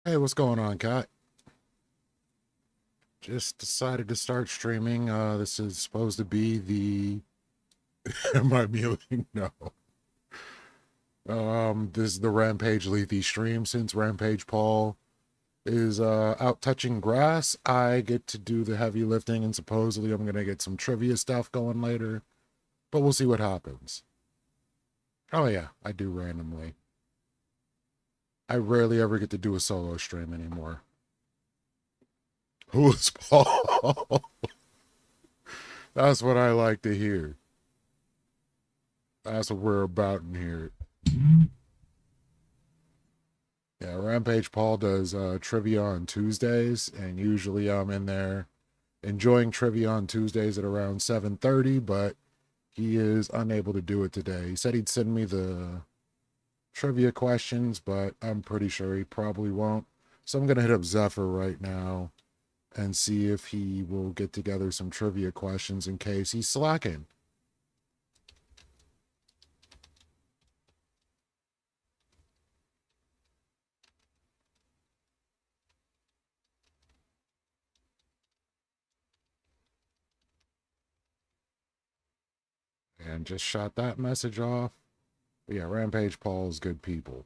Hey, what's going on, Kat? Just decided to start streaming. This is supposed to be the. Am I muting? No. This is the Rampage Lethe stream. Since Rampage Paul is out touching grass, I get to do the heavy lifting, and supposedly I'm gonna get some trivia stuff going later. But we'll see what happens. Oh yeah, I do randomly. I rarely ever get to do a solo stream anymore. Who is Paul? That's what I like to hear. That's what we're about in here. Yeah, Rampage Paul does trivia on Tuesdays, and usually I'm in there enjoying trivia on Tuesdays at around 7:30, but he is unable to do it today. He said he'd send me the trivia questions, but I'm pretty sure he probably won't. So I'm gonna hit up Zephyr right now and see if he will get together some trivia questions in case he's slacking. And just shot that message off. But yeah, Rampage Paul's good people.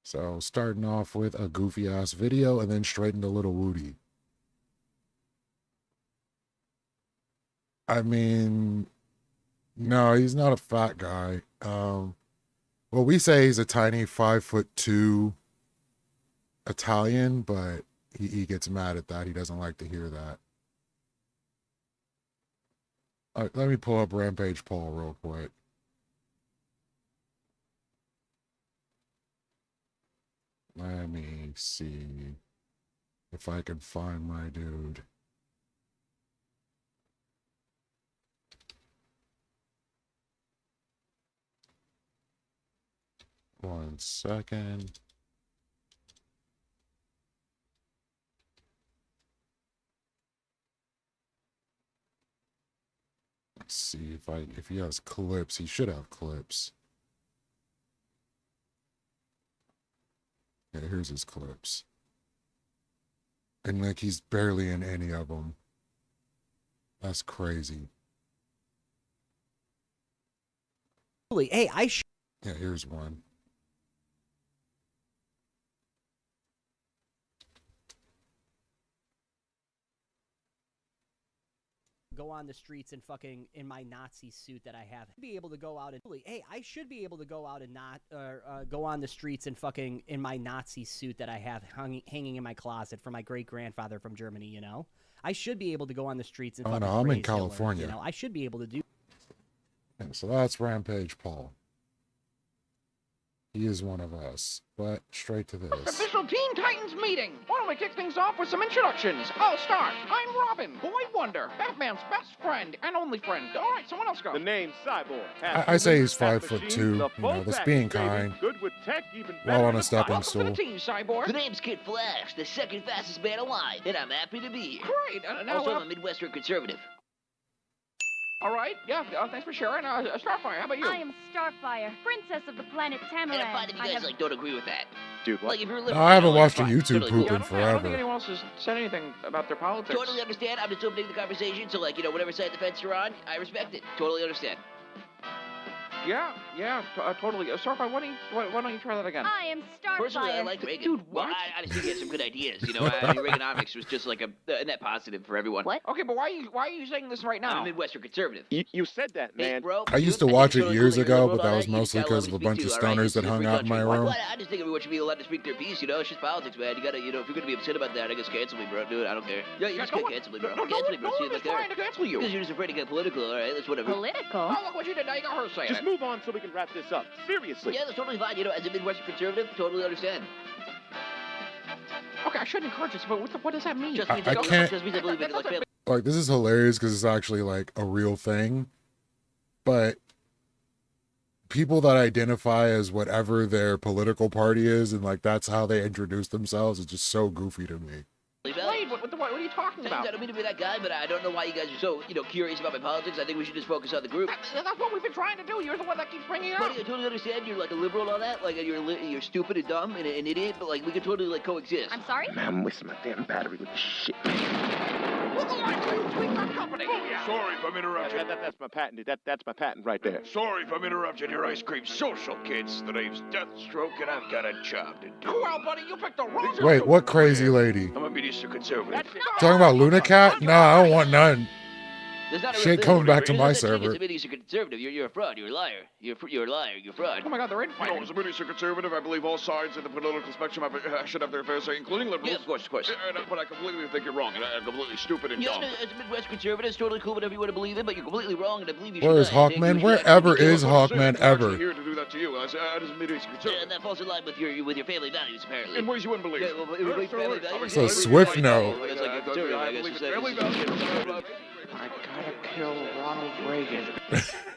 So starting off with a goofy ass video and then straight into Little Woody. I mean, no, he's not a fat guy. Well, we say he's a tiny 5'2" Italian, but he gets mad at that. He doesn't like to hear that. All right, let me pull up Rampage Paul real quick. Let me see if I can find my dude. One second. Let's see if he has clips. He should have clips. Yeah, here's his clips. And like he's barely in any of them. That's crazy. Hey, Yeah, here's one. go on the streets and fucking in my Nazi suit that I have. Be able to go out and hey, I should be able to go out and not go on the streets and fucking in my Nazi suit that I have hanging in my closet from my great grandfather from Germany. You know, I should be able to go on the streets and Oh fucking no, I'm in praise California. Hitler, you know, I should be able to do. And so that's Rampage Paul. He is one of us. But straight to this. Official Teen Titans meeting. Why don't we kick things off with some introductions? I'll start. I'm Robin, Boy Wonder, Batman's best friend and only friend. All right, someone else go. The name Cyborg. I say he's 5'2". You know, that's being kind. Good with tech, even While on a Welcome stepping to stool. the team, Cyborg. The name's Kid Flash, the second fastest man alive, and I'm happy to be here. Great. Now, Also, I'm a Midwestern conservative. all right. Yeah. Thanks for sharing. Starfire. How about you? I am Starfire, princess of the planet And Tamaran. I'm fine if you guys don't agree with that. Dude, what? Like if you're living, No, I haven't you know, watched a fine. YouTube Totally poop cool. in I don't forever. think anyone else has said anything about their politics. Totally understand. I'm just opening the conversation, so like, you know, whatever side of the fence you're on, I respect it. Totally understand. Yeah. Totally. Starfire, why don't you try that again? I am Starfire. Personally, I like Reagan. Dude, Well, what? I just think he had some good ideas. You know, I mean, Reaganomics was just like a net positive for everyone. What? Okay, but why are you saying this right I'm now? a Midwestern conservative. You said that, Hey, man. bro. I used to think watch it's it totally years cool that ago, you're but liberal that on was You can mostly tell because of what a we bunch speak of to, all right? stoners It's that a hung free out in my country. room. Well, I just think everyone should be allowed to speak their piece, you know? It's just politics, man. You don't be upset about that. I guess cancel me, bro. Dude, I don't care. Yeah, you just can't cancel me, bro. No Cancel me, bro. See one if I is trying care. to cancel you. Because you're just afraid to get political, all right? That's whatever. Political? Oh, look what you did. Now you got her saying Just it. move on so we can wrap this up. Seriously. Yeah, that's totally fine. You know, as a Midwestern conservative, totally understand. Okay, I shouldn't encourage this, but what does that mean? Just means I can't- Just means I believe in like family. Like, this is hilarious because it's actually like a real thing. But people that identify as whatever their political party is and like that's how they introduce themselves is just so goofy to me. Blade, what are you talking James, about? I don't mean to be that guy, but I don't know why you guys are so, curious about my politics. I think we should just focus on the group. That's what we've been trying to do. You're the one that keeps bringing it up. Buddy, I totally understand you're like a liberal on that. Like, you're stupid and dumb and an idiot, but like, we could totally like coexist. I'm sorry? Man, I'm wasting my damn battery with this shit. With the lights, you tweak our company. Sorry if I'm interrupting. That's my patent. That's my patent right there. Sorry if I'm interrupting your ice cream social, kids. The name's Deathstroke, and I've got a job to do. Well, buddy, you picked the wrong. Wait, what crazy lady? I'm a minister conservative. Talking about Lunacat? Nah, I don't want none. There's not a real Shit thing. coming back to You're my not that server. genius. Admitting you're conservative. You're a fraud. You're a liar. You're a liar. You're a fraud. Oh my God, they're You know, infighting. as a minister conservative, I believe all sides of the political spectrum should have their fair say, including liberals. Yeah, of course, of course. But I completely think you're wrong, and I'm completely stupid and You dumb. know, as a Midwest conservative, it's totally cool whatever you want to believe in, but you're completely wrong, and I believe you Where is should not. Hawkman? You should Wherever actually be is careful. Hawkman I'm actually ever? here to do that to you, as a minister conservative. And that falls in line with your family values, apparently. In ways you wouldn't believe. Yeah, well, with family values. So yeah, Swift yeah, no. yeah, that's like a conservative, I guess. believe in It's family values. I gotta kill Ronald Reagan.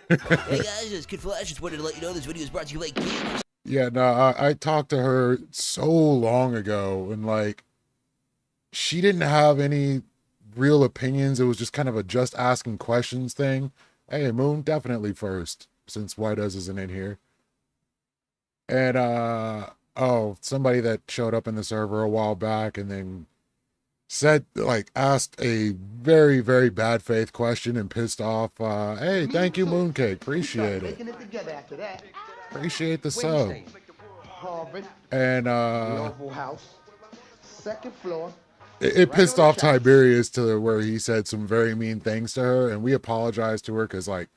Hey guys, it's Kid Flash. Just wanted to let you know this video is brought to you by Games. Yeah, no, I talked to her so long ago, and like, she didn't have any real opinions. It was just kind of a just asking questions thing. Hey, Moon, definitely first, since Whiteuz isn't in here. And oh, somebody that showed up in the server a while back and then said, like, asked a very, very bad faith question and pissed off. Hey, thank you, Mooncake. Appreciate it. Appreciate the sub. Harvard, And Noble House, second floor. it pissed off Tiberius to where he said some very mean things to her, and we apologized to her because, like,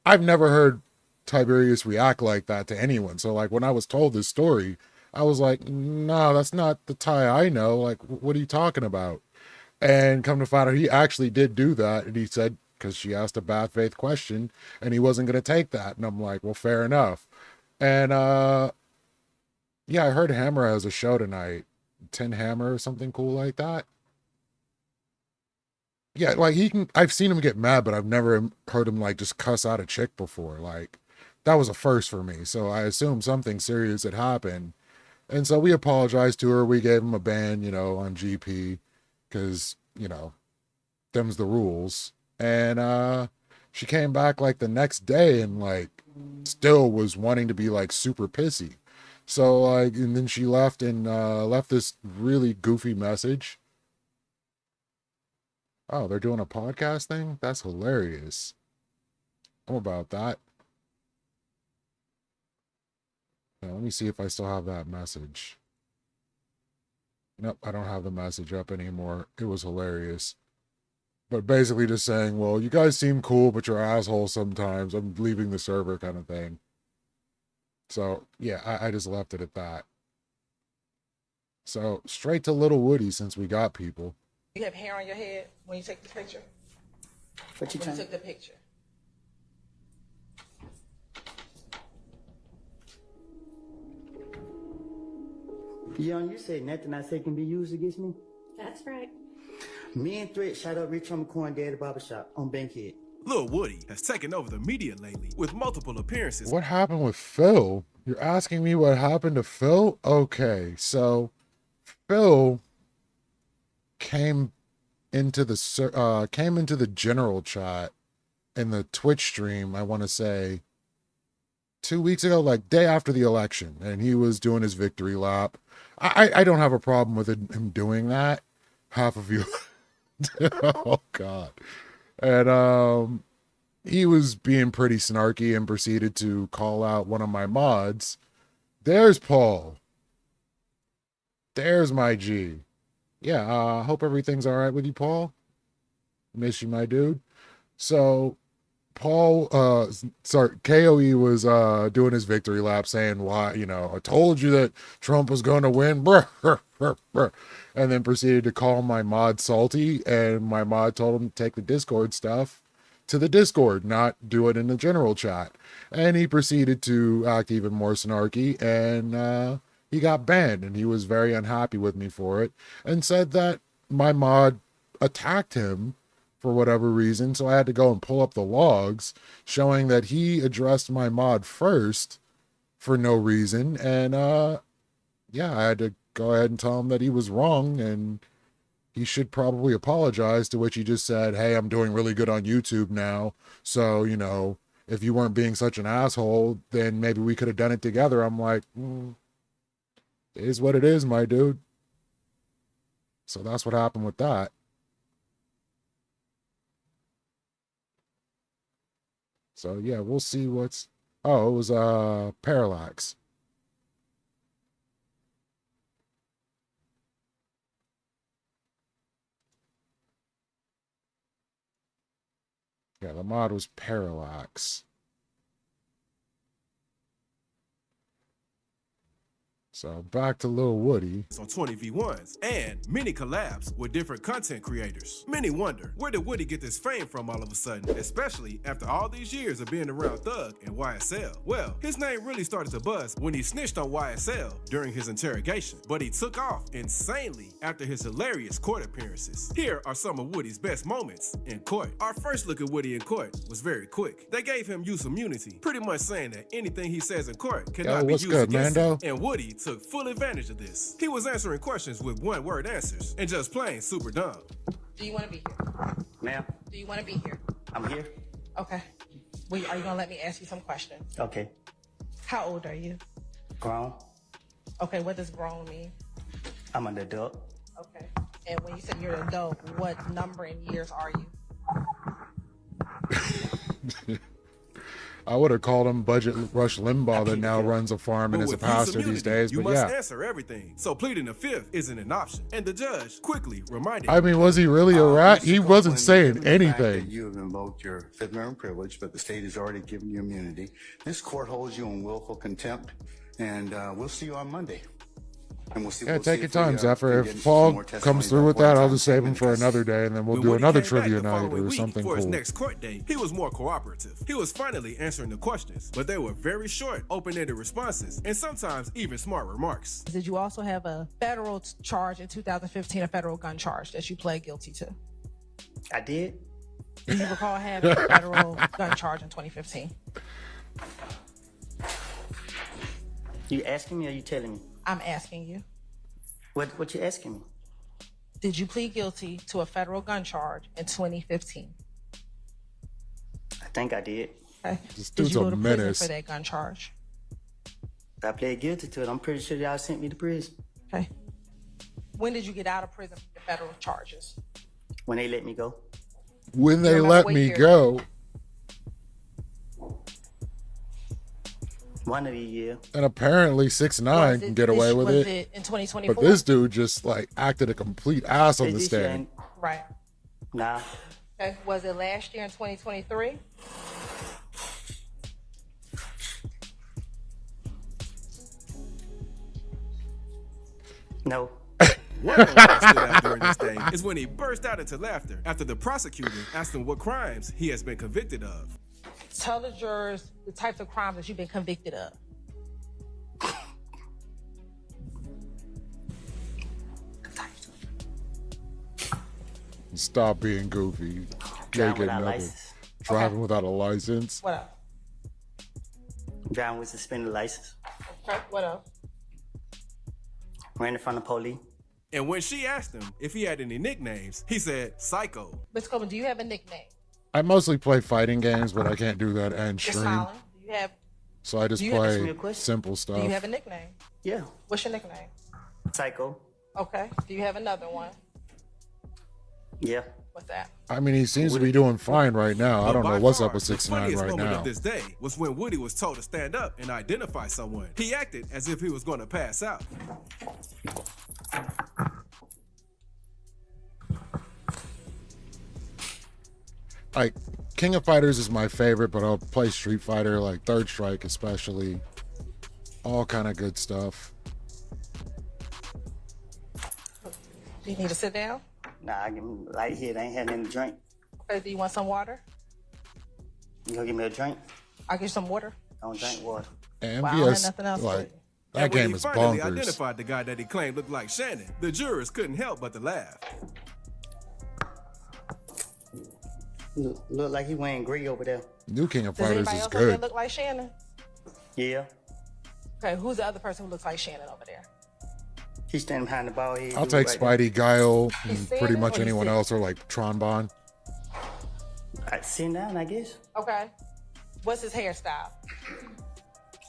I've never heard Tiberius react like that to anyone. So, like, when I was told this story, I was like, no, that's not the Ty I know. Like, what are you talking about? And come to find out, he actually did do that. And he said, because she asked a bad faith question, and he wasn't going to take that. And I'm like, well, fair enough. And, yeah, I heard Hammer has a show tonight. 10 Hammer or something cool like that. Yeah, like I've seen him get mad, but I've never heard him like just cuss out a chick before. Like, that was a first for me. So I assumed something serious had happened. And so we apologized to her. We gave him a ban, on GP because, them's the rules. And she came back like the next day and like still was wanting to be like super pissy. So like, and then she left and left this really goofy message. Oh, they're doing a podcast thing? That's hilarious. I'm about that. Now, let me see if I still have that message. Nope, I don't have the message up anymore. It was hilarious. But basically just saying, well, you guys seem cool, but you're assholes sometimes. I'm leaving the server kind of thing. So, yeah, I just left it at that. So, straight to Little Woody since we got people. You have hair on your head when you take the picture? What you When you trying? took the picture? Young, you said nothing I say can be used against me. That's right. Me and Threat shot up Rich on McCoy and Daddy Barbershop on Bankhead. Lil Woody has taken over the media lately with multiple appearances. What happened with Phil? You're asking me what happened to Phil? Okay, so Phil came into the general chat in the Twitch stream, I want to say 2 weeks ago, like day after the election, and he was doing his victory lap. I don't have a problem with him doing that. Half of you. Oh God. And he was being pretty snarky and proceeded to call out one of my mods. There's Paul. There's my G. Yeah, hope everything's all right with you, Paul. Miss you, my dude. So Paul, KOE was doing his victory lap saying why, I told you that Trump was going to win. And then proceeded to call my mod salty, and my mod told him to take the Discord stuff to the Discord, not do it in the general chat. And he proceeded to act even more snarky, and he got banned, and he was very unhappy with me for it, and said that my mod attacked him for whatever reason. So I had to go and pull up the logs showing that he addressed my mod first for no reason. And yeah, I had to go ahead and tell him that he was wrong, and he should probably apologize, to which he just said, hey, I'm doing really good on YouTube now. So, you know, if you weren't being such an asshole, then maybe we could have done it together. I'm like, it is what it is, my dude. So that's what happened with that. So yeah, we'll see what's... Oh, it was Parallax. Yeah, the mod was Parallax. So back to Lil Woody. On 20v1s and many collabs with different content creators. Many wonder, where did Woody get this fame from all of a sudden, especially after all these years of being around Thug and YSL? Well, his name really started to buzz when he snitched on YSL during his interrogation, but he took off insanely after his hilarious court appearances. Here are some of Woody's best moments in court. Our first look at Woody in court was very quick. They gave him use immunity, pretty much saying that anything he says in court cannot be what's used good, against Mando? him, and Woody took full advantage of this. He was answering questions with one-word answers and just plain super dumb. Do you want to be here? Ma'am, Do you want to be here? I'm here. Okay. Wait, are you going to let me ask you some questions? Okay. How old are you? Grown. Okay, what does grown mean? I'm an adult. Okay. And when you said you're an adult, what number in years are you? I would have called him Budget Rush Limbaugh that now runs a farm and But is a with use pastor immunity, these days. you But must yeah, answer everything. So pleading the fifth isn't an option. And the judge quickly reminded I mean, was he really a rat? He wasn't saying anything. You have invoked your Fifth Amendment privilege, but the state has already given you immunity. This court holds you in willful contempt, and we'll see you on Monday. And we'll see. Yeah, we'll take see your if we, time, Zephyr. can get If some Paul more testimony comes through about with what that, I'll time just save him minutes. for another day, and then we'll When do Woody another came back trivia the night following or week something for his cool. next court date, he was more cooperative. He was finally answering the questions, but they were very short, open-ended responses, and sometimes even smart remarks. Did you also have a federal charge in 2015, a federal gun charge that you pled guilty to? I did. Do you recall having a federal gun charge in 2015? You asking me or you telling me? I'm asking you. What you asking me? Did you plead guilty to a federal gun charge in 2015? I think I did. Okay. This Did dude's you a go to prison menace. for that gun charge? I pled guilty to it. I'm pretty sure y'all sent me to prison Okay. When did you get out of prison for the federal charges? when they let me go. When they remember let what me year? go, One of the year. and apparently 6ix9ine Was can it get this- away with was it. in 2024? But this dude just like acted a complete ass on the This year stand. ain't- Right. Nah. Okay. Was it last year in 2023? No. One moment that stood out during this day is when he burst out into laughter after the prosecutor asked him what crimes he has been convicted of. Tell the jurors the types of crimes that you've been convicted of. Stop being goofy. Driving Make it without another. license. Driving without a license. What else? Driving with suspended license. Okay. What else? Ran in front of police. And when she asked him if he had any nicknames, he said Psycho. Mr. Coleman, do you have a nickname? I mostly play fighting games, but I can't do that and Miss stream. Holland, do you have So I just Do you have- Ask me play a question. simple do stuff. you have a nickname? Yeah. What's your nickname? Psycho. Okay. Do you have another one? Yeah. What's that? I mean, he seems to be doing fine right now. I But don't by know what's far, up with the 6ix9ine funniest right moment now. of this day was when Woody was told to stand up and identify someone. He acted as if he was going to pass out. Like, King of Fighters is my favorite, but I'll play Street Fighter, like Third Strike especially. All kind of good stuff. Do you need to sit down? Nah, I give me light here. They ain't had nothing to drink. Okay. Do you want some water? You gonna give me a drink? I'll get you some water. I don't drink water. And Wow, I don't have MVS, nothing else for like, you. that And when game he is finally bonkers. identified the guy that he claimed looked like Shannon, the jurors couldn't help but to laugh. Look like he wearing gray over there. New King of Does Fighters anybody is else over there good. look like Shannon? Yeah. Okay. Who's the other person who looks like Shannon over there? He's standing behind the ball head. I'll dude take right Spidey, Guile, He's and standing pretty much or he's anyone sitting? else, or like Tron Bond. there. Sitting down, I guess. Okay. What's his hairstyle?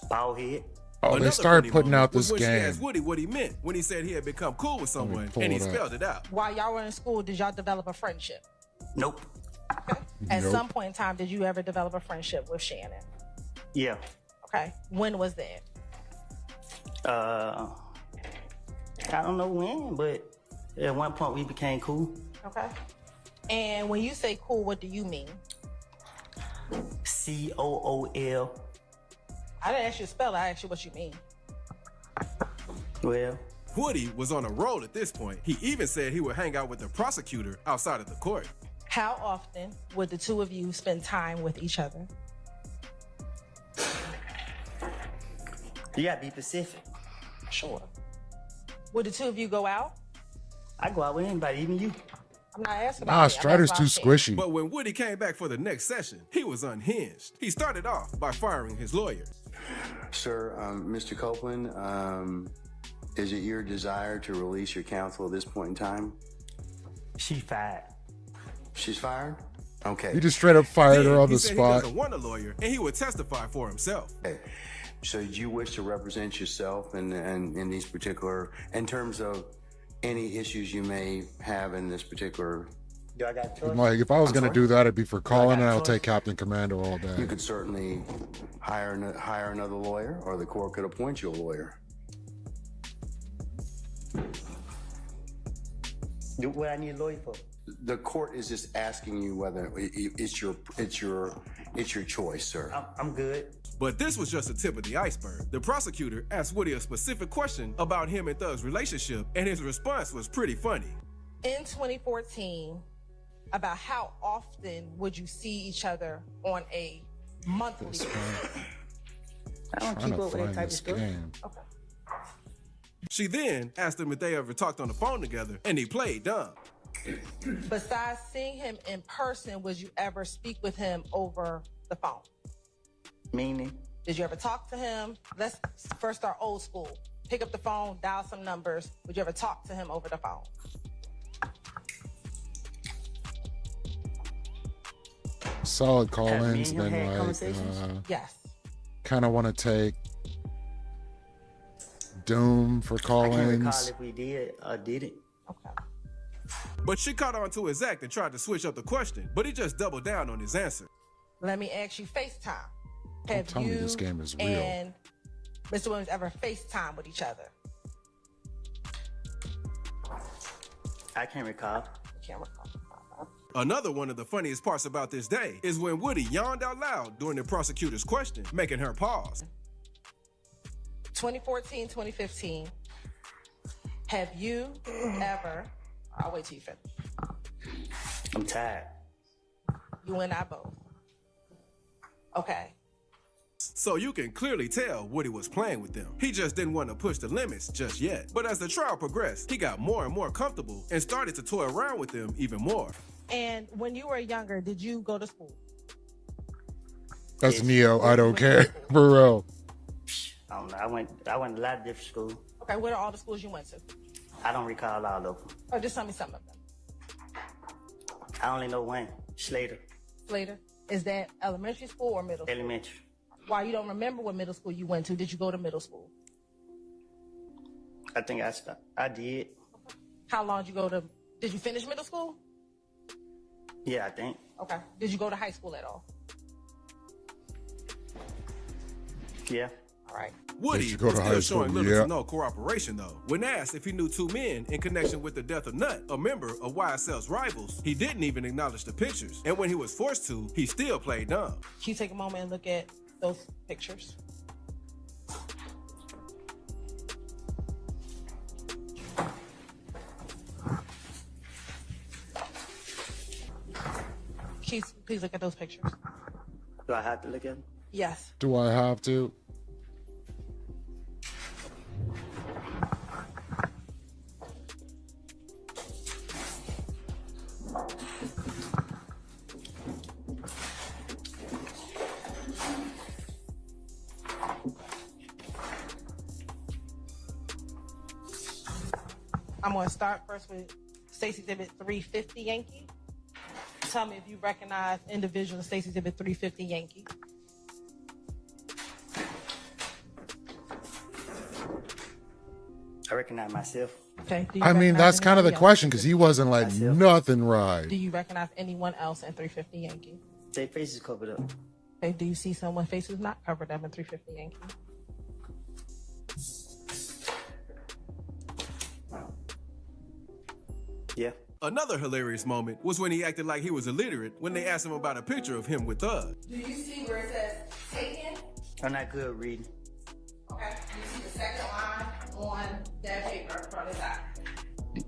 Ball head. Oh, they Another started funny putting moment out was this when she game. asked Woody what he meant when he said he had become cool with someone, pull and he it up. spelled it out. While y'all were in school, did y'all develop a friendship? Nope. At Nope. some point in time, did you ever develop a friendship with Shannon? Yeah. Okay. When was that? I don't know when, but at one point we became cool. Okay. And when you say cool, what do you mean? COOL. I didn't ask you to spell it. I asked you what you mean. Well, Woody was on a roll at this point. He even said he would hang out with the prosecutor outside of the court. How often would the two of you spend time with each other? you gotta be specific. Sure. Would the two of you go out? I go out with anybody, even you. I'm not asking about Nah, me. I'm Strider's asking too about squishy. But when Woody came back for the next session, he was unhinged. He started off by firing his lawyer. Sir, Mr. Copeland, is it your desire to release your counsel at this point in time? She fired. She's fired? Okay. You just straight up fired her Then on he the said spot. He doesn't want a lawyer, and he would testify for himself. Okay. So do you wish to represent yourself in these particular, in terms of any issues you may have in this particular? Do I got a choice? Like, if I was I'm going to sorry? do that, it'd be for Colin, and got I'll choice? take Captain Commando all You day. could certainly hire another lawyer, or the court could appoint you a lawyer. Do what I need a lawyer for? The court is just asking you whether it's your choice, sir. I'm good. But this was just the tip of the iceberg. The prosecutor asked Woody a specific question about him and Thug's relationship, and his response was pretty funny. In 2014, about how often would you see each other on a monthly basis? I don't Trying keep to up with that find type of this stuff. game. Okay. She then asked him if they ever talked on the phone together, and he played dumb. Besides seeing him in person, would you ever speak with him over the phone? Meaning? Did you ever talk to him? Let's first start old school. Pick up the phone, dial some numbers. Would you ever talk to him over the phone? Solid Have me and call-ins, him then had like, conversations? Yes. kind of want to take Doom for I can't recall call-ins. if we did or didn't. Okay. But she caught on to his act and tried to switch up the question, but he just doubled down on his answer. Let me ask you FaceTime. Don't Have tell you me this game is real. and Mr. Williams ever FaceTime with each other? I can't recall. Can't recall. Another one of the funniest parts about this day is when Woody yawned out loud during the prosecutor's question, making her pause. 2014, 2015. Have you ever, I'll wait till you finish. I'm tired. You and I both. Okay. So you can clearly tell Woody was playing with them. He just didn't want to push the limits just yet. But as the trial progressed, he got more and more comfortable and started to toy around with them even more. And when you were younger, did you go to school? That's Yes. Neo. I don't care. For real. I don't know. I went to a lot of different schools. Okay, what are all the schools you went to? I don't recall all of them. Or just tell me some of them. I only know one. Slater Slater, is that elementary school or middle school? Elementary. Why you don't remember what middle school you went to? Did you go to middle school? I think I stopped. I did. How long did you go to? Did you finish middle school? Yeah, I think. Okay. Did you go to high school at all? Yeah. All right. Woody you go was to still high school? showing little Yeah. to no cooperation though. When asked if he knew two men in connection with the death of Nut, a member of YSL's rivals, he didn't even acknowledge the pictures. And when he was forced to, he still played dumb. Can you take a moment and look at those pictures? Please look at those pictures. Do I have to look at them? Yes. Do I have to? I'm going to start first with Stacy Exhibit 350 Yankee. Tell me if you recognize individual Stacy Exhibit 350 Yankee. I recognize myself. Okay. Do you I mean, recognize that's kind of the anybody else? question because he wasn't letting nothing ride. Do you recognize anyone else in 350 Yankee? Their faces covered up. Okay. Do you see someone's face who's not covered up in 350 Yankee? Yeah. Another hilarious moment was when he acted like he was illiterate when they asked him about a picture of him with Thug. Do you see where it says taken? I'm not good at reading. Okay. Do you see the second line on that paper from the side?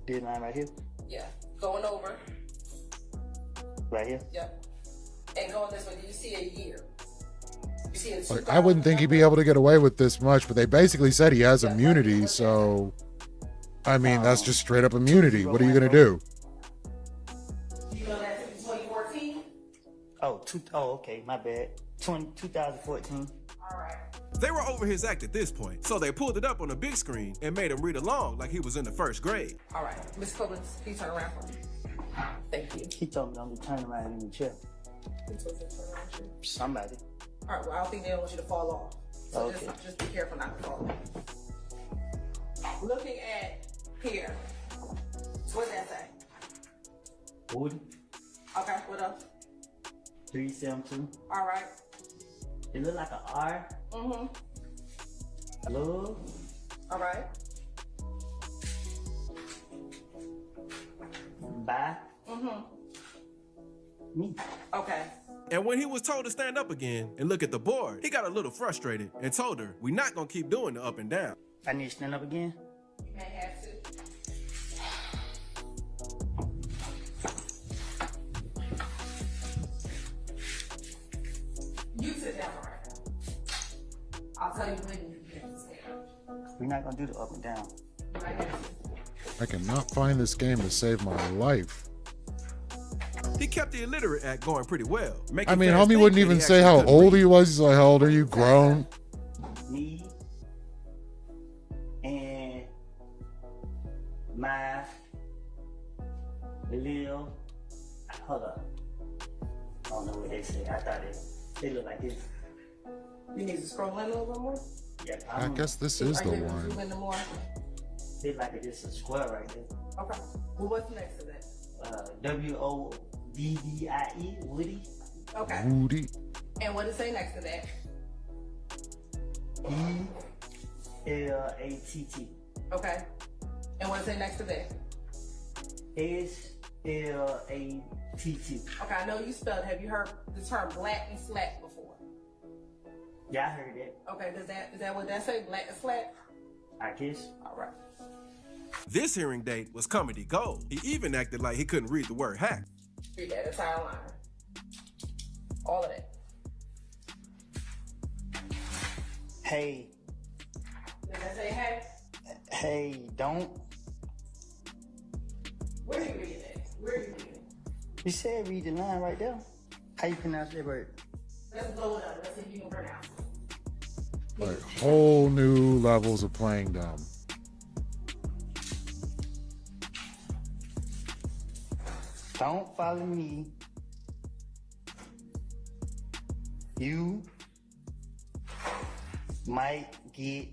This line right here? Yeah. Going over. Right here? Yep. And going this way, do you see a year? You see a Like, I wouldn't think he'd be able to get away with this much, but they basically said he has immunity, so I mean, that's just straight up immunity. What are you gonna do? You know that's in 2014? Oh, okay, my bad. 2014. All right. They were over his act at this point, so they pulled it up on the big screen and made him read along like he was in the first grade. All right. Miss Koblenz, please turn around for me. Thank you. He told me I'm to turn around in the chair. Who told you to turn around, Shay? Somebody. All right, well, I don't think they want you to fall off. So Okay. just be careful not to fall off. Looking at here, what does that say? 40, Okay, what else? 372. All right. It look like an R. Mm-hmm. Love. All right. Bye. Mm-hmm. Me. Okay. And when he was told to stand up again and look at the board, he got a little frustrated and told her, "We're not gonna keep doing the up and down." I need to stand up again? You may have to. You sit down right now. I'll tell you when you can sit down. We're not gonna do the up and down. You might have to. I cannot find this game to save my life. He kept the illiterate act going pretty well. I mean, homie wouldn't even say how old he was. He's like, "How old are you? Grown?" Me and my little. Hold up. I don't know what they say. I thought they look like this. You need to scroll in a little bit more. Yeah, I guess this is the Are you one. zoom in more? They like it's a square right there. Okay. Well, what's next to that? WODDIE, Woody. Okay. Woody. And what does it say next to that? ELATT. Okay. And what does it say next to that? SLATT. Okay, I know you spelled. Have you heard the term black and slack before? Yeah, I heard that. Okay, is that what that say? Black and slack? I guess. All right. This hearing date was comedy gold. He even acted like he couldn't read the word hack. Read that entire line. All of that. Hey. Did that say hey? Hey, don't. Where are you reading it? Where are you reading it? You said read the line right there. How you pronounce that word? Let's blow it up. Let's see if you can pronounce it. Like whole new levels of playing dumb. Don't follow me. You might get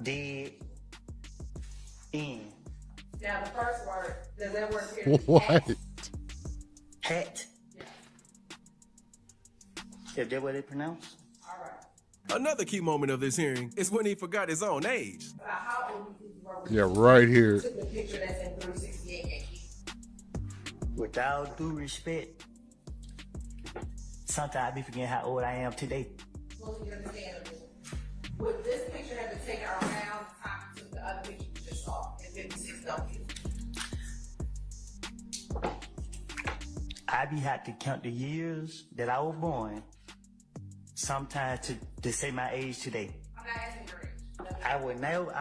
dead in. Now the first word, does that word appear? What? Hat. Is that what they pronounce? All right. Another key moment of this hearing is when he forgot his own age. How old do you think you were when Yeah, you right here. took the picture that's in 368 Yankees? With all due respect, sometimes I be forgetting how old I am today. Totally understandable. Would this picture have been taken around the time you took the other picture you just saw in 56W? I be had to count the years that I was born, sometimes to say my age today. I'm not asking your age. I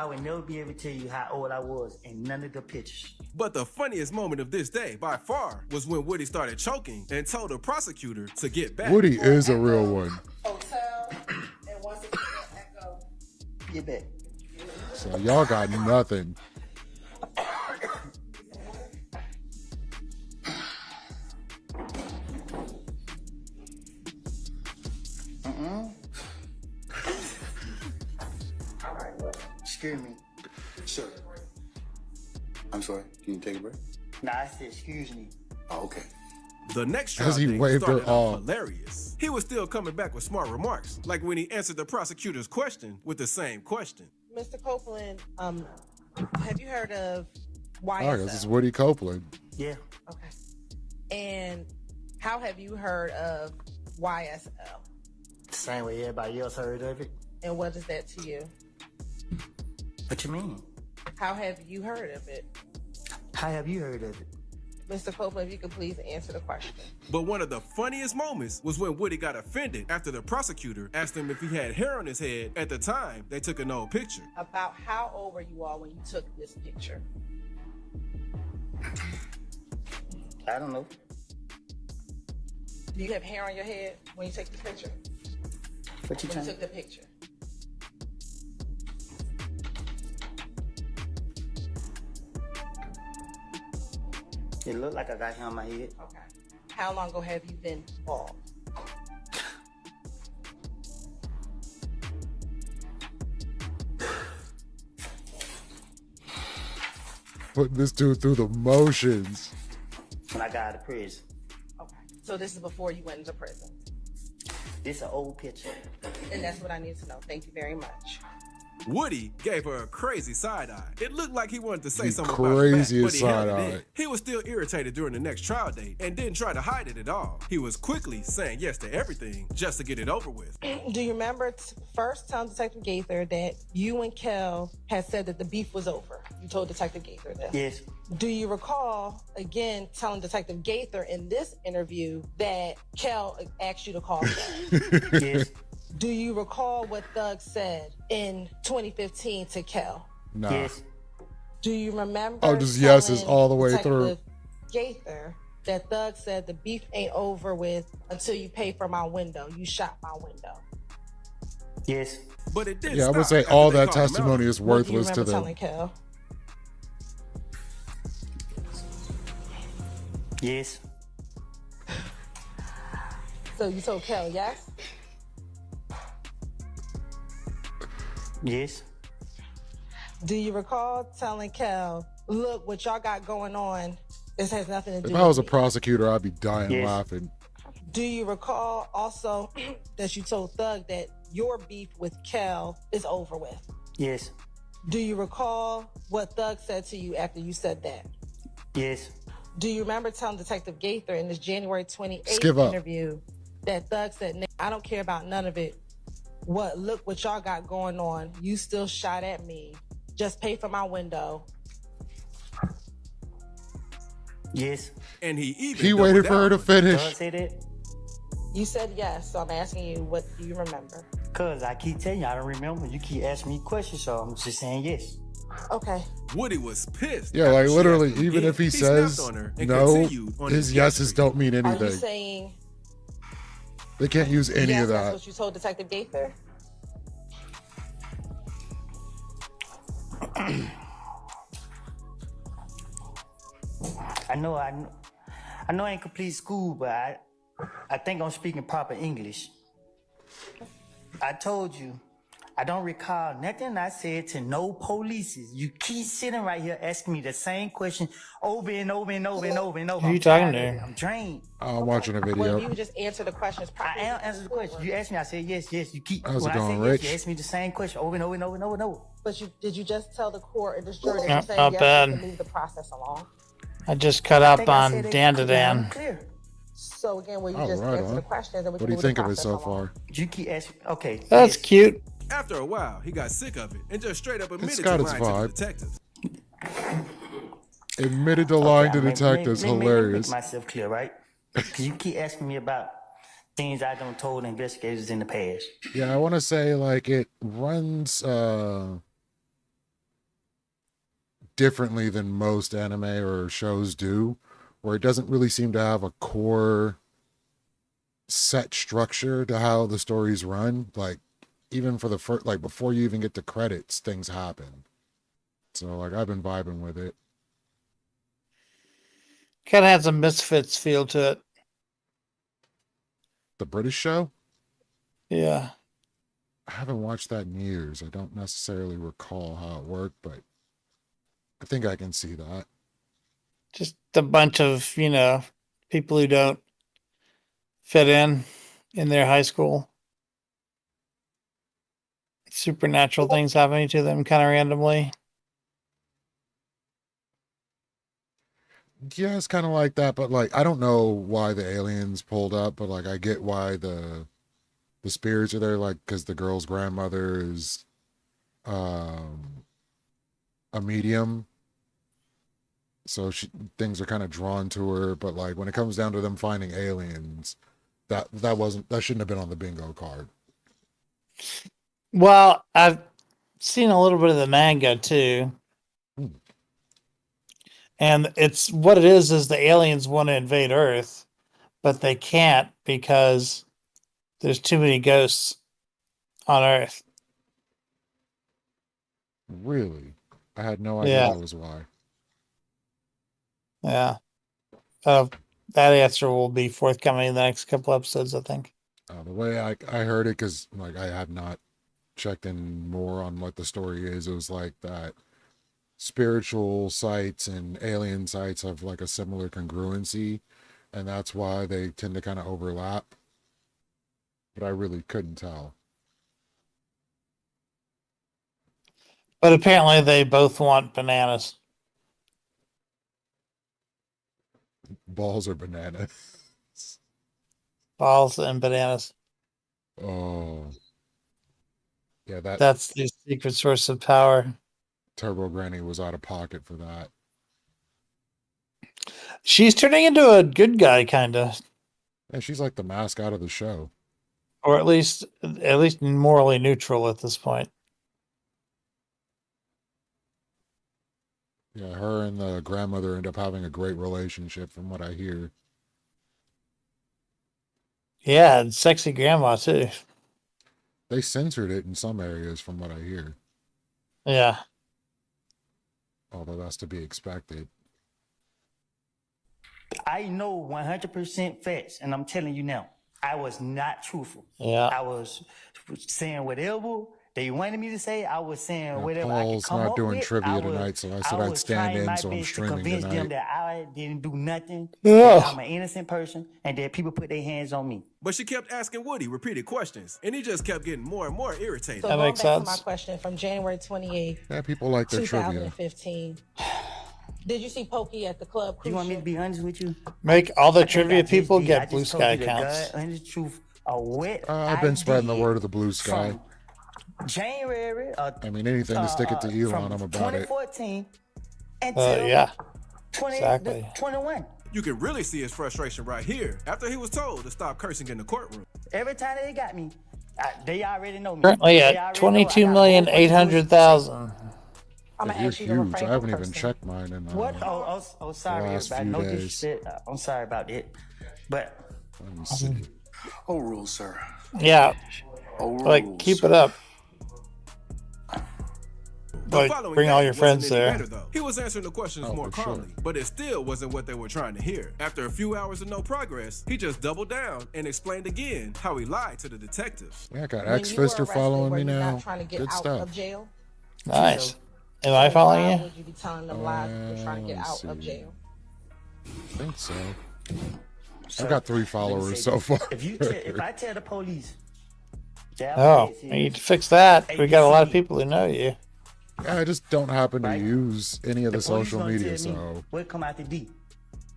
would never be able to tell you how old I was in none of the pictures. But the funniest moment of this day, by far, was when Woody started choking and told the prosecutor to get back. Woody is a real one. Hotel and 168 Echo. Get back. So y'all got nothing. All right. Excuse me. Sir. I'm sorry. Can you take a break? Nah, I said excuse me. Oh, okay. The next trial As he date waved her started off off. hilarious. He was still coming back with smart remarks, like when he answered the prosecutor's question with the same question. Mr. Copeland, have you heard of Oh, YSL? this is Woody Copeland. Yeah. Okay. And how have you heard of YSL? The same way everybody else heard of it. And what is that to you? What you mean? How have you heard of it? How have you heard of it? Mr. Copeland, if you could please answer the question. But one of the funniest moments was when Woody got offended after the prosecutor asked him if he had hair on his head at the time they took an old picture. About how old were you all when you took this picture? I don't know. Do you have hair on your head when you take this picture? What you When you trying? took the picture? It looked like I got hair on my head. Okay. How long ago have you been bald? Putting this dude through the motions. When I got out of prison. Okay. So this is before you went into prison. This an old picture. And that's what I need to know. Thank you very much. Woody gave her a crazy side eye. It looked like he wanted to say The something about it back, craziest but he held it side in. eye. He was still irritated during the next trial date and didn't try to hide it at all. He was quickly saying yes to everything just to get it over with. Do you remember first telling Detective Gaither that you and Kel had said that the beef was over? You told Detective Gaither that. Yes. Do you recall, again, telling Detective Gaither in this interview that Kel asked you to call Thug? Yes. Do you recall what Thug said in 2015 to Kel? Nah. Yes. Do you remember? Oh, just yeses telling all the way Detective through. Gaither that Thug said the beef ain't over with until you pay for my window. You shot my window. Yes. But it didn't Yeah, I would stop say after all they that called him out. testimony is What do you worthless to remember them. telling Kel? Yes. So you told Kel, yes? Yes. Do you recall telling Kel, look, what y'all got going on, this has nothing to do If I was a with me? prosecutor, I'd be dying Yes. laughing. Do you recall also that you told Thug that your beef with Kel is over with? Yes. Do you recall what Thug said to you after you said that? Yes. Do you remember telling Detective Gaither in this January 28th Skip up. interview that Thug said, "Nick, I don't care about none of it. Look what y'all got going on. You still shot at me. Just pay for my window." Yes. And he even He doubled waited for her down to on it. Doug finish. say that? You said yes, so I'm asking you, what do you remember? Cause I keep telling you I don't remember. You keep asking me questions, so I'm just saying yes. Okay. Woody was pissed. Yeah, after like she literally, asked him even again, if he snapped says on her and no, continued on his yes yeses streak. don't mean Are you anything. saying They can't use any yes, of that's that. what you told Detective Gaither? I know I ain't complete school, but I think I'm speaking proper English. I told you, I don't recall nothing I said to no police. You keep sitting right here asking me the same question over and over and over and over and over. Who you I'm talking tired of to? it. I'm drained. I'm watching a Well, video. you just answer the questions I properly. am answering the question. You asked me, I said yes, yes. You keep How's it when I going, say Rich? yes, you ask me the same question over and over and over and over and over. But did you just tell the court and this jury that Yeah, you're saying not yes, bad. you can move the process along? I just cut I up think I on said it Dan to loud and Dan. clear. So again, will you Oh, just right answer on. the questions and we What can do you move the think of it process so along? far? You keep asking. Okay. That's yes. cute. After a while, he got sick of it and just straight up admitted got to its lying to the vibe. detectives. Admitted to lying to Okay, detectives. let me Hilarious. make myself clear, right? Because you keep asking me about things I don't told investigators in the past. Yeah, I want to say like it runs differently than most anime or shows do, where it doesn't really seem to have a core set structure to how the stories run. Like even for the first, like before you even get to credits, things happen. So like I've been vibing with it. Kind of has a Misfits feel to it. The British show? Yeah. I haven't watched that in years. I don't necessarily recall how it worked, but I think I can see that. Just a bunch of, people who don't fit in their high school. Supernatural things happening to them kind of randomly. Yeah, it's kind of like that, but like I don't know why the aliens pulled up, but like I get why the spirits are there, like because the girl's grandmother is a medium, so things are kind of drawn to her. But like when it comes down to them finding aliens, that shouldn't have been on the bingo card. Well, I've seen a little bit of the manga too. And it's what it is the aliens want to invade Earth, but they can't because there's too many ghosts on Earth. Really? I had no idea that was why. Yeah. That answer will be forthcoming in the next couple episodes, I think. The way I heard it, because like I have not checked in more on what the story is, it was like that spiritual sites and alien sites have like a similar congruency, and that's why they tend to kind of overlap. But I really couldn't tell. But apparently they both want bananas. Balls or bananas? Balls and bananas. Oh. Yeah, that's the secret source of power. Turbo Granny was out of pocket for that. She's turning into a good guy, kind of. Yeah, she's like the mascot of the show. Or at least morally neutral at this point. Yeah, her and the grandmother end up having a great relationship from what I hear. Yeah, and sexy grandma too. They censored it in some areas from what I hear. Yeah. Although that's to be expected. I know 100% facts, and I'm telling you now, I was not truthful. Yeah. I was saying whatever they wanted me to say. I was saying whatever I could Paul's come not up doing with. trivia tonight, so I said I'd stand in, so I'm streaming convince them tonight. that I didn't do nothing. Yeah. That I'm an innocent person, and that people put their hands on me. But she kept asking Woody repeated questions, and he just kept getting more and more irritated. So going back to my question from January 28th, Yeah, people like their trivia. 2015. Did you see Pokey at the club? You want me to be honest with you? Make all the I think trivia I just people did. I get just Blue told Sky you the accounts. God, honest truth, a wet I've been spreading the idea word of the Blue Sky. from January. I mean, anything to stick it to Elon, I'm about it. 2014 until Yeah. 2021. You can really see his frustration right here after he was told to stop cursing in the courtroom. Every time they got me, they already know me. Currently They at already know I got 22,800,000. I'm You're huge. I haven't even checked mine in What? Oh, sorry, last everybody. few No days. disrespect. I'm sorry about it. But Let me see. Overruled, sir. Yeah. Overruled, Keep sir. it up. The following Bring all day your wasn't friends any there. better, though. He was answering the questions more for sure. calmly, but it still wasn't what they were trying to hear. After a few hours of no progress, he just doubled down and explained again how he lied to the detectives. Yeah, I got When X you were Fister arrested, following were me you now. not trying to get Good out stuff. of jail? Nice. Am I following Why you? would you be telling them lies if you're trying to get let's out of see. jail? I think so. sir, I've got 3 let me followers say so this. far. If I tell the police, that Oh, place we need to is fix that. We got a lot of ABC. people who know you. Yeah, I just don't happen to Right. use any of the police social gonna media, tell me so what come out the D.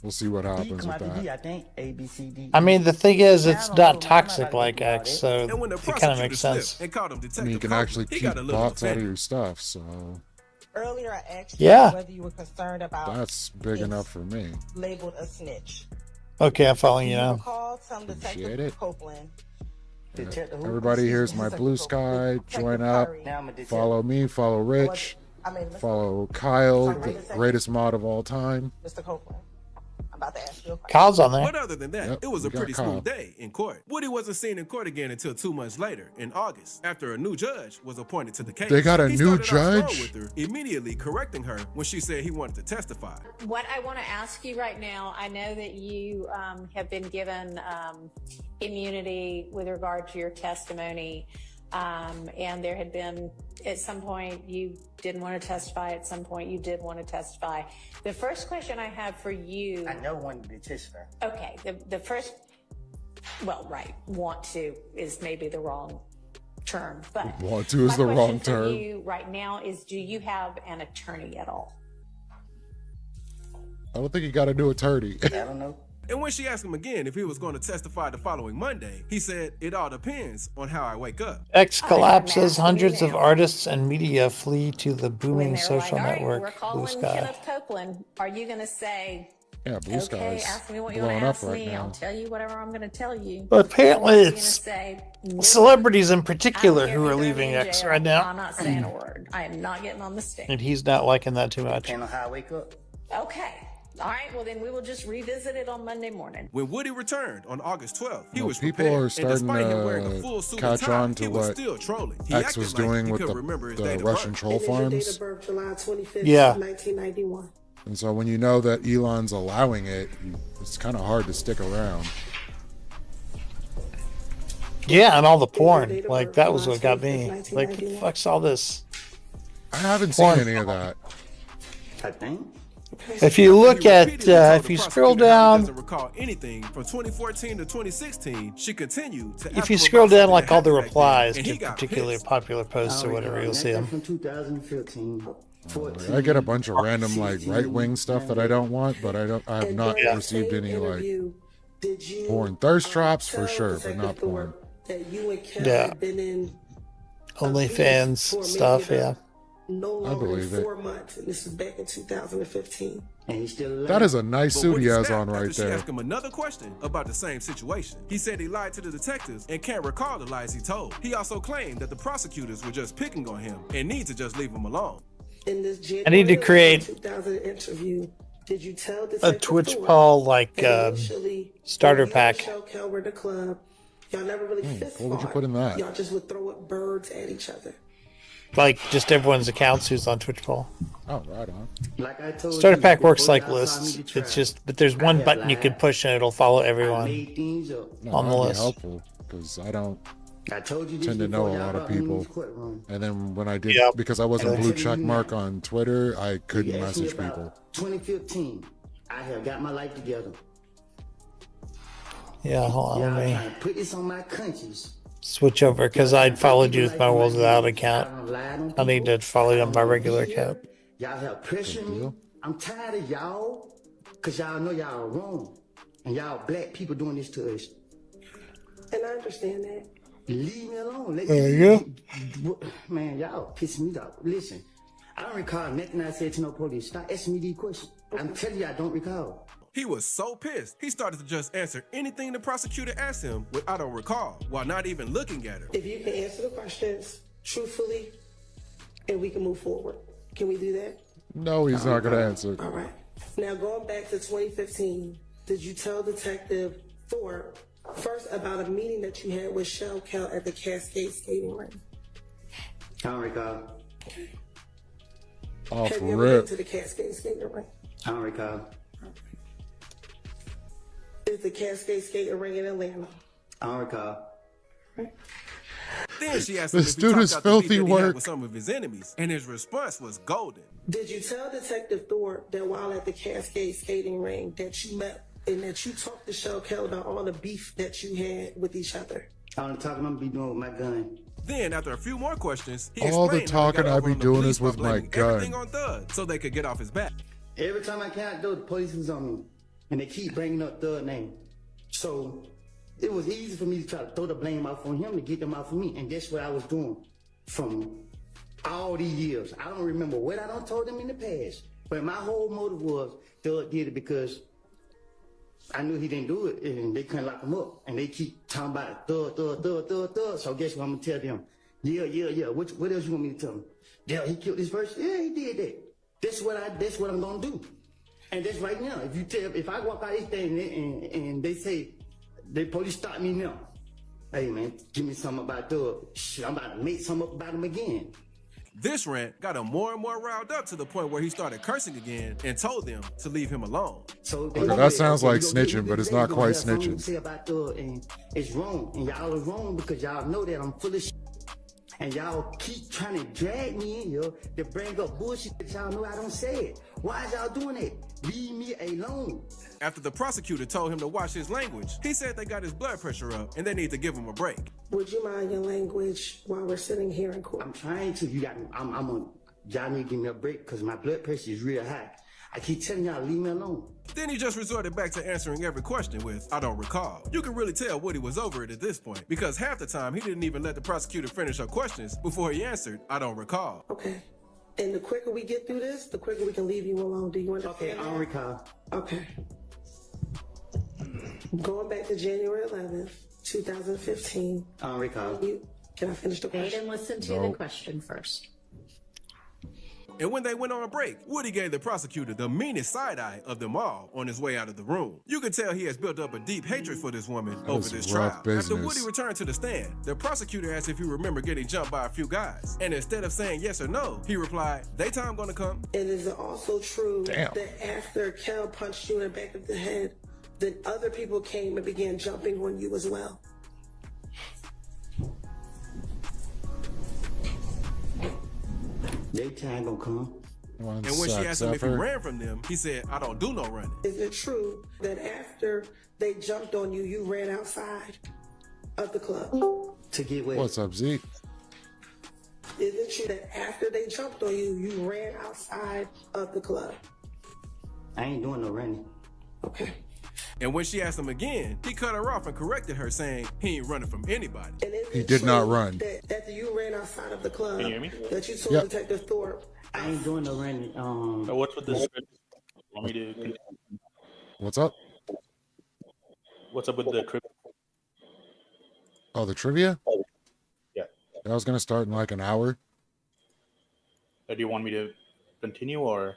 we'll see what D happens come with out the D, that. I think. A, B, C, D. I mean, the thing is, I it's don't not know, man. I'm toxic not like about X, it. so And when the it kind of prosecutor makes slipped sense. and called him I Detective mean, you can Hogan, actually he keep got a little bots out of offended. your stuff, so Earlier, I asked Yeah. you whether you were concerned about that's big being enough for me. labeled a snitch. Okay, I'm following Do you you now. recall telling Appreciate Detective it. Copeland? Detective who? Everybody, here's my Detective Blue Copeland. Sky. Join up. Now I'm a detective. Follow me. Follow Rich. I mean, listen, Follow Kyle, Sorry, the wait a second. greatest mod of all time. Mr. Copeland. about to ask you a question. Kyle's on there. But other than that, Yep, it was a we got pretty Kyle. smooth day in court. Woody wasn't seen in court again until 2 months later, in August, after a new judge was appointed to the case. They got a He new started off strong judge? with her, immediately correcting her when she said he wanted to testify. What I want to ask you right now, I know that you have been given immunity with regard to your testimony, and there had been, at some point, you didn't want to testify, at some point, you did want to testify. The first question I have for you... I know when to testify. Okay, the first... Well, right, want to is maybe the wrong term, but... Want to is my the question wrong for term. you right now is, do you have an attorney at all? I don't think he got a new attorney. I don't know. And when she asked him again if he was going to testify the following Monday, he said, "It all depends on how I wake up." X collapses. asking Hundreds you of now. artists and media flee to the When booming they're social like, all right, network, we're Blue calling Sky. Kenneth Copeland, are you going to say, Yeah, Blue Sky okay, is ask me what you want blowing to up ask right me, I'll now. tell you whatever I'm going to tell you? But apparently Or are you gonna it's say, "Nope, celebrities in I don't particular care who if are you throw me leaving in X jail, right now. I'm not saying a word. I am not getting on the stand. And he's not liking that too much. Depending on how I wake up. Okay. All right, well then we will just revisit it on Monday morning. When Woody returned on August 12th, he Well, was people prepared. are starting and despite him wearing a to full suit catch and tie, on to he was what still trolling. He X acted was like doing he with couldn't remember his the date of Russian birth. troll And then your date farms. of birth, July 25th, Yeah. 1991. And so when you know that Elon's allowing it, it's kind of hard to stick around. Yeah, and all the porn. date of Like birth, that was July what got 25th, me. Like, what the 1991. fuck's all this? I haven't seen Porn. any of that. I think. If you look He at, repeatedly told if the you scroll prosecutor how he down, doesn't recall anything from 2014 to 2016. She continued to. if ask you him scroll about down something like that all the happened back then, replies and to he got particularly pissed. popular posts or whatever, you'll see them. From 2015. 14, I get a bunch of random like 16, right wing stuff that I don't want, but I have And not during that received same any like interview, did you, porn. Thirst traps for tell sure, but Detective not porn. Thorpe that you and Kel Yeah. had been in OnlyFans for maybe stuff, yeah. about no longer believe than it. 4 months, and this is back in 2015. And he's still alive. That is a nice But suit when he has snapped on after right she there. asked him another question about the same situation. He said he lied to the detectives and can't recall the lies he told. He also claimed that the prosecutors were just picking on him and need to just leave him alone. In this January I need to create 2000 interview, did you tell A Detective Twitch Thorpe poll like that initially, starter when you pack. and Shell Kel were in the club, y'all never really fist what would you fought. put in that? Y'all just would throw up birds at each other. Like just everyone's accounts who's on Twitch poll. Oh, right on. Like I told Starter you, pack works before like y'all saw me lists. to try, It's just, but there's I one have button you can lied. push and it'll follow I everyone. made things up. No, On the that'd be list. helpful because I don't I told you this tend to know before a y'all lot of brought me in people. this courtroom. And then when I did, Yep. because I wasn't And I blue tell you check now, mark on Twitter, I couldn't You asked me message about people. 2015. I have got my life together. Yeah, hold on, Y'all let me trying to put this on my conscience. switch over because I'd followed you with my Worlds Without account. Y'all done lied on I need people. to follow you on my I don't regular be here. account. Y'all have pressured me. deal. I'm tired of y'all because y'all know y'all are wrong. And y'all black people doing this to us. And I understand that. Leave me alone. Let There me you go. Man, y'all pissing me off. Listen, I don't recall nothing I said to no police. Stop asking me these questions. I'm telling you, I don't recall. He was so pissed, he started to just answer anything the prosecutor asked him with "I don't recall," while not even looking at her. If you can answer the questions truthfully, and we can move forward. Can we do that? No, he's not going to answer. All right. Now, going back to 2015, did you tell Detective Thorpe first about a meeting that you had with Shell Kel at the Cascade skating rink? I don't recall. Oh, Have for you ever been real. to the Cascade skating rink? I don't recall. Is the Cascade skating rink in Atlanta? I don't recall. Then she asked him This if he dude talked is out the beef filthy that he had work. with some of his enemies, and his response was golden. Did you tell Detective Thorpe that while at the Cascade skating ring that you met and that you talked to Shell Kel about all the beef that you had with each other? All the talking I'm gonna be doing with my gun. Then, after a few more questions, he All the explained how he talking got I over be on the doing police is by with my blaming gun. everything on Thug so they could get off his back. Every time I count though, the police was on me. And they keep bringing up Thug name. So it was easy for me to try to throw the blame off on him to get them off of me. And that's what I was doing from all these years. I don't remember what I done told them in the past. But my whole motive was Thug did it because I knew he didn't do it and they couldn't lock him up. And they keep talking about Thug. So guess what I'm gonna tell them? Yeah. What else you want me to tell them? Yeah, he killed this person? Yeah, he did that. That's what I'm gonna do. And that's right now. If I walk out this thing and they say, the police stop me now. Hey man, give me something about Thug. Shit, I'm about to make something up about him again. This rant got him more and more riled up to the point where he started cursing again and told them to leave him alone. So Okay, that sounds like snitching, but it's not quite snitching. Say about Thug and it's wrong, and y'all are wrong because y'all know that I'm full of shit. And y'all keep trying to drag me in here to bring up bullshit that y'all know I don't say it. Why is y'all doing it? Leave me alone. After the prosecutor told him to watch his language, he said they got his blood pressure up and they need to give him a break. Would you mind your language while we're sitting here in court? I'm trying to. Y'all need to give me a break because my blood pressure is real high. I keep telling y'all, leave me alone. Then he just resorted back to answering every question with, I don't recall. You can really tell Woody was over it at this point because half the time he didn't even let the prosecutor finish her questions before he answered, I don't recall. Okay. And the quicker we get through this, the quicker we can leave you alone. Do you understand? Okay, I don't recall. Okay. Going back to January 11th, 2015. I don't recall. Can I finish the question? Wait and listen to the question first. And when they went on a break, Woody gave the prosecutor the meanest side-eye of them all on his way out of the room. You could tell he has built up a deep hatred for this woman over this trial. After Woody returned to the stand, the prosecutor asked if he remembered getting jumped by a few guys. And instead of saying yes or no, he replied, "They time gonna come." And is it also true that after Kel punched you in the back of the head, then other people came and began jumping on you as well? Daytime gonna come. And when she asked him if he ran from them, he said, I don't do no running. Is it true that after they jumped on you, you ran outside of the club? To get wet. What's up, Zeke? Is it true that after they jumped on you, you ran outside of the club? I ain't doing no running. Okay. And when she asked him again, he cut her off and corrected her, saying he ain't running from anybody. He did not run. That after you ran outside of the club, Can you hear me? that you told Detective Thorpe. I ain't doing no running. What's with this? Want me to continue? What's up? What's up with the trip? Oh, the trivia? Yeah. That was gonna start in like an hour. Do you want me to continue or?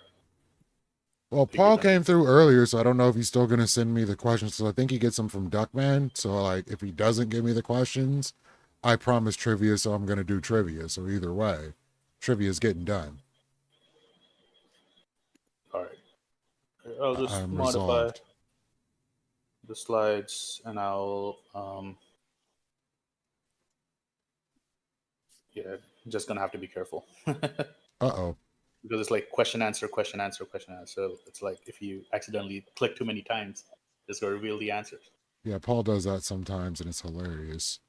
Well, Paul came through earlier, so I don't know if he's still gonna send me the questions. So I think he gets them from Duckman. So like, if he doesn't give me the questions, I promise trivia. So I'm gonna do trivia. So either way, trivia's getting done. All right. I'll just I'm modify resolved. the slides, and I'll yeah, just gonna have to be careful. Uh-oh. Because it's like question answer, question answer, question answer. So it's like if you accidentally click too many times, it's gonna reveal the answers. Yeah, Paul does that sometimes, and it's hilarious.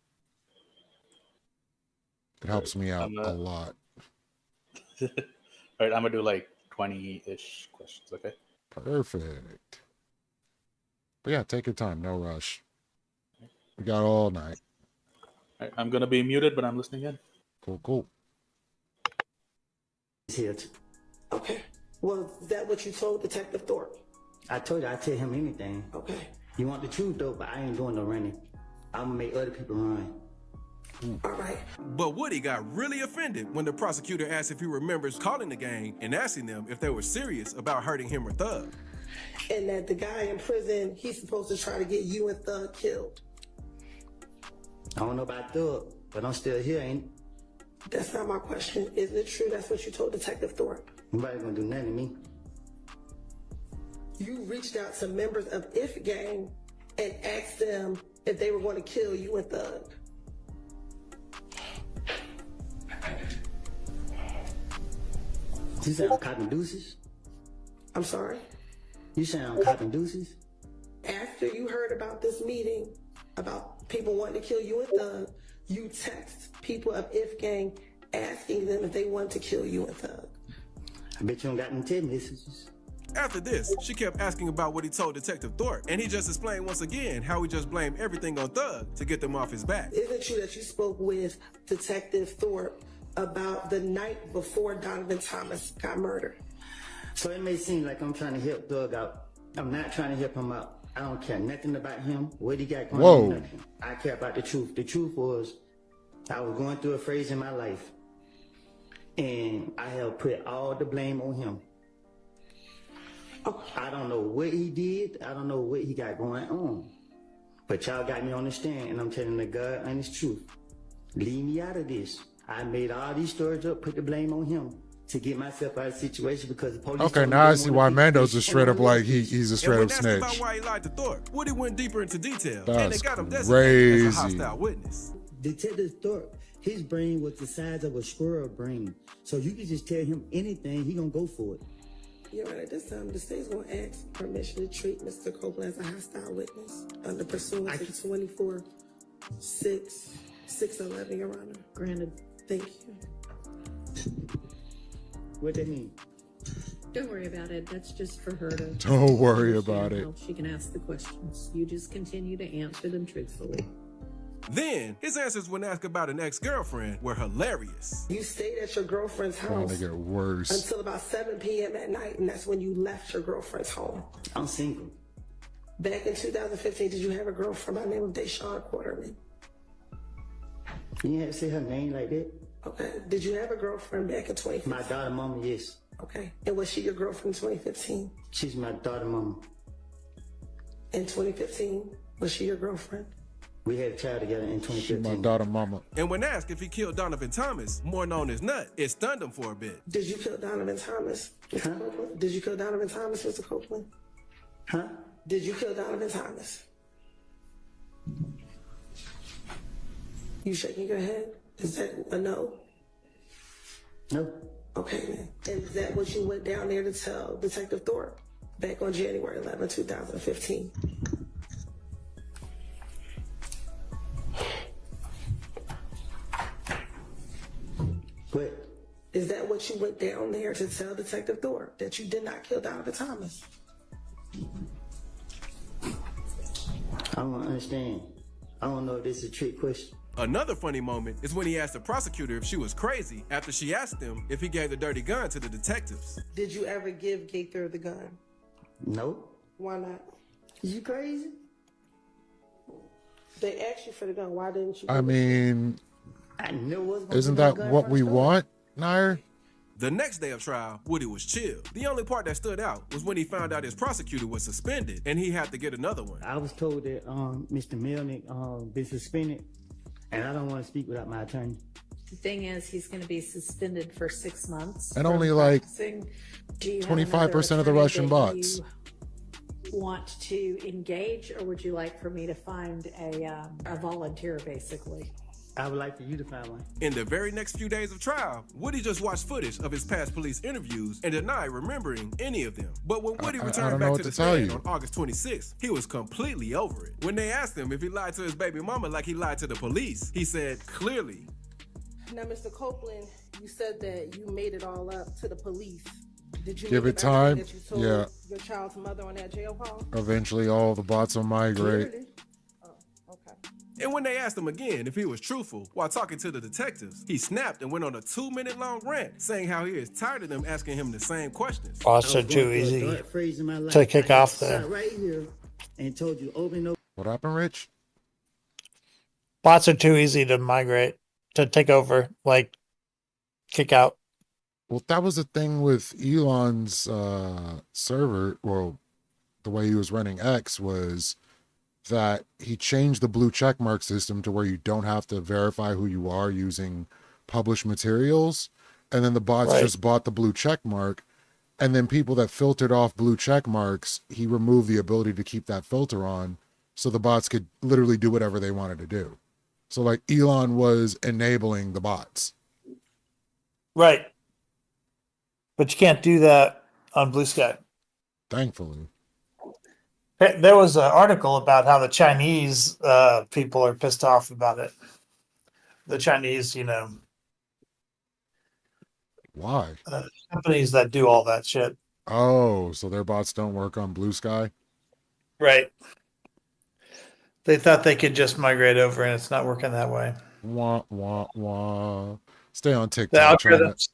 It helps me out a lot. All right, I'm gonna do like 20-ish questions. Okay. Perfect. But yeah, take your time. No rush. We got all night. All right, I'm gonna be muted, but I'm listening in. Cool. Okay. Well, is that what you told Detective Thorpe? I told you I'd tell him anything. Okay. You want the truth though, but I ain't doing no running. I'm gonna make other people run. All right. But Woody got really offended when the prosecutor asked if he remembers calling the gang and asking them if they were serious about hurting him or Thug. And that the guy in prison, he's supposed to try to get you and Thug killed. I don't know about Thug, but I'm still here, ain't it? That's not my question. Is it true that's what you told Detective Thorpe? Nobody gonna do nothing to me. You reached out to members of If Gang and asked them if they were going to kill you and Thug. You sound copping deuces? I'm sorry? You sound copping deuces? After you heard about this meeting, about people wanting to kill you and Thug, you text people of If Gang asking them if they wanted to kill you and Thug. I bet you don't got them 10 messages. After this, she kept asking about what he told Detective Thorpe, and he just explained once again how he just blamed everything on Thug to get them off his back. Isn't it true that you spoke with Detective Thorpe about the night before Donovan Thomas got murdered? So it may seem like I'm trying to help Thug out. I'm not trying to help him out. I don't care nothing about him, what he got going on. Nothing. I care about the truth. The truth was I was going through a phase in my life, and I have put all the blame on him. I don't know what he did. I don't know what he got going on. But y'all got me on the stand, and I'm telling the God honest truth. Leave me out of this. I made all these stories up, put the blame on him to get myself out of the situation because the police. Okay, told me now I they see wanted why to Mando's be- a straight up like he's a straight And up when asked about snitch. why he lied to Thorpe, Woody went deeper into detail, and That's they got him designated as a crazy. hostile witness. Detective Thorpe, his brain was the size of a squirrel brain. So you could just tell him anything, he gonna go for it. You're right. At this time, the state's going to ask permission to treat Mr. Copeland as a hostile witness under pursuant to 24-6-611, Your Honor. Granted. Thank you. What that mean? Don't worry about it. That's just for her to. Don't worry understand about it. how she can ask the questions. You just continue to answer them truthfully. Then, his answers when asked about an ex-girlfriend were hilarious. You stayed at your girlfriend's Trying house to get worse. until about 7 p.m. at night, and that's when you left your girlfriend's home. I'm single. Back in 2015, did you have a girlfriend by the name of Deshawn Quarterman? You have to say her name like that? Okay. Did you have a girlfriend back in 2015? My daughter mama, yes. Okay. And was she your girlfriend in 2015? She's my daughter mama. In 2015, was she your girlfriend? We had a child together in She 2015. my daughter mama. And when asked if he killed Donovan Thomas, more known as Nut, it stunned him for a bit. Did you kill Donovan Thomas, Mr. Copeland? Did you kill Donovan Thomas, Mr. Copeland? Huh? Did you kill Donovan Thomas? You shaking your head? Is that a no? No. Okay, then. And is that what you went down there to tell Detective Thorpe back on January 11, 2015? What? Is that what you went down there to tell Detective Thorpe, that you did not kill Donovan Thomas? I don't understand. I don't know if this is a trick question. Another funny moment is when he asked the prosecutor if she was crazy after she asked him if he gave the dirty gun to the detectives. Did you ever give Gaither the gun? No. Why not? You crazy? They asked you for the gun. Why didn't you? I mean, I knew it was gonna isn't be my that gun what from we the start. want, Nair? The next day of trial, Woody was chill. The only part that stood out was when he found out his prosecutor was suspended and he had to get another one. I was told that Mr. Melnick been suspended, and I don't want to speak without my attorney. The thing is, he's going to be suspended for 6 months. And for only like practicing. Do you have 25% of the another Russian attorney bots. that you want to engage, or would you like for me to find a volunteer, basically? I would like for you to find one. In the very next few days of trial, Woody just watched footage of his past police interviews and denied remembering any of them. But when Woody I returned don't know back what to the to tell stand you. on August 26th, he was completely over it. When they asked him if he lied to his baby mama like he lied to the police, he said clearly, Now, Mr. Copeland, you said that you made it all up to the police. Did you Give make it up everything time. that you told Yeah. your child's mother on that jail call? Eventually, all the bots will migrate. Clearly. Oh, okay. and when they asked him again if he was truthful while talking to the detectives, he snapped and went on a 2-minute long rant saying how he is tired of them asking him the same questions. Also I was too going through a easy dark phase in my life. to kick I off sat there. right here and told you over and over. What happened, Rich? Bots are too easy to migrate, to take over, like kick out. Well, that was the thing with Elon's server. Well, the way he was running X was that he changed the blue checkmark system to where you don't have to verify who you are using published materials. And then the bots Right. just bought the blue checkmark. And then people that filtered off blue checkmarks, he removed the ability to keep that filter on. So the bots could literally do whatever they wanted to do. So like Elon was enabling the bots. Right. But you can't do that on Blue Sky. Thankfully. There was an article about how the Chinese people are pissed off about it. The Chinese, Why? companies that do all that shit. Oh, so their bots don't work on Blue Sky? Right. They thought they could just migrate over, and it's not working that way. Wah, wah, wah. Stay on The TikTok. trying to- algorithm's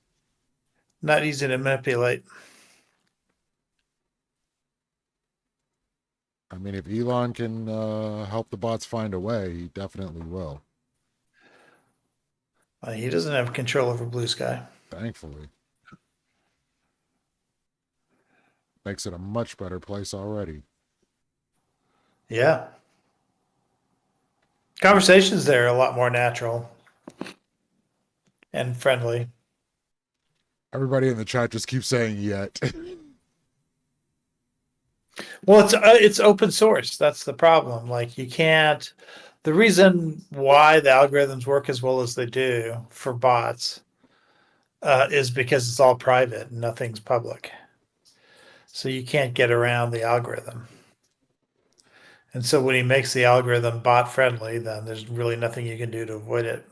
not easy to manipulate. I mean, if Elon can help the bots find a way, he definitely will. He doesn't have control over Blue Sky. Thankfully. Makes it a much better place already. Yeah. Conversations there are a lot more natural and friendly. Everybody in the chat just keeps saying yet. Well, it's open source. That's the problem. Like you can't. The reason why the algorithms work as well as they do for bots is because it's all private and nothing's public. So you can't get around the algorithm. And so when he makes the algorithm bot friendly, then there's really nothing you can do to avoid it.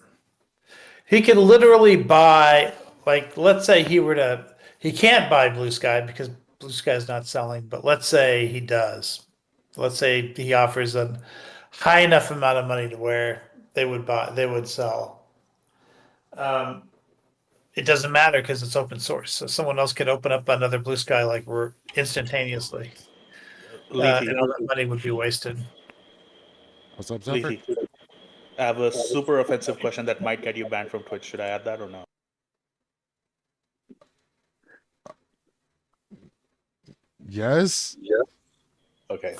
He can literally buy, like, let's say he can't buy Blue Sky because Blue Sky is not selling, but let's say he does. Let's say he offers a high enough amount of money to where they would sell. It doesn't matter because it's open source. So someone else could open up another Blue Sky like we're instantaneously. And all that money would be wasted. What's up, Zephyr? Leafy, I have a super offensive question that might get you banned from Twitch. Should I add that or no? Yes. Yeah. Okay.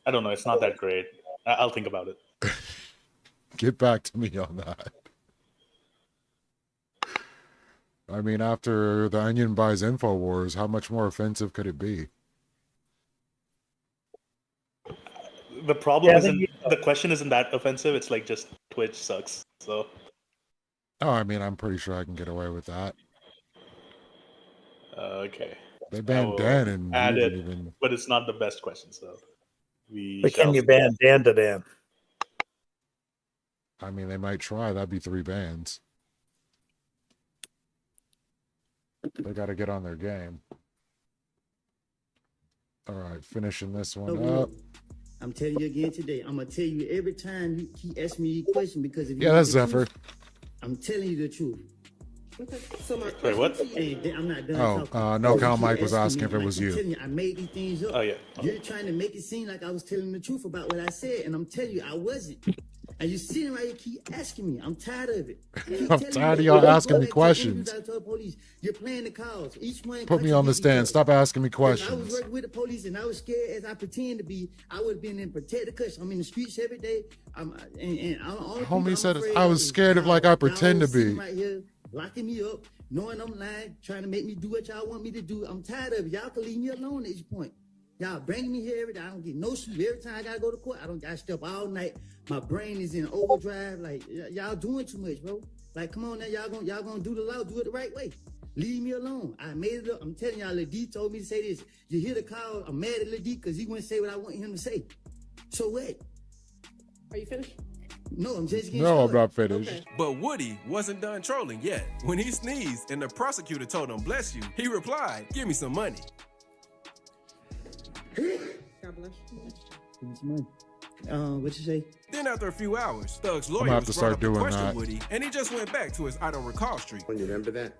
I don't know. It's not that great. I'll think about it. Get back to me on that. I mean, after the Onion buys InfoWars, how much more offensive could it be? The problem isn't the question isn't that offensive. It's like just Twitch sucks. So. Oh, I mean, I'm pretty sure I can get away with that. Okay. They banned Dan and add it, even... but it's not the best question. So. But can you ban Dan to Dan? I mean, they might try. That'd be 3 bans. They got to get on their game. All right, finishing this one up. I'm telling you again today. I'm gonna tell you every time you keep asking me a question because if you that's Zephyr. I'm telling you the truth. Wait, what? Hey, I'm not done. No, Cal Mike was asking if it was you. I'm telling you, I made these things up. Oh yeah. You're trying to make it seem like I was telling the truth about what I said, and I'm telling you I wasn't. And you're sitting right here, keep asking me. I'm tired of it. I'm tired of y'all asking me questions. You're playing the calls. Each one. Put me on the stand. Stop asking me If I questions. was working with the police and I was scared as I pretend to be, I would have been in protected custody. I'm in the streets every day. Homie said I was scared of like I pretend to be. Right here, locking me up, knowing I'm lying, trying to make me do what y'all want me to do. I'm tired of it. Y'all can leave me alone at this point. Y'all bring me here every day. I don't get no sleep. Every time I gotta go to court, I stay up all night. My brain is in overdrive. Like y'all doing too much, bro. Like, come on now, y'all gonna do the law, do it the right way. Leave me alone. I made it up. I'm telling y'all, Lil D told me to say this. You hear the call? I'm mad at Lil D because he wouldn't say what I want him to say. So what? Are you finished? No, I'm just getting No, I'm started. not finished. Okay. But Woody wasn't done trolling yet. When he sneezed and the prosecutor told him, "Bless you," he replied, "Give me some money." God bless you. Give me some money. What you say? Then after a few hours, Thug's gonna lawyer have to was start brought up to doing question that. Woody, and he just went back to his I don't recall streak. You remember that?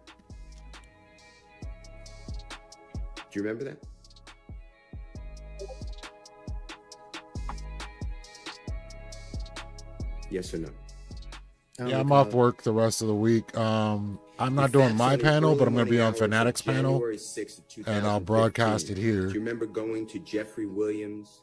Do you remember that? Yes or no? Yeah, I'm off work the rest of the week. I'm not doing my panel, but I'm going to be on Fanatics panel, and I'll broadcast it here. Do you remember going to Jeffrey Williams?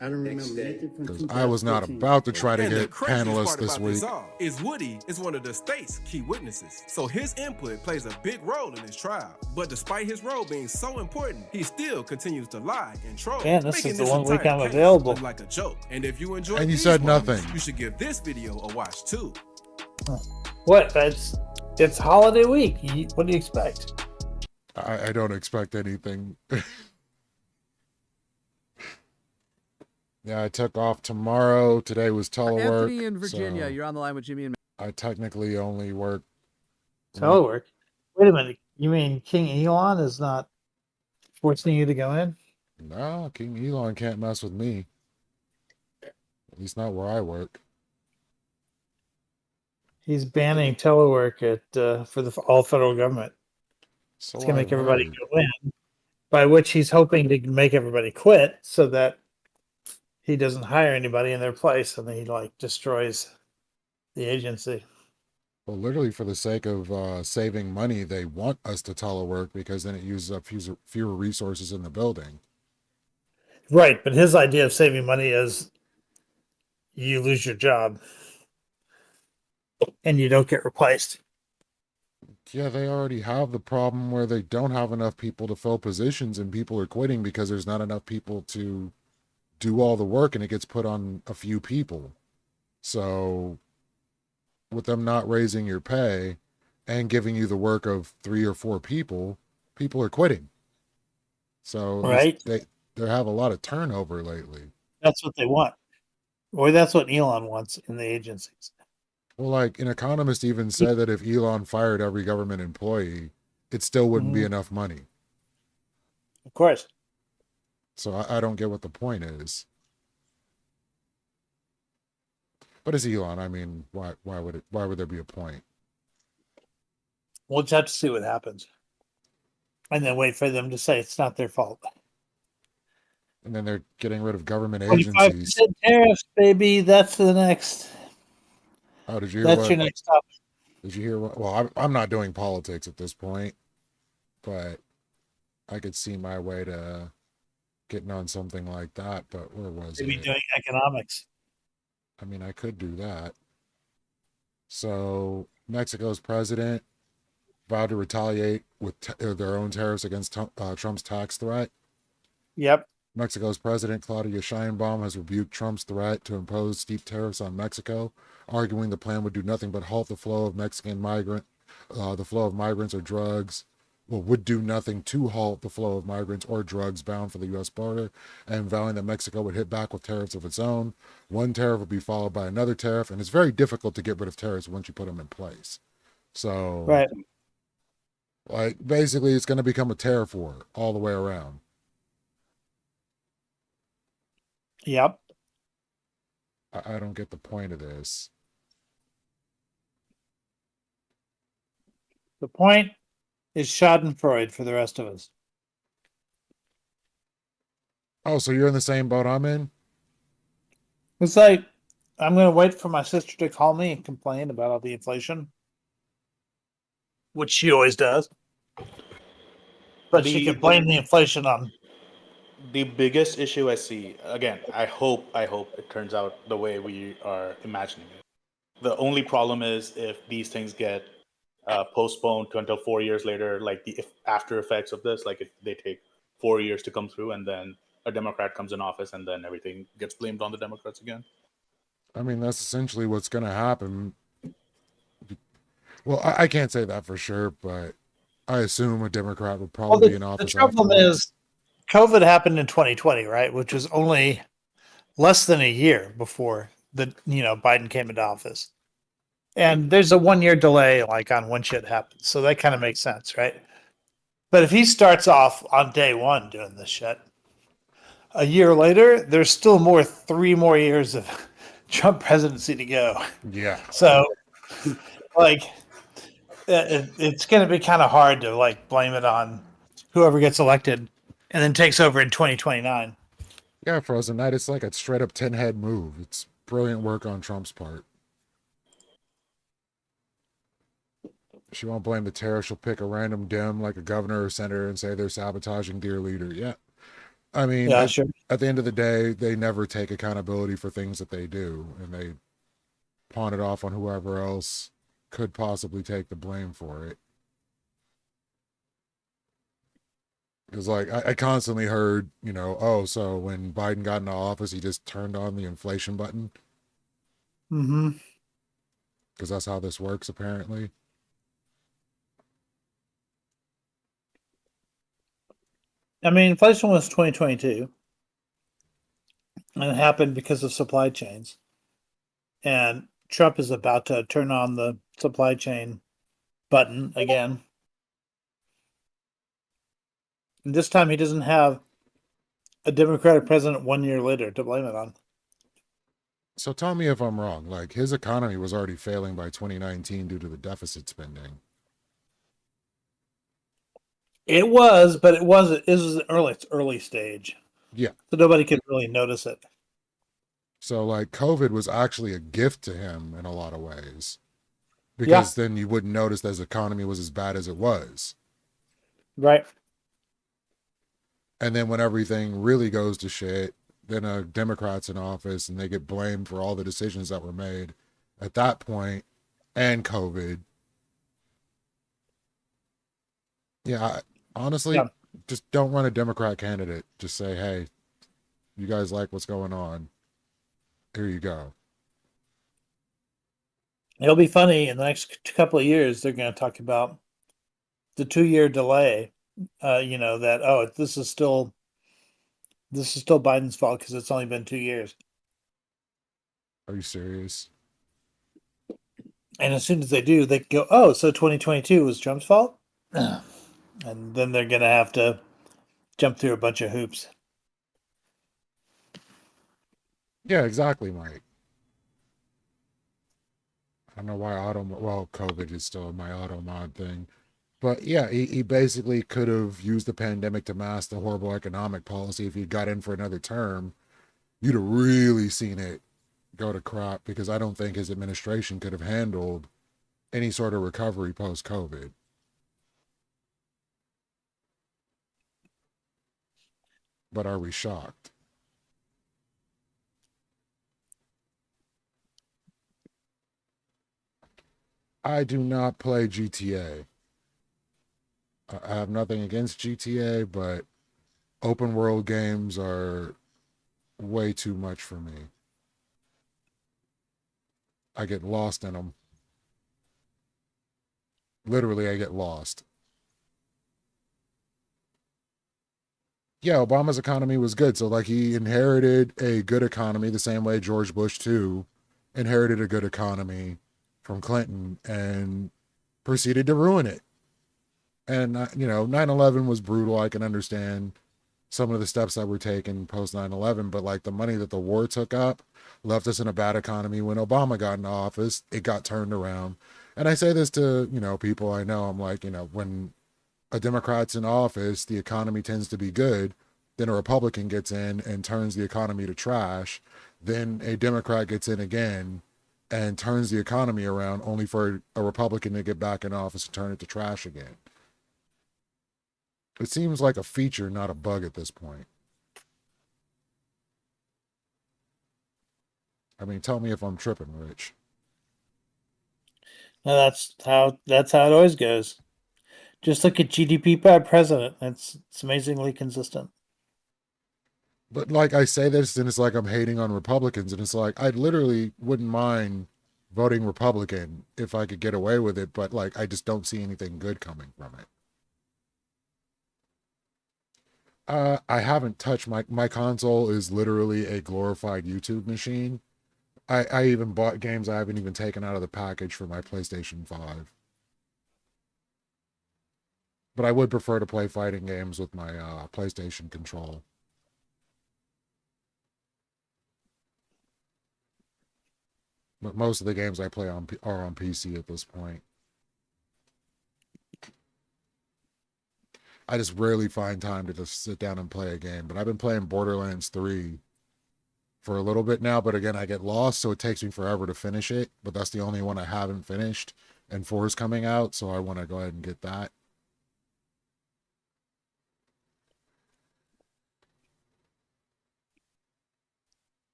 I don't remember Next day. nothing from Because I was not 2014. about to try to And the get craziest panelists part this about this week. all is Woody is one of the state's key witnesses, so his input plays a big role in this trial. But despite his role being so important, he still continues to lie and troll. Man, this making is the 1 week entire I'm case available. look like a joke. And if you enjoy And you these said ones, nothing. you should give this video a watch too. What? It's holiday week. What do you expect? I don't expect anything. Yeah, I took off tomorrow. Today was telework. Anthony in Virginia, so you're on the line with Jimmy and I technically only work. Telework. Wait a minute. You mean King Elon is not forcing you to go in? No, King Elon can't mess with me. At least not where I work. He's banning telework at for the all federal government. So It's gonna make I everybody heard. go in, by which he's hoping to make everybody quit so that he doesn't hire anybody in their place, and then he like destroys the agency. Well, literally for the sake of saving money, they want us to telework because then it uses up fewer resources in the building. Right, but his idea of saving money is you lose your job and you don't get replaced. Yeah, they already have the problem where they don't have enough people to fill positions and people are quitting because there's not enough people to do all the work and it gets put on a few people. So with them not raising your pay and giving you the work of 3 or 4 people, people are quitting. So Right. they have a lot of turnover lately. That's what they want. Or that's what Elon wants in the agencies. Well, like an economist even said that if Elon fired every government employee, it still wouldn't be enough money. Of course. So I don't get what the point is. But it's Elon. I mean, why would there be a point? We'll just have to see what happens. And then wait for them to say it's not their fault. And then they're getting rid of government agencies. 25% tariffs, baby. That's the next. Oh, did you hear That's what? your next topic. Did you hear what? Well, I'm not doing politics at this point, but I could see my way to getting on something like that. But where was Maybe it? doing economics. I mean, I could do that. So Mexico's president vowed to retaliate with their own tariffs against Trump's tax threat. Yep. Mexico's President Claudia Sheinbaum has rebuked Trump's threat to impose steep tariffs on Mexico, arguing the plan would do nothing but halt the flow of the flow of migrants or drugs. Well, would do nothing to halt the flow of migrants or drugs bound for the U.S. border, and vowing that Mexico would hit back with tariffs of its own. One tariff would be followed by another tariff, and it's very difficult to get rid of tariffs once you put them in place. So, Right. like, basically, it's going to become a tariff war all the way around. Yep. I don't get the point of this. The point is Schadenfreude for the rest of us. Oh, so you're in the same boat I'm in? It's like, I'm going to wait for my sister to call me and complain about all the inflation, which she always does. But she can blame the inflation on. The biggest issue I see, again, I hope it turns out the way we are imagining it. The only problem is if these things get postponed to until 4 years later, like the after effects of this, like if they take 4 years to come through and then a Democrat comes in office and then everything gets blamed on the Democrats again. I mean, that's essentially what's going to happen. Well, I can't say that for sure, but I assume a Democrat would probably be in office. The problem is COVID happened in 2020, right? Which was only less than a year before Biden came into office. And there's a 1 year delay like on when shit happens. So that kind of makes sense, right? But if he starts off on day one doing this shit, a year later, there's still 3 more years of Trump presidency to go. Yeah. So like it's going to be kind of hard to like blame it on whoever gets elected and then takes over in 2029. Yeah, Frozen Knight, it's like a straight up 10-head move. It's brilliant work on Trump's part. She won't blame the terror. She'll pick a random Dem like a governor or senator and say they're sabotaging their leader. Yeah. I mean, Yeah, sure. At the end of the day, they never take accountability for things that they do, and they pawn it off on whoever else could possibly take the blame for it. Because, like, I constantly heard, so when Biden got into office, he just turned on the inflation button. Mm-hmm. Because that's how this works, apparently. I mean, inflation was 2022. And it happened because of supply chains. And Trump is about to turn on the supply chain button again. And this time he doesn't have a Democratic president 1 year later to blame it on. So tell me if I'm wrong. Like, his economy was already failing by 2019 due to the deficit spending. It was, but it was an early stage. Yeah. So nobody could really notice it. So, like, COVID was actually a gift to him in a lot of ways. because then you wouldn't notice that his economy was as bad as it was. Right. And then when everything really goes to shit, then a Democrat's in office and they get blamed for all the decisions that were made at that point and COVID. Yeah, honestly, just don't run a Democrat candidate. Just say, hey, you guys like what's going on. Here you go. It'll be funny in the next couple of years. They're going to talk about the 2-year delay. That this is still Biden's fault because it's only been 2 years. Are you serious? And as soon as they do, they go, oh, so 2022 was Trump's fault? And then they're going to have to jump through a bunch of hoops. Yeah, exactly, Mike. I don't know why COVID is still my auto mod thing. But yeah, he basically could have used the pandemic to mask the horrible economic policy. If he got in for another term, you'd have really seen it go to crap, because I don't think his administration could have handled any sort of recovery post-COVID. But are we shocked? I do not play GTA. I have nothing against GTA, but open world games are way too much for me. I get lost in them. Literally, I get lost. Yeah, Obama's economy was good. So, like, he inherited a good economy the same way George Bush, too, inherited a good economy from Clinton and proceeded to ruin it. And, 9/11 was brutal. I can understand some of the steps that were taken post 9/11, but like the money that the war took up left us in a bad economy. When Obama got into office, it got turned around. And I say this to, people I know. I'm like, when a Democrat's in office, the economy tends to be good. Then a Republican gets in and turns the economy to trash. Then a Democrat gets in again and turns the economy around, only for a Republican to get back in office and turn it to trash again. It seems like a feature, not a bug at this point. I mean, tell me if I'm tripping, Rich. No, that's how it always goes. Just look at GDP per president. It's amazingly consistent. But like I say this, and it's like I'm hating on Republicans, and it's like I literally wouldn't mind voting Republican if I could get away with it, but like I just don't see anything good coming from it. I haven't touched my console is literally a glorified YouTube machine. I even bought games I haven't even taken out of the package for my PlayStation 5. But I would prefer to play fighting games with my PlayStation control. But most of the games I play are on PC at this point. I just rarely find time to just sit down and play a game. But I've been playing Borderlands 3 for a little bit now. But again, I get lost, so it takes me forever to finish it. But that's the only one I haven't finished. And 4 is coming out, so I want to go ahead and get that.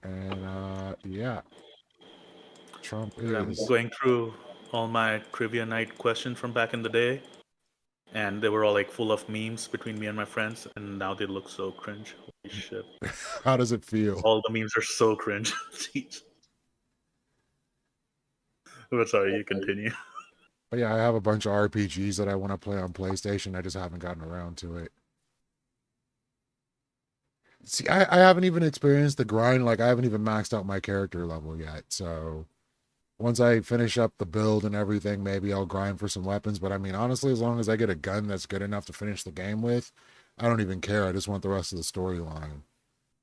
And yeah. Trump is... I'm going through all my trivia night questions from back in the day, and they were all like full of memes between me and my friends, and now they look so cringe. Holy shit. How does it feel? All the memes are so cringe. But sorry, you continue. But yeah, I have a bunch of RPGs that I want to play on PlayStation. I just haven't gotten around to it. See, I haven't even experienced the grind. Like, I haven't even maxed out my character level yet, so... Once I finish up the build and everything, maybe I'll grind for some weapons. But I mean, honestly, as long as I get a gun that's good enough to finish the game with, I don't even care. I just want the rest of the storyline.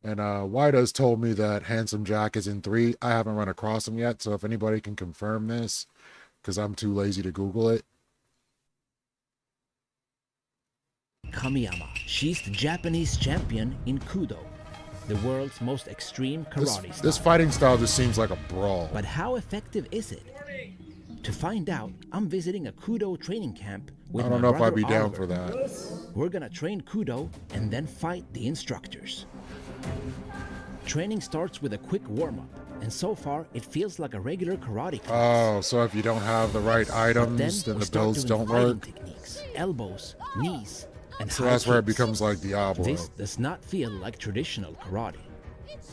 And White has told me that Handsome Jack is in 3. I haven't run across him yet, so if anybody can confirm this, because I'm too lazy to Google it. Kamiyama, she's the Japanese champion in Kudo. the world's most extreme karate style. This fighting style just seems like a brawl. But how effective is it? To find out, I'm visiting a Kudo training camp with I my don't know if I'd brother be down Oliver. for that. We're gonna train Kudo and then fight the instructors. Training starts with a quick warm-up, and so far it feels like a regular karate class. Oh, so if you don't have the right But items, then we the start builds doing don't fighting work. techniques, elbows, knees, and So high that's where it kicks. becomes like Diablo. This does not feel like traditional karate,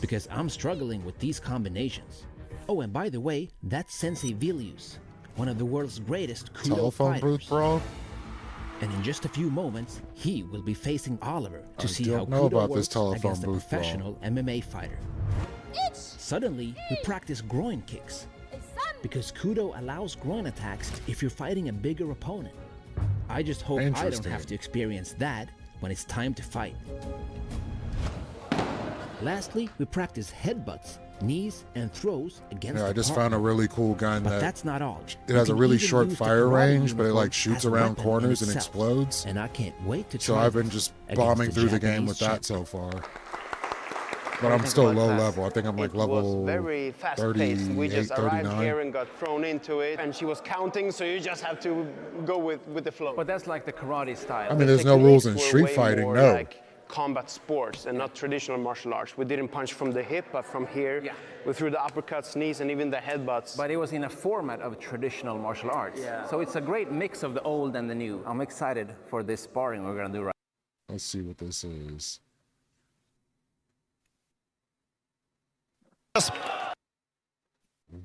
because I'm struggling with these combinations. Oh, and by the way, that's Sensei Vilius, one of the world's greatest Kudo Telephone fighters. booth brawl? And in just a few moments, he will be facing Oliver to I see don't how know Kudo about works this telephone against a booth brawl. professional MMA fighter. Suddenly, we practice groin kicks, because Kudo allows groin attacks if you're fighting a bigger opponent. I just hope I don't Interesting. have to experience that when it's time to fight. Lastly, we practice headbutts, knees, and throws against Yeah, I the just partner. found a really cool gun But that that's not all. it You has a can really even short use the fire karate range, but it uniform like shoots as a around weapon in corners and itself. explodes. And I can't wait to So try I've been this just against bombing the through the game Japanese with that champ. so far. But I'm still low level. I think I'm like It was level very fast-paced. We 38, just arrived 39. here and got thrown into it, and she was counting, so you just have to go with the flow. But that's like the karate style. I mean, there's no rules in street fighting, no. Like combat sports and not traditional martial arts. We didn't punch from the hip, but from here. Yeah. We threw the uppercuts, knees, and even the headbutts. But it was in a format of traditional martial arts. Yeah. So it's a great mix of the old and the new. I'm excited for this sparring we're gonna do right. Let's see what this is.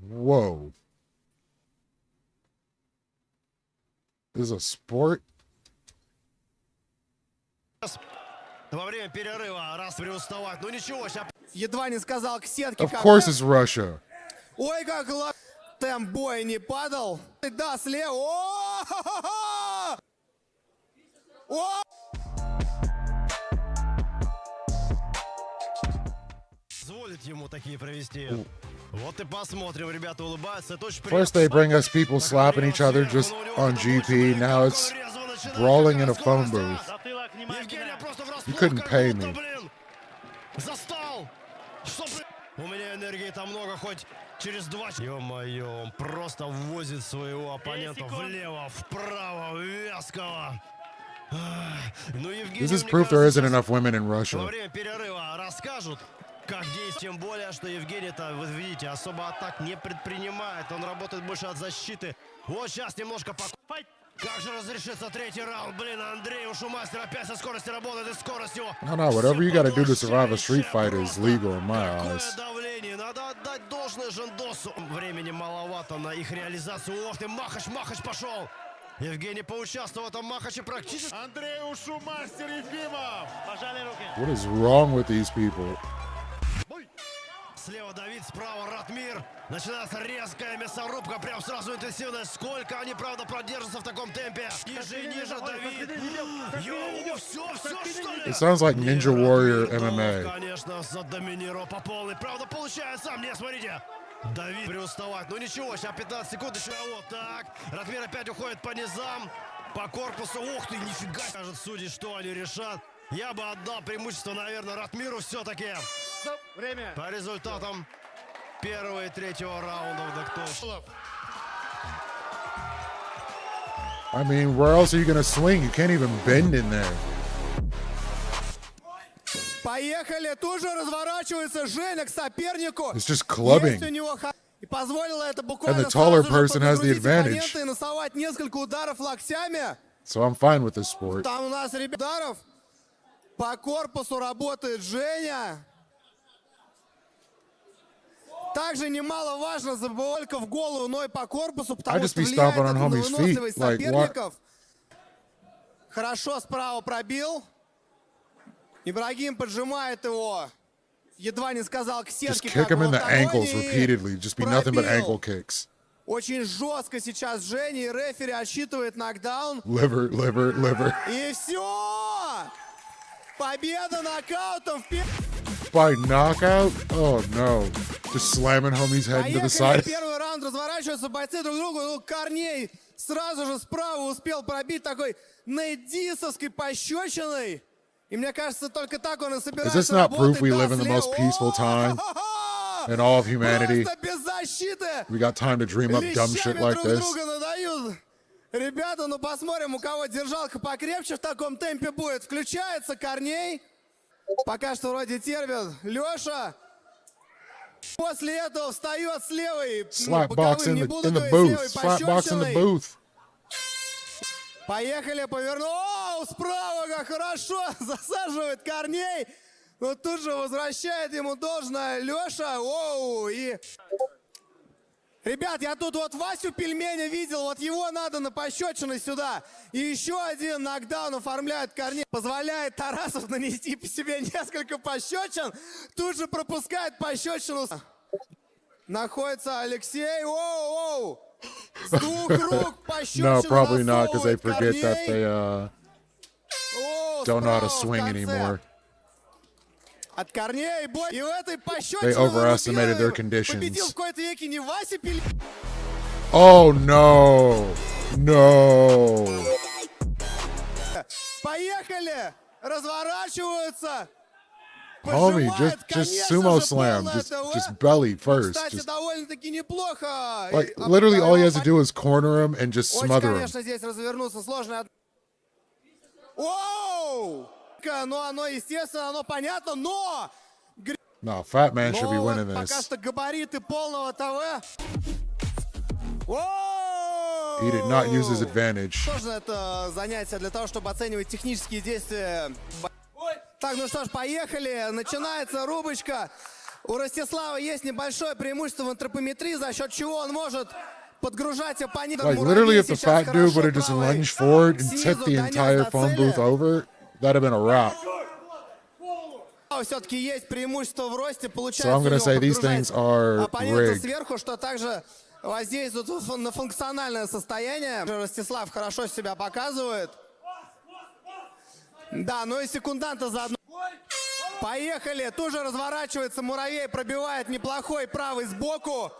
Whoa. This is a sport? Во время перерыва раз приуставать. Ну ничего, сейчас... Едва не сказал к сетке. Of course it's Russia. Ой, как темп боя не падал. Да, слева. О! О! Позволить ему такие провести. Вот и посмотрим, ребята улыбаются. Это очень First they bring us people slapping each other just on GP. Now it's brawling in a phone booth. You couldn't pay me. Застал! У меня энергии там много, хоть через 2... Ё-моё, он просто ввозит своего оппонента влево, вправо, вязкого. Ну, Евгений, This is proof there isn't enough women in во Russia. время перерыва расскажут, как действовать. Тем более, что Евгений-то, вы видите, особо атак не предпринимает. Он работает больше от защиты. Вот сейчас немножко Как же разрешится третий раунд? Блин, Андрей у Шумастера опять со скорости работает, и скорость его. No, whatever you gotta do to survive a street fight is legal in my eyes. Давление. Надо отдать должное Жендосу. Времени маловато на их реализацию. Ох ты, Махач пошел. Евгений поучаствовал в этом Махаче практически. Андрей у Шумастер Ефимов. Пожали руки. What is wrong with these people? Слева Давид, справа Ратмир. Начинается резкая мясорубка, прям сразу интенсивность. Сколько они, правда, продержатся в таком темпе. Ниже и ниже Давид. Йоу, все, что ли? It sounds like Ninja Warrior MMA. Конечно, задоминировал по полной. Правда, получается. Мне, смотрите. Давид приуставать. Ну ничего, сейчас 15 секунд еще. Вот так. Ратмир опять уходит по низам, по корпусу. Ух ты, нифига. Скажет судьи, что они решат. Я бы отдал преимущество, наверное, Ратмиру все-таки. Время. По результатам первого и третьего раундов. Да кто? I mean, where else are you gonna swing? You can't even bend in there. Поехали. Тут же разворачивается Женя к сопернику. It's just clubbing. Есть у него и позволило это And буквально the taller сразу же person has the подгрузить advantage. оппонента и насовать несколько ударов локтями. So I'm fine with this sport. Там у нас, ребят, ударов. По корпусу работает Женя. Также немаловажно забывать только в голову, но и по корпусу, I потому just что be влияет stomping on это на homies' feet. выносливость Like, what? соперников. Хорошо справа пробил. Ибрагим поджимает его. Едва не сказал к Just сетке. kick как him in бы the в обороне, ankles и repeatedly. Just be nothing but пробил. ankle kicks. Очень жестко сейчас Женя, и рефери отсчитывает нокдаун. Liver. И все! Победа нокаутом в первом. By knockout? Oh no. Just slamming homie's head into the Поехали, side. первый раунд, разворачиваются бойцы друг к другу. Ну, Корней сразу же справа успел пробить такой нейдисовской пощечиной. И мне кажется, только так он и Is собирается this not proof работать. we Да, live in the слева. most peaceful time in all of humanity? Просто без защиты. We got time to dream up dumb shit Лещами like друг this? друга надают. Ребята, ну посмотрим, у кого держалка покрепче в таком темпе будет. Включается Корней. Пока что вроде терпит. Леша. После этого встает с левой. Slapbox боковым in не the, буду in the говорить, с booth. левой Slapbox in the пощечиной. booth. Поехали, повернул. О, справа как хорошо засаживает Корней. Но тут же возвращает ему должное Леша. Оу, и... Ребят, я тут вот Васю Пельменя видел, вот его надо на пощечины сюда. И еще один нокдаун оформляет Корней. Позволяет Тарасов нанести по себе несколько пощечин. Тут же пропускает пощечину. Находится Алексей. Оу-оу. С двух рук пощечину No, probably not, because they засовывает forget that they О, don't know how to справа в swing конце. anymore. От Корней бой. И в этой They пощечине overestimated their победил conditions. в какой-то веке не Вася Пельменя. Oh no! No! Поехали! Разворачиваются! Homie, Пожимает, just конечно sumo же, slam. полное Just ТВ. belly first. Кстати, Just довольно-таки неплохо. like literally all he has to do is corner him and just Очень, smother him. конечно, здесь развернуться сложно. Оу! Ну, оно, естественно, оно понятно, но... No, Fat Man should be Но winning вот пока this. что габариты полного ТВ. Оу! He did not use his advantage. Сложно это занятие для того, чтобы оценивать технические действия. Так, ну что ж, поехали. Начинается рубочка. У Ростислава есть небольшое преимущество в антропометрии, за счет чего он может подгружать оппонента. Like literally, if the fat dude would have just lunged forward and tipped the entire phone booth over, that'd have been a wrap. Все-таки есть преимущество в росте. So I'm Получается у gonna него say these подгружать things are оппонента rigged. сверху, что также воздействует на функциональное состояние. Ростислав хорошо себя показывает. Да, ну и секунданта заодно. Поехали. Тут же разворачивается Муравей, пробивает неплохой правый сбоку.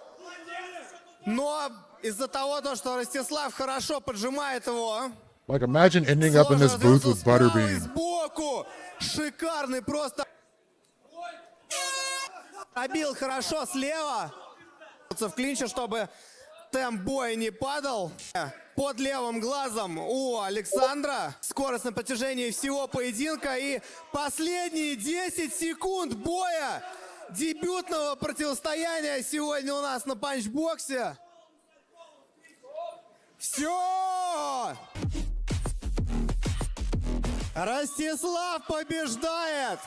Но из-за того, что Ростислав хорошо поджимает его. Like imagine ending up in this booth with Butterbean. Сбоку. Шикарный просто. Пробил хорошо слева. В клинче, чтобы темп боя не падал. Под левым глазом у Александра. Скорость на протяжении всего поединка. И последние 10 секунд боя дебютного противостояния сегодня у нас на панчбоксе. Все! Ростислав побеждает!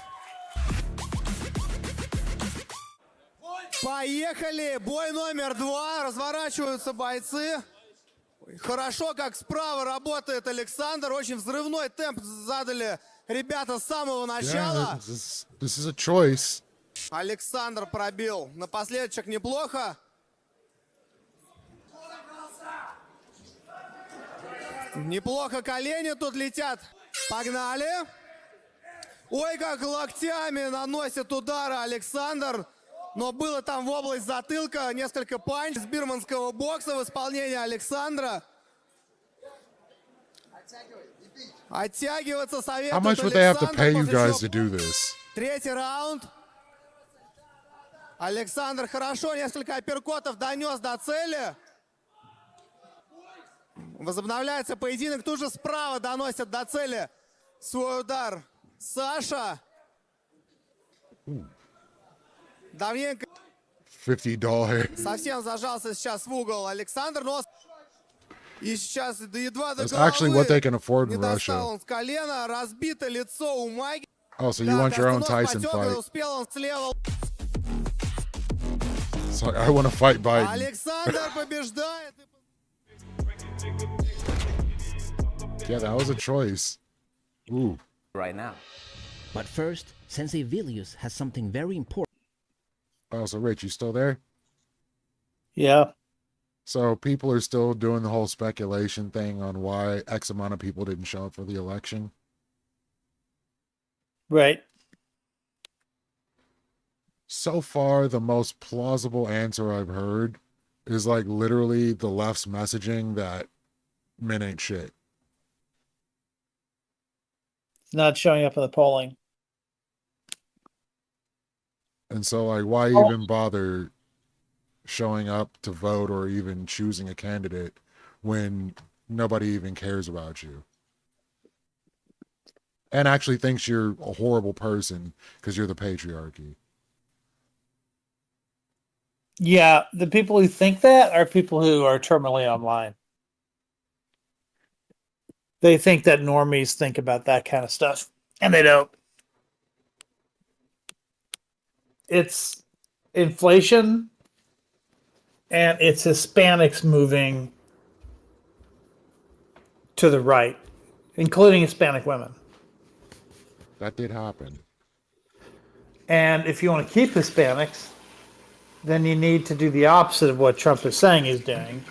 Поехали! Бой номер 2. Разворачиваются бойцы. Хорошо, как справа работает Александр. Очень взрывной темп задали ребята с самого начала. Yeah, this is a choice. Александр пробил. Напоследочек неплохо. Неплохо колени тут летят. Погнали. Ой, как локтями наносит удары Александр. Но было там в область затылка несколько панч с бирманского бокса в исполнении Александра. Оттягиваться советует How much would they have to Александр, pay you после guys чего to do this? Третий раунд. Александр хорошо несколько апперкотов донес до цели. Возобновляется поединок. Тут же справа доносит до цели свой удар Саша. Давненько $50. совсем зажался сейчас в угол Александр, но и сейчас едва до That's actually what they can afford не in достал Russia. он с колена, разбито лицо у Маги. Oh, so you want your own Костунов Tyson потек, и fight? успел он слева. It's like, I want to fight Biden. Александр побеждает. Yeah, that was a choice. Ooh. Right now. But first, Sensei Vilius has something very important. Oh, so Rich, you still there? Yeah. So people are still doing the whole speculation thing on why X amount of people didn't show up for the election. Right. So far, the most plausible answer I've heard is like literally the left's messaging that men ain't shit. not showing up in the polling. And so, like, why even bother showing up to vote or even choosing a candidate when nobody even cares about you and actually thinks you're a horrible person because you're the patriarchy? Yeah, the people who think that are people who are terminally online. They think that normies think about that kind of stuff, and they don't. It's inflation, and it's Hispanics moving to the right, including Hispanic women. That did happen. And if you want to keep Hispanics, then you need to do the opposite of what Trump is saying he's doing.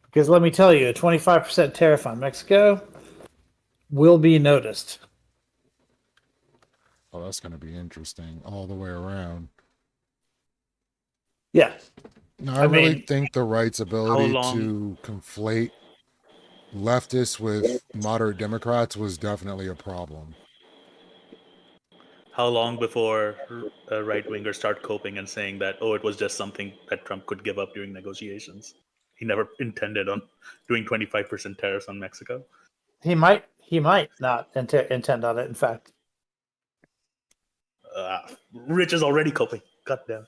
Because let me tell you, a 25% tariff on Mexico will be noticed. Oh, that's going to be interesting all the way around. Yeah. No, I really think the right's ability to conflate leftists with moderate Democrats was definitely a problem. How long before right-wingers start coping and saying that, oh, it was just something that Trump could give up during negotiations? He never intended on doing 25% tariffs on Mexico. He might not intend on it, in fact. Rich is already coping. God damn.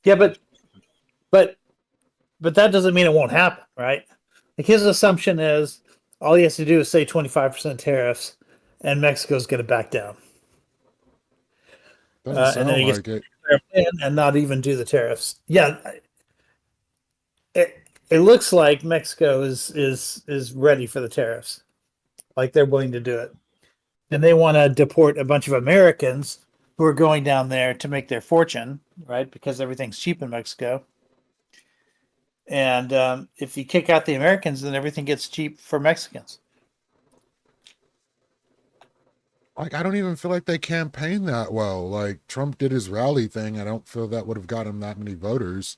Yeah, but that doesn't mean it won't happen, right? Like his assumption is all he has to do is say 25% tariffs, and Mexico's going to back down. Doesn't sound and then he like gets it. and not even do the tariffs. Yeah, it looks like Mexico is ready for the tariffs, like they're willing to do it, and they want to deport a bunch of Americans who are going down there to make their fortune, right? Because everything's cheap in Mexico. And if you kick out the Americans, then everything gets cheap for Mexicans. Like, I don't even feel like they campaigned that well. Like, Trump did his rally thing. I don't feel that would have got him that many voters.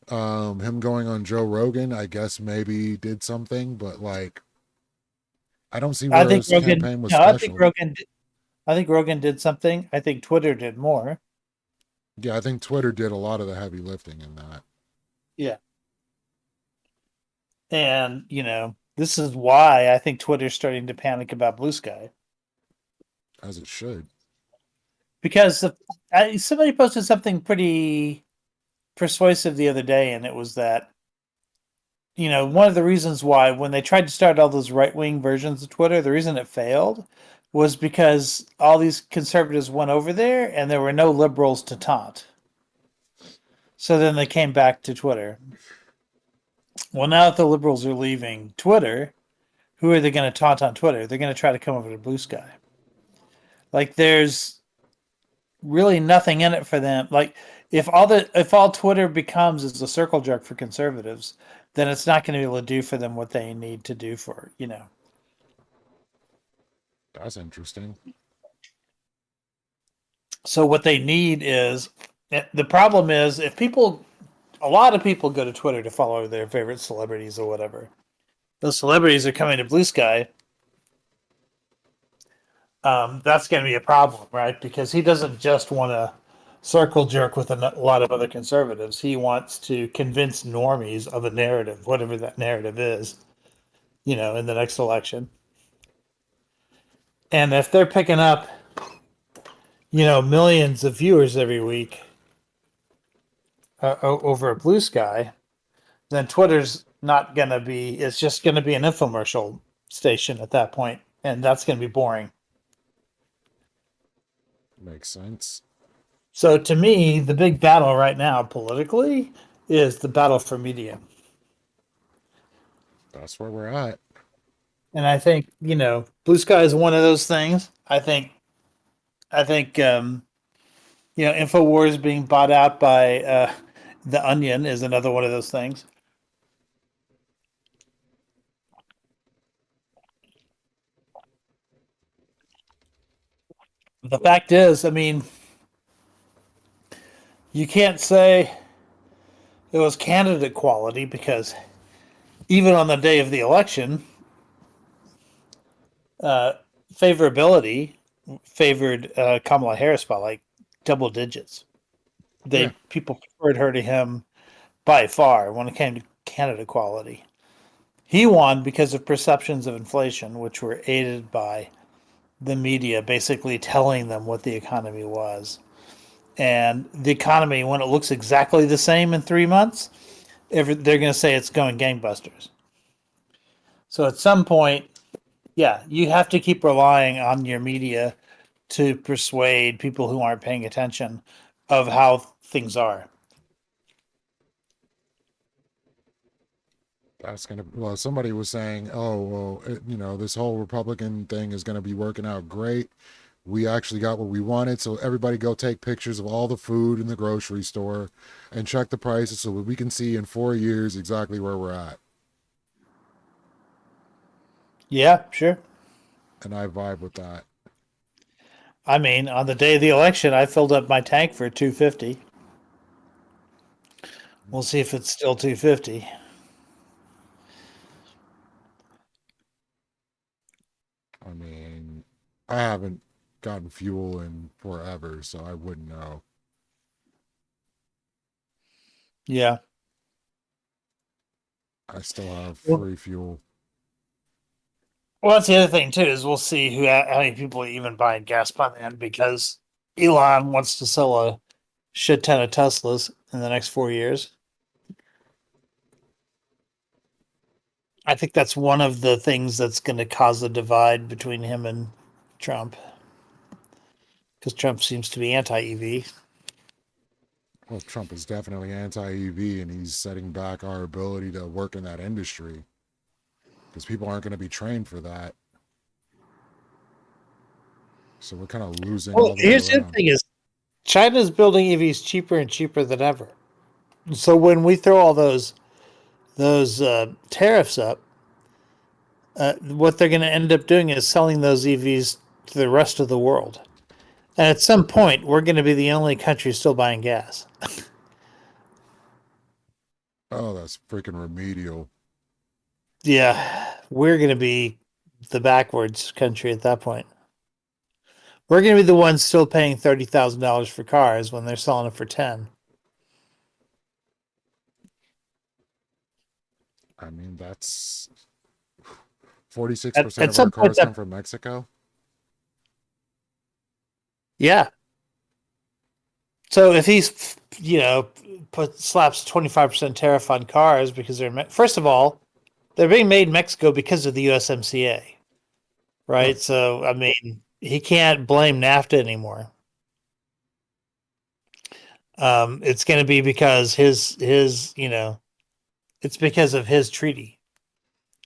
Him going on Joe Rogan, I guess maybe did something, but like, I don't see where his campaign was special. I think Rogan did something. I think Twitter did more. Yeah, I think Twitter did a lot of the heavy lifting in that. Yeah. And, this is why I think Twitter's starting to panic about Blue Sky. As it should. Because somebody posted something pretty persuasive the other day, and it was that, one of the reasons why when they tried to start all those right-wing versions of Twitter, the reason it failed was because all these conservatives went over there and there were no liberals to taunt. So then they came back to Twitter. Well, now that the liberals are leaving Twitter, who are they going to taunt on Twitter? They're going to try to come over to Blue Sky. Like, there's really nothing in it for them. Like, if all Twitter becomes is a circle jerk for conservatives, then it's not going to be able to do for them what they need to do for, That's interesting. So what they need is, the problem is, a lot of people go to Twitter to follow their favorite celebrities or whatever. Those celebrities are coming to Blue Sky. That's going to be a problem, right? Because he doesn't just want to circle jerk with a lot of other conservatives. He wants to convince normies of a narrative, whatever that narrative is, in the next election. And if they're picking up, millions of viewers every week over at Blue Sky, then Twitter's not going to be, it's just going to be an infomercial station at that point, and that's going to be boring. Makes sense. So to me, the big battle right now politically is the battle for media. That's where we're at. And I think, Blue Sky is one of those things. I think InfoWars being bought out by The Onion is another one of those things. The fact is, you can't say it was candidate quality because even on the day of the election, favorability favored Kamala Harris by like double digits. People preferred her to him by far when it came to candidate equality. He won because of perceptions of inflation, which were aided by the media basically telling them what the economy was. And the economy, when it looks exactly the same in 3 months, they're going to say it's going gangbusters. So at some point, yeah, you have to keep relying on your media to persuade people who aren't paying attention of how things are. That's gonna. Well, somebody was saying, "Oh, well, this whole Republican thing is gonna be working out great. We actually got what we wanted, so everybody go take pictures of all the food in the grocery store and check the prices so that we can see in 4 years exactly where we're at." Yeah, sure. And I vibe with that. I mean, on the day of the election, I filled up my tank for $2.50. We'll see if it's still $2.50. I mean, I haven't gotten fuel in forever, so I wouldn't know. Yeah. I still have free fuel. Well, that's the other thing too, is we'll see how many people are even buying gas by then, because Elon wants to sell a shit ton of Teslas in the next 4 years. I think that's one of the things that's going to cause a divide between him and Trump, because Trump seems to be anti-EV. Well, Trump is definitely anti-EV, and he's setting back our ability to work in that industry because people aren't going to be trained for that. So we're kind of losing. Well, here's the thing: is China's building EVs cheaper and cheaper than ever. So when we throw all those tariffs up, what they're going to end up doing is selling those EVs to the rest of the world. And at some point, we're going to be the only country still buying gas. Oh, that's freaking remedial. Yeah, we're going to be the backwards country at that point. We're going to be the ones still paying $30,000 for cars when they're selling it for 10. I mean, that's 46% of our cars come from Mexico. Yeah. So if he's, slaps 25% tariff on cars because first of all, they're being made in Mexico because of the USMCA, right? So, I mean, he can't blame NAFTA anymore. It's going to be because it's because of his treaty.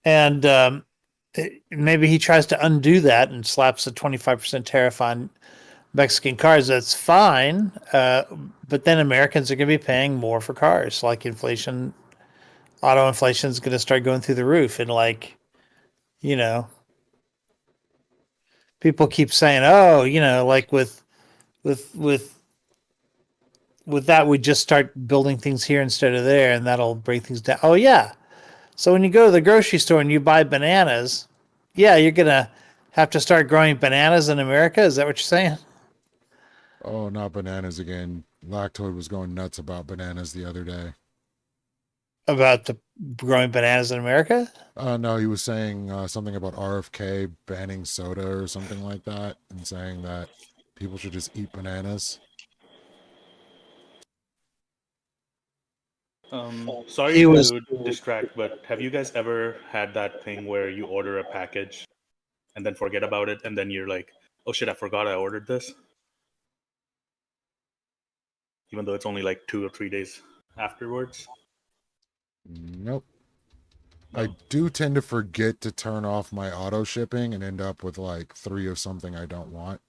And maybe he tries to undo that and slaps a 25% tariff on Mexican cars. That's fine. But then Americans are going to be paying more for cars. Like inflation, auto inflation is going to start going through the roof. And people keep saying, oh, like with that, we just start building things here instead of there, and that'll break things down. Oh, yeah. So when you go to the grocery store and you buy bananas, yeah, you're going to have to start growing bananas in America? Is that what you're saying? Oh, not bananas again. Lactoid was going nuts about bananas the other day. About the growing bananas in America? No, he was saying something about RFK banning soda or something like that, and saying that people should just eat bananas. Sorry to distract, but have you guys ever had that thing where you order a package and then forget about it, and then you're like, oh shit, I forgot I ordered this? Even though it's only like 2 or 3 days afterwards? Nope. I do tend to forget to turn off my auto shipping and end up with like 3 of something I don't want.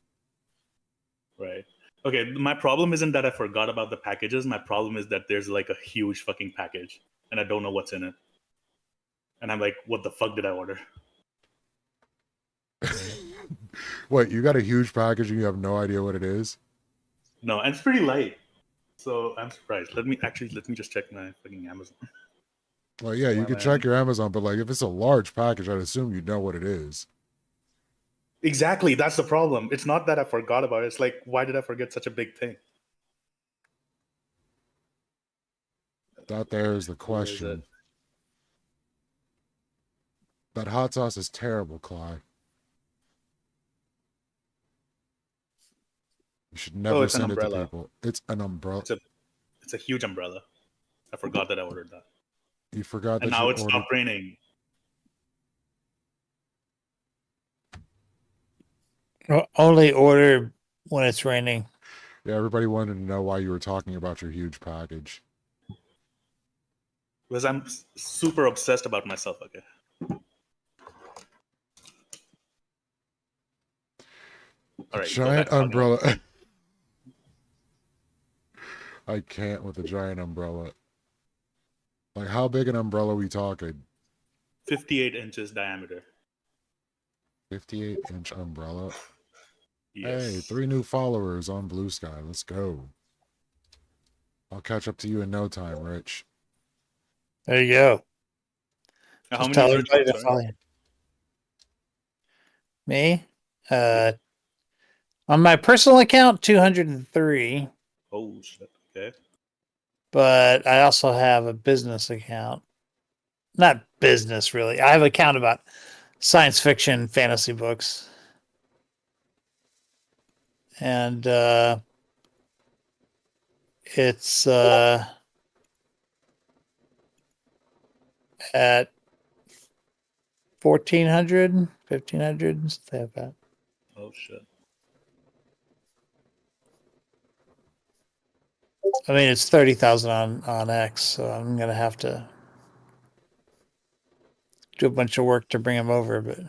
Right. Okay, my problem isn't that I forgot about the packages. My problem is that there's like a huge fucking package and I don't know what's in it. And I'm like, what the fuck did I order? What, you got a huge package and you have no idea what it is? No, and it's pretty light. So I'm surprised. Let me just check my fucking Amazon. Well, yeah, you can check your Amazon, but like if it's a large package, I'd assume you'd know what it is. Exactly, that's the problem. It's not that I forgot about it. It's like, why did I forget such a big thing? That there is the question. That hot sauce is terrible, Clyde. You should never it's an send it to umbrella. people. It's an umbrella. It's a huge umbrella. I forgot that I ordered that. You forgot And that now you it's ordered. stopped raining. Only order when it's raining. Yeah, everybody wanted to know why you were talking about your huge package. Because I'm super obsessed about myself, okay? All right, go Giant back talking about- umbrella. I can't with a giant umbrella. Like, how big an umbrella are we talking? 58 inches diameter. 58-inch umbrella. Yes. Hey, 3 new followers on Blue Sky. Let's go. I'll catch up to you in no time, Rich. There you go. How Just many tell is your everybody to Twitter? follow you. Me? On my personal account, 203. Oh, shit. Okay. But I also have a business account. Not business, really. I have an account about science fiction, fantasy books. And it's at 1,400, 1,500, something like that. Oh, shit. I mean, it's 30,000 on X, so I'm gonna have to do a bunch of work to bring him over. But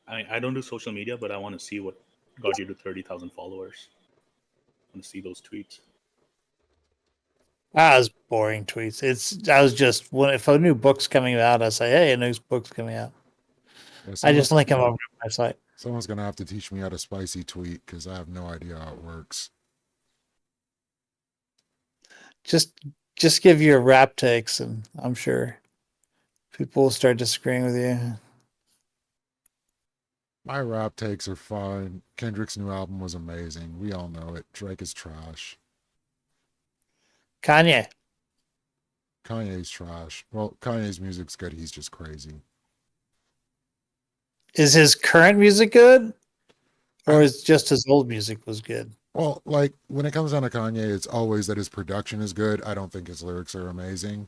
I don't do social media, but I want to see what got you to 30,000 followers. I want to see those tweets. was boring tweets. I was just if a new book's coming out, I say, "Hey, a new book's coming out." Yeah, I just link them over to my site. Someone's going to have to teach me how to spicy tweet because I have no idea how it works. Just give your rap takes, and I'm sure people will start disagreeing with you. My rap takes are fine. Kendrick's new album was amazing. We all know it. Drake is trash. Kanye's trash. Well, Kanye's music's good. He's just crazy. Is his current music good, or is just his old music was good? Well, like, when it comes down to Kanye, it's always that his production is good. I don't think his lyrics are amazing.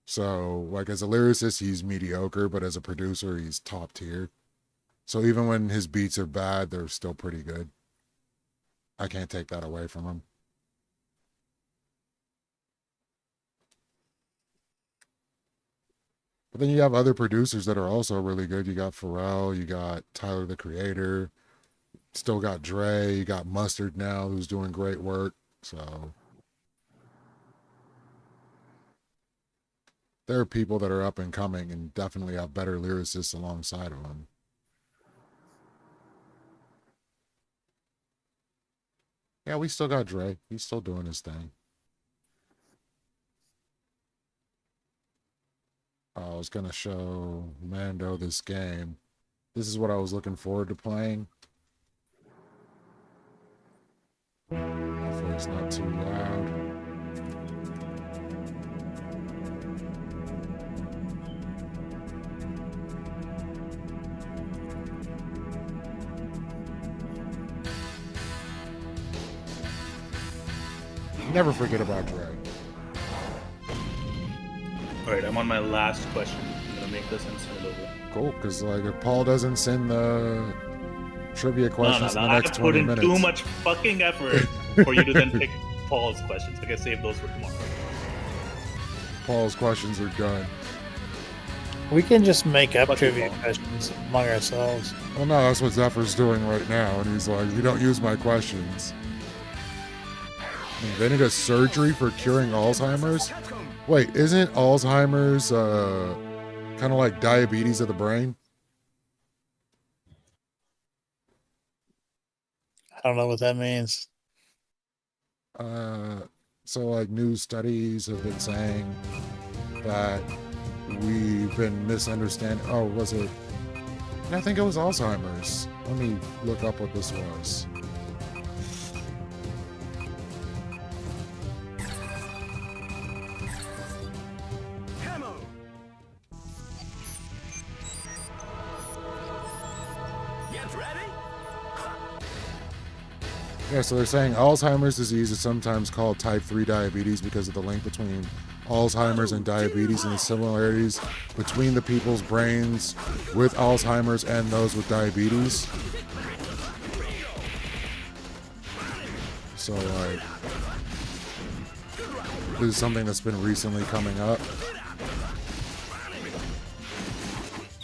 So, like, as a lyricist, he's mediocre, but as a producer, he's top tier. So even when his beats are bad, they're still pretty good. I can't take that away from him. But then you have other producers that are also really good. You got Pharrell, you got Tyler, the Creator, still got Dre, you got Mustard now, who's doing great work. So there are people that are up and coming and definitely have better lyricists alongside of them. Yeah, we still got Dre. He's still doing his thing. I was going to show Mando this game. This is what I was looking forward to playing. Hopefully it's not too loud. Never forget about Dre. All right, I'm on my last question. I'm gonna make this and send it over. Cool, because like if Paul doesn't send the trivia questions No, in the next I 20 put in minutes. too much fucking effort for you to then pick Paul's questions. I can save those for tomorrow. Paul's questions are done. We can just make up trivia questions among ourselves. Well, no, that's what Zephyr's doing right now, and he's like, you don't use my questions. They need a surgery for curing Alzheimer's? Wait, isn't Alzheimer's kind of like diabetes of the brain? I don't know what that means. So like new studies have been saying that we've been misunderstanding. Oh, was it I think it was Alzheimer's. Let me look up what this was. Yeah, so they're saying Alzheimer's disease is sometimes called type 3 diabetes because of the link between Alzheimer's and diabetes and the similarities between the people's brains with Alzheimer's and those with diabetes. So, like, this is something that's been recently coming up.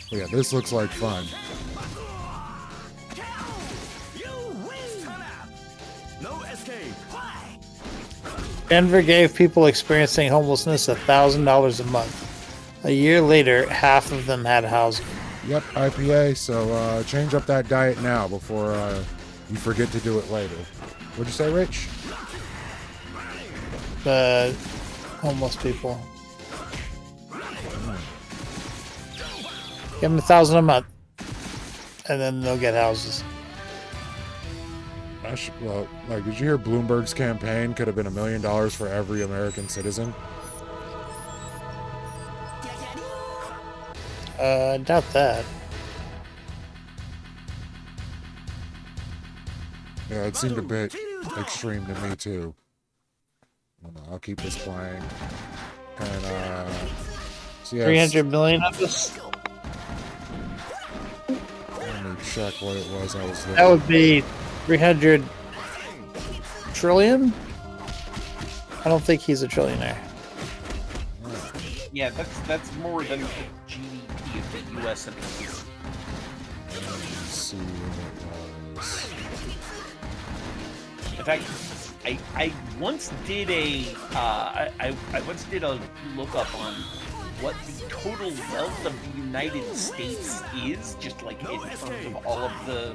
But yeah, this looks like fun. Denver gave people experiencing homelessness $1,000 a month. A year later, half of them had housing. Yep, IPA, so change up that diet now before you forget to do it later. What'd you say, Rich? The homeless people. Give them $1,000 a month, and then they'll get houses. Well, like, did you hear Bloomberg's campaign could have been $1 million for every American citizen? I doubt that. Yeah, it seemed a bit extreme to me too. I'll keep this playing. And so yeah, 300 million of this. Let me check what it was I was looking. That would be 300 trillion. I don't think he's a trillionaire. Yeah, that's more than the GDP of the U.S. and the EU. Let's see what it was. In fact, I once did I once did a lookup on what the total wealth of the United States is, just like in terms of all of the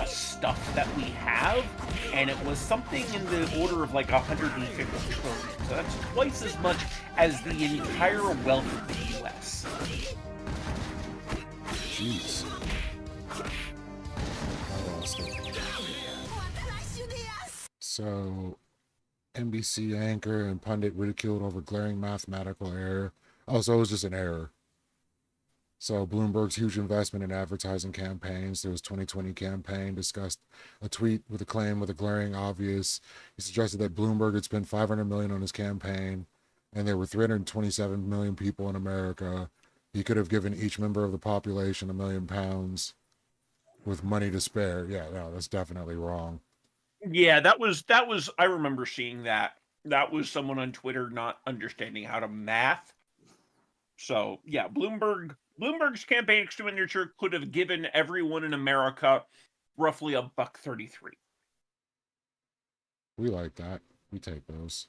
stuff that we have, and it was something in the order of like 150 trillion. So that's twice as much as the entire wealth of the U.S. Jeez. I lost it. So, NBC anchor and pundit ridiculed over glaring mathematical error. Oh, so it was just an error. So Bloomberg's huge investment in advertising campaigns through his 2020 campaign discussed a tweet with a claim with a glaring obvious. He suggested that Bloomberg had spent $500 million on his campaign, and there were 327 million people in America. He could have given each member of the population £1 million with money to spare. Yeah, no, that's definitely wrong. Yeah, that was. I remember seeing that. That was someone on Twitter not understanding how to math. So yeah, Bloomberg's campaign expenditure could have given everyone in America roughly $1.33. We like that. We take those.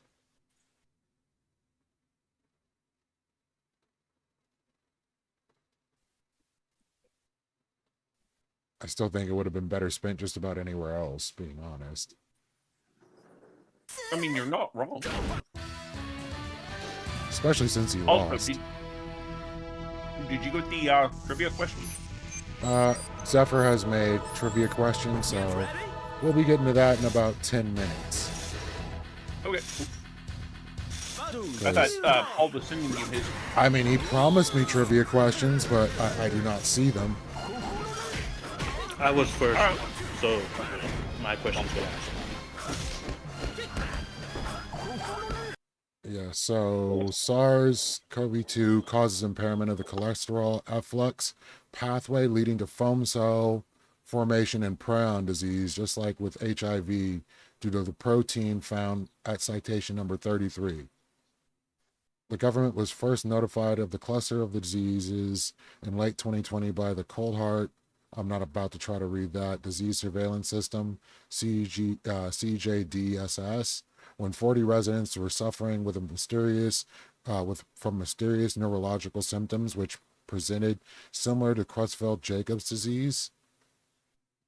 I still think it would have been better spent just about anywhere else, being honest. I mean, you're not wrong. Especially since he Also, lost. Did you get the trivia questions? Zephyr has made trivia questions, so we'll be getting to that in about 10 minutes. Okay. I thought Paul was sending you his. I mean, he promised me trivia questions, but I do not see them. I was first, so my questions were asked. Yeah, so SARS-CoV-2 causes impairment of the cholesterol efflux pathway, leading to foam cell formation and prion disease, just like with HIV, due to the protein found at citation number 33. The government was first notified of the cluster of the diseases in late 2020 by the Cold Heart, I'm not about to try to read that, Disease Surveillance System, CJDSS, when 40 residents were suffering with from mysterious neurological symptoms which presented similar to Creutzfeldt-Jacobs disease.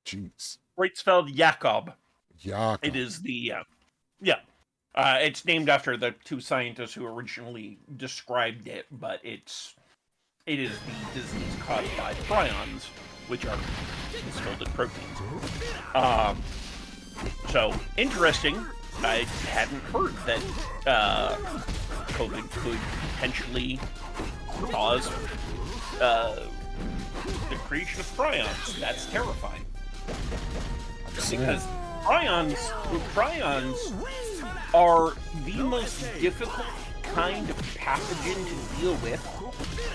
Jeez. Creutzfeldt-Jakob. Jakob. It is the it's named after the two scientists who originally described it, but it's it is the disease caused by prions, which are misfolded proteins. So interesting. I hadn't heard that COVID could potentially cause the creation of prions. That's terrifying. Because prions are the most difficult kind of pathogen to deal with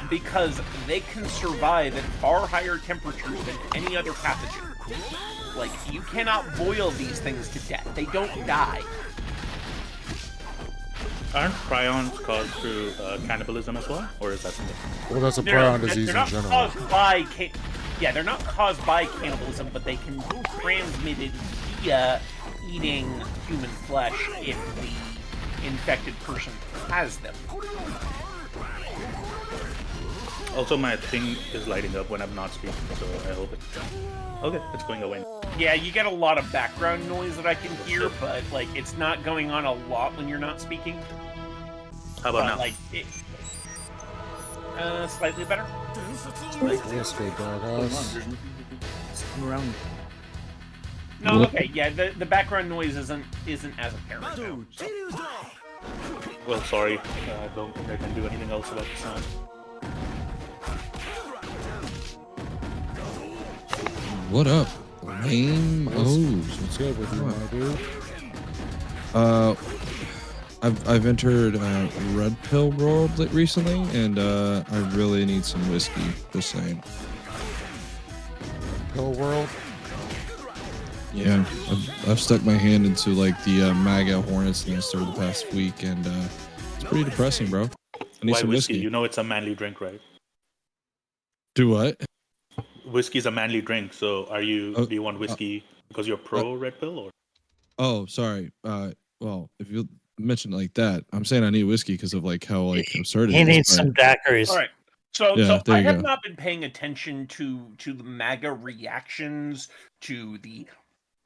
because they can survive at far higher temperatures than any other pathogen. Like, you cannot boil these things to death. They don't die. Aren't prions caused through cannibalism as well, or is that something? Well, that's a prion disease in general. Caused by they're not caused by cannibalism, but they can be transmitted via eating human flesh if the infected person has them. Also, my thing is lighting up when I'm not speaking, so I hope it. Okay, it's going away. Yeah, you get a lot of background noise that I can hear, but like it's not going on a lot when you're not speaking. How about now? Like, slightly better. Let's go, doghouse. Around. No, okay, yeah, the background noise isn't as apparent now. Well, sorry, I don't think I can do anything else about the sound. What up? Lame O's. What's good with you, my dude? I've entered Red Pill World recently, and I really need some whiskey. Just saying. Pill World. Yeah, I've stuck my hand into like the MAGA Hornets nest over the past week, and it's pretty depressing, bro. I need Why some whiskey? whiskey. You know it's a manly drink, right? Do what? Whiskey's a manly drink, so do you want whiskey because you're pro Red Pill, or? Oh, sorry. Well, if you mention it like that, I'm saying I need whiskey because of like how like absurd it He is. needs but- some daiquiris. All right. So Yeah, there I you have go. not been paying attention to the MAGA reactions to the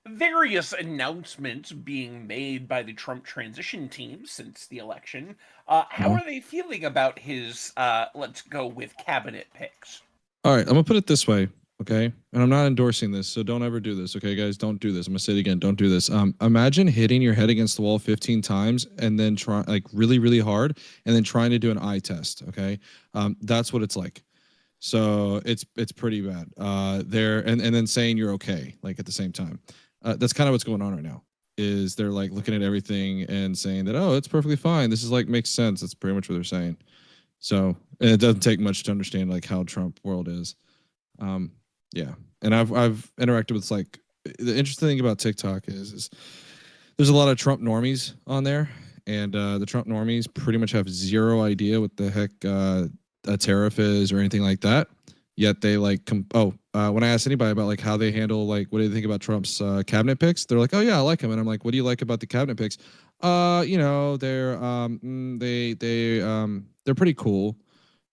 various announcements being made by the Trump transition team since the election. How are they feeling about his let's go with cabinet picks? All right, I'm gonna put it this way, okay? And I'm not endorsing this, so don't ever do this, okay, guys? Don't do this. I'm gonna say it again. Don't do this. Imagine hitting your head against the wall 15 times and then try like really, really hard, and then trying to do an eye test. Okay, that's what it's like. So it's pretty bad. There and then saying you're okay, like at the same time. That's kind of what's going on right now. Is they're like looking at everything and saying that, oh, it's perfectly fine. This is like makes sense. That's pretty much what they're saying. So and it doesn't take much to understand like how Trump world is. Yeah, and I've interacted with like the interesting thing about TikTok is there's a lot of Trump normies on there, and the Trump normies pretty much have zero idea what the heck a tariff is or anything like that. Yet they like when I ask anybody about like how they handle like what do they think about Trump's cabinet picks, they're like, oh yeah, I like him, and I'm like, what do you like about the cabinet picks? You know, they're pretty cool.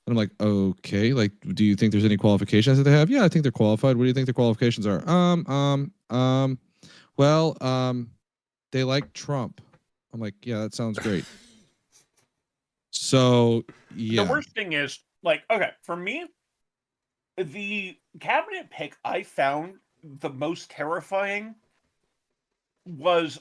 And I'm like, okay, like, do you think there's any qualifications that they have? Yeah, I think they're qualified. What do you think the qualifications are? They like Trump. I'm like, yeah, that sounds great. So yeah. The worst thing is, like, okay, for me, the cabinet pick I found the most terrifying was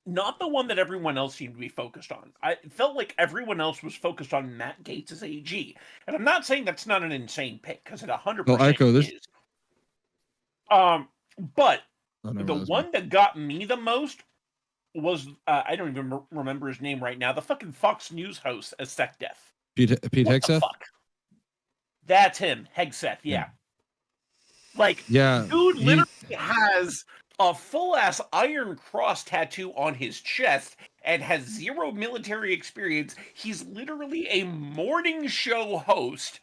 not the one that everyone else seemed to be focused on. I felt like everyone else was focused on Matt Gaetz as AG. And I'm not saying that's not an insane pick, because it 100% Well, Ico, there's is. But the one that got me the most was, I don't even remember his name right now, the fucking Fox News host as SecDef. Pete Hegseth? Fuck? That's him, Hegseth, yeah. Like, Yeah, dude literally has a full-ass Iron Cross tattoo on his chest and has zero military experience. He's literally a morning show host.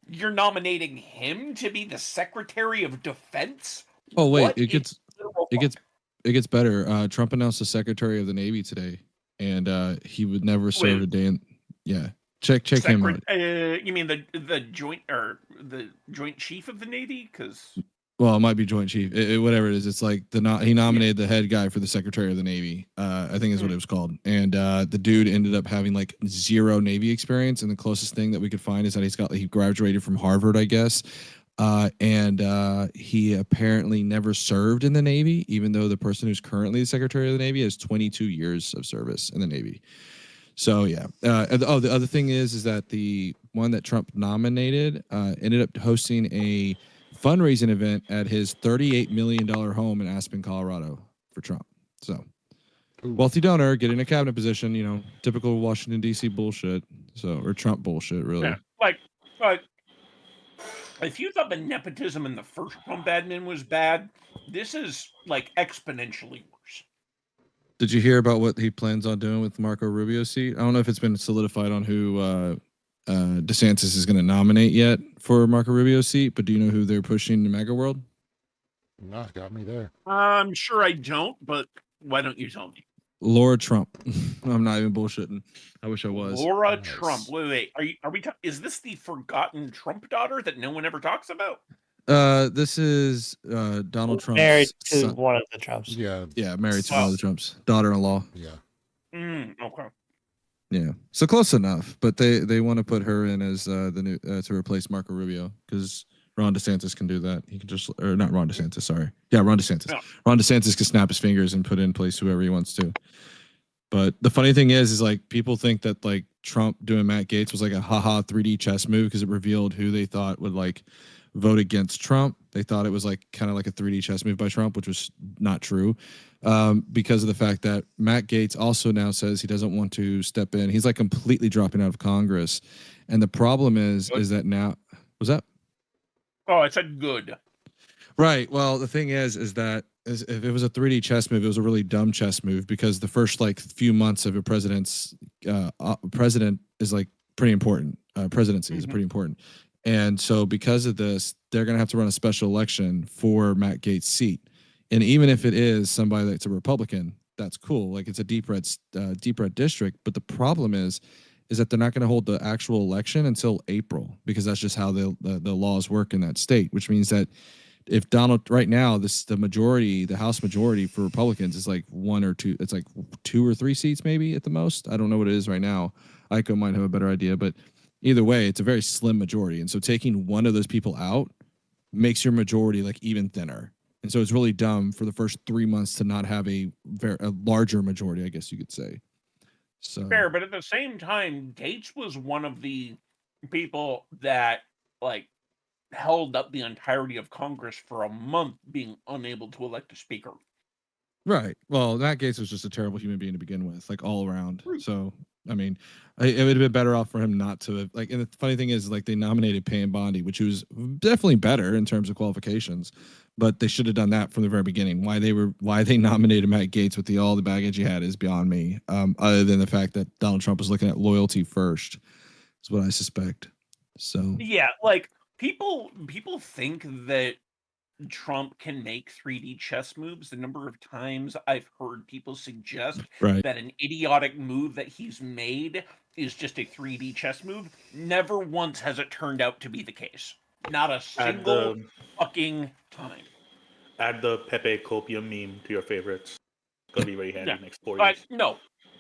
You're nominating him to be the Secretary of Defense? Oh wait, What it gets better. Trump announced the Secretary of the Navy today, and he would never serve a day in. Yeah, check him out. You mean the joint or the Joint Chief of the Navy? Because Well, it might be Joint Chief, whatever it is. It's like he nominated the head guy for the Secretary of the Navy. I think is what it was called. And the dude ended up having like zero Navy experience, and the closest thing that we could find is that he graduated from Harvard, I guess. And he apparently never served in the Navy, even though the person who's currently the Secretary of the Navy has 22 years of service in the Navy. So yeah. The other thing is that the one that Trump nominated ended up hosting a fundraising event at his $38 million home in Aspen, Colorado for Trump. So wealthy donor getting a cabinet position, typical Washington D.C. bullshit. Or Trump bullshit, really. Yeah, like if you thought the nepotism in the first Trump admin was bad, this is like exponentially worse. Did you hear about what he plans on doing with Marco Rubio's seat? I don't know if it's been solidified on who DeSantis is going to nominate yet for Marco Rubio's seat, but do you know who they're pushing in MAGA world? No, got me there. I'm sure I don't, but why don't you tell me? Laura Trump. I'm not even bullshitting. I wish I was. Laura Trump. Wait. Are we? Is this the forgotten Trump daughter that no one ever talks about? This is Donald Trump's Married to son. one of the Trumps. Yeah, married to one of the Trumps, daughter-in-law. Yeah. Okay. Yeah, so close enough, but they want to put her in as the new to replace Marco Rubio because Ron DeSantis can do that. He can not Ron DeSantis. Sorry, Ron DeSantis. No. Ron DeSantis can snap his fingers and put in place whoever he wants to. But the funny thing is like people think that like Trump doing Matt Gaetz was like a haha 3D chess move because it revealed who they thought would like vote against Trump. They thought it was like kind of like a 3D chess move by Trump, which was not true. Because of the fact that Matt Gaetz also now says he doesn't want to step in. He's like completely dropping out of Congress. And the problem is that now, was that? Oh, I said good. Right. Well, the thing is that if it was a 3D chess move, it was a really dumb chess move because the first like few months of a president is like pretty important. Presidency is pretty important. And so because of this, they're going to have to run a special election for Matt Gaetz' seat. And even if it is somebody that's a Republican, that's cool. Like it's a deep red district. But the problem is that they're not going to hold the actual election until April because that's just how the laws work in that state, which means that if Donald right now, the House majority for Republicans is like 1 or 2, it's like 2 or 3 seats maybe at the most. I don't know what it is right now. Iko might have a better idea, but either way, it's a very slim majority. And so taking one of those people out makes your majority like even thinner. And so it's really dumb for the first 3 months to not have a larger majority, I guess you could say. So Fair, but at the same time, Gaetz was one of the people that like held up the entirety of Congress for a month, being unable to elect a speaker. right. Well, Matt Gaetz was just a terrible human being to begin with, like all around. So I mean, it would have been better off for him not to have like. And the funny thing is, like, they nominated Pam Bondi, which was definitely better in terms of qualifications, but they should have done that from the very beginning. Why they nominated Matt Gaetz with all the baggage he had is beyond me. Other than the fact that Donald Trump was looking at loyalty first, is what I suspect. So Yeah, like people think that Trump can make 3D chess moves. The number of times I've heard people suggest Right. that an idiotic move that he's made is just a 3D chess move, never once has it turned out to be the case. Not a single fucking time. Add the Pepe Copium meme to your favorites. It's gonna be very handy Yeah. next 4 But years. no,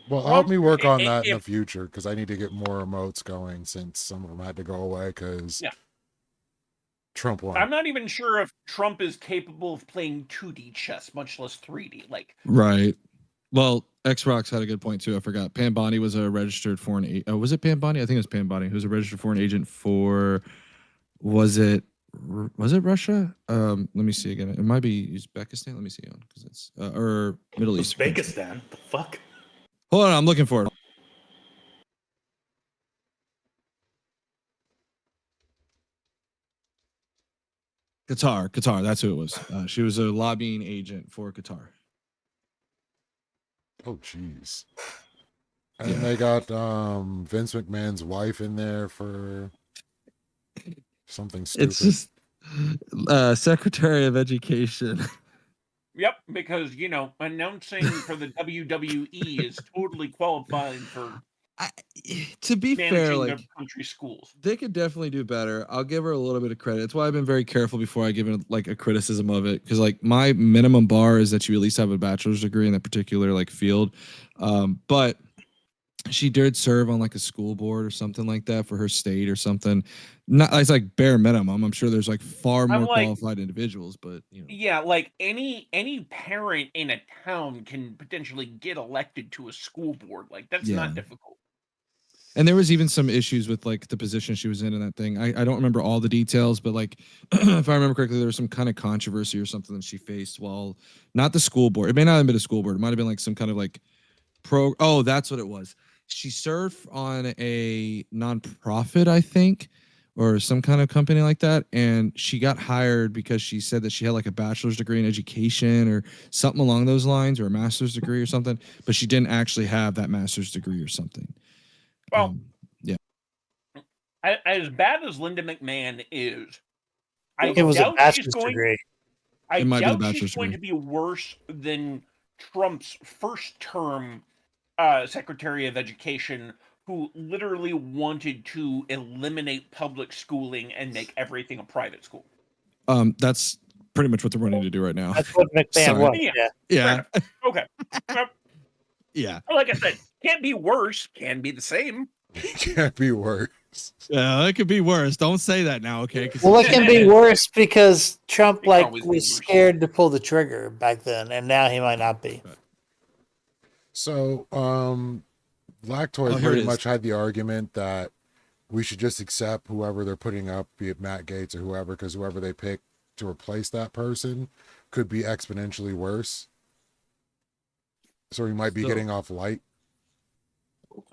Well, help me work on if- that in the if- future because I need to get more emotes going since some of them had to go away because Yeah. Trump won. I'm not even sure if Trump is capable of playing 2D chess, much less 3D. Like, right. Well, X-Rocks had a good point too. I forgot. Pam Bondi was a registered foreign agent. Oh, was it Pam Bondi? I think it was Pam Bondi. Who was a registered foreign agent for? Was it Russia? Let me see again. It might be Uzbekistan. Let me see on because it's or Middle East. Uzbekistan? The fuck? Hold on, I'm looking for it. Qatar. That's who it was. She was a lobbying agent for Qatar. Oh, jeez. And they got Vince McMahon's wife in there for something stupid. It's just Secretary of Education. yep, because announcing for the WWE is totally qualifying for. To be fair, managing their like country schools. they could definitely do better. I'll give her a little bit of credit. That's why I've been very careful before I give it like a criticism of it, because like my minimum bar is that you at least have a bachelor's degree in that particular like field. But she did serve on like a school board or something like that for her state or something. Not it's like bare minimum. I'm sure there's like far I'm more like- qualified individuals, but you know. Yeah, like any parent in a town can potentially get elected to a school board. Like that's Yeah. not difficult. And there was even some issues with like the position she was in that thing. I don't remember all the details, but like if I remember correctly, there was some kind of controversy or something that she faced while not the school board. It may not have been a school board. It might have been like some kind of like oh, that's what it was. She served on a nonprofit, I think, or some kind of company like that. And she got hired because she said that she had like a bachelor's degree in education or something along those lines, or a master's degree or something, but she didn't actually have that master's degree or something. Well, yeah. As bad as Linda McMahon is, I It was a doubt she's bachelor's going. degree. I It might be a doubt she's bachelor's going degree. to be worse than Trump's first term Secretary of Education, who literally wanted to eliminate public schooling and make everything a private school. That's pretty much what they're running to do right now. That's what McMahon Sorry. was. Yeah. Yeah. Yeah. Okay. Well, Yeah. like I said, can't be worse, can be the same. Can't be worse. Yeah, it could be worse. Don't say that now, okay? 'Cause Well, it can be worse because Trump It can like always be was worse. scared to pull the trigger back then, and now he might not be. So, Lactoid Oh, here it pretty is. much had the argument that we should just accept whoever they're putting up, be it Matt Gaetz or whoever, because whoever they pick to replace that person could be exponentially worse. So he might be So- getting off light.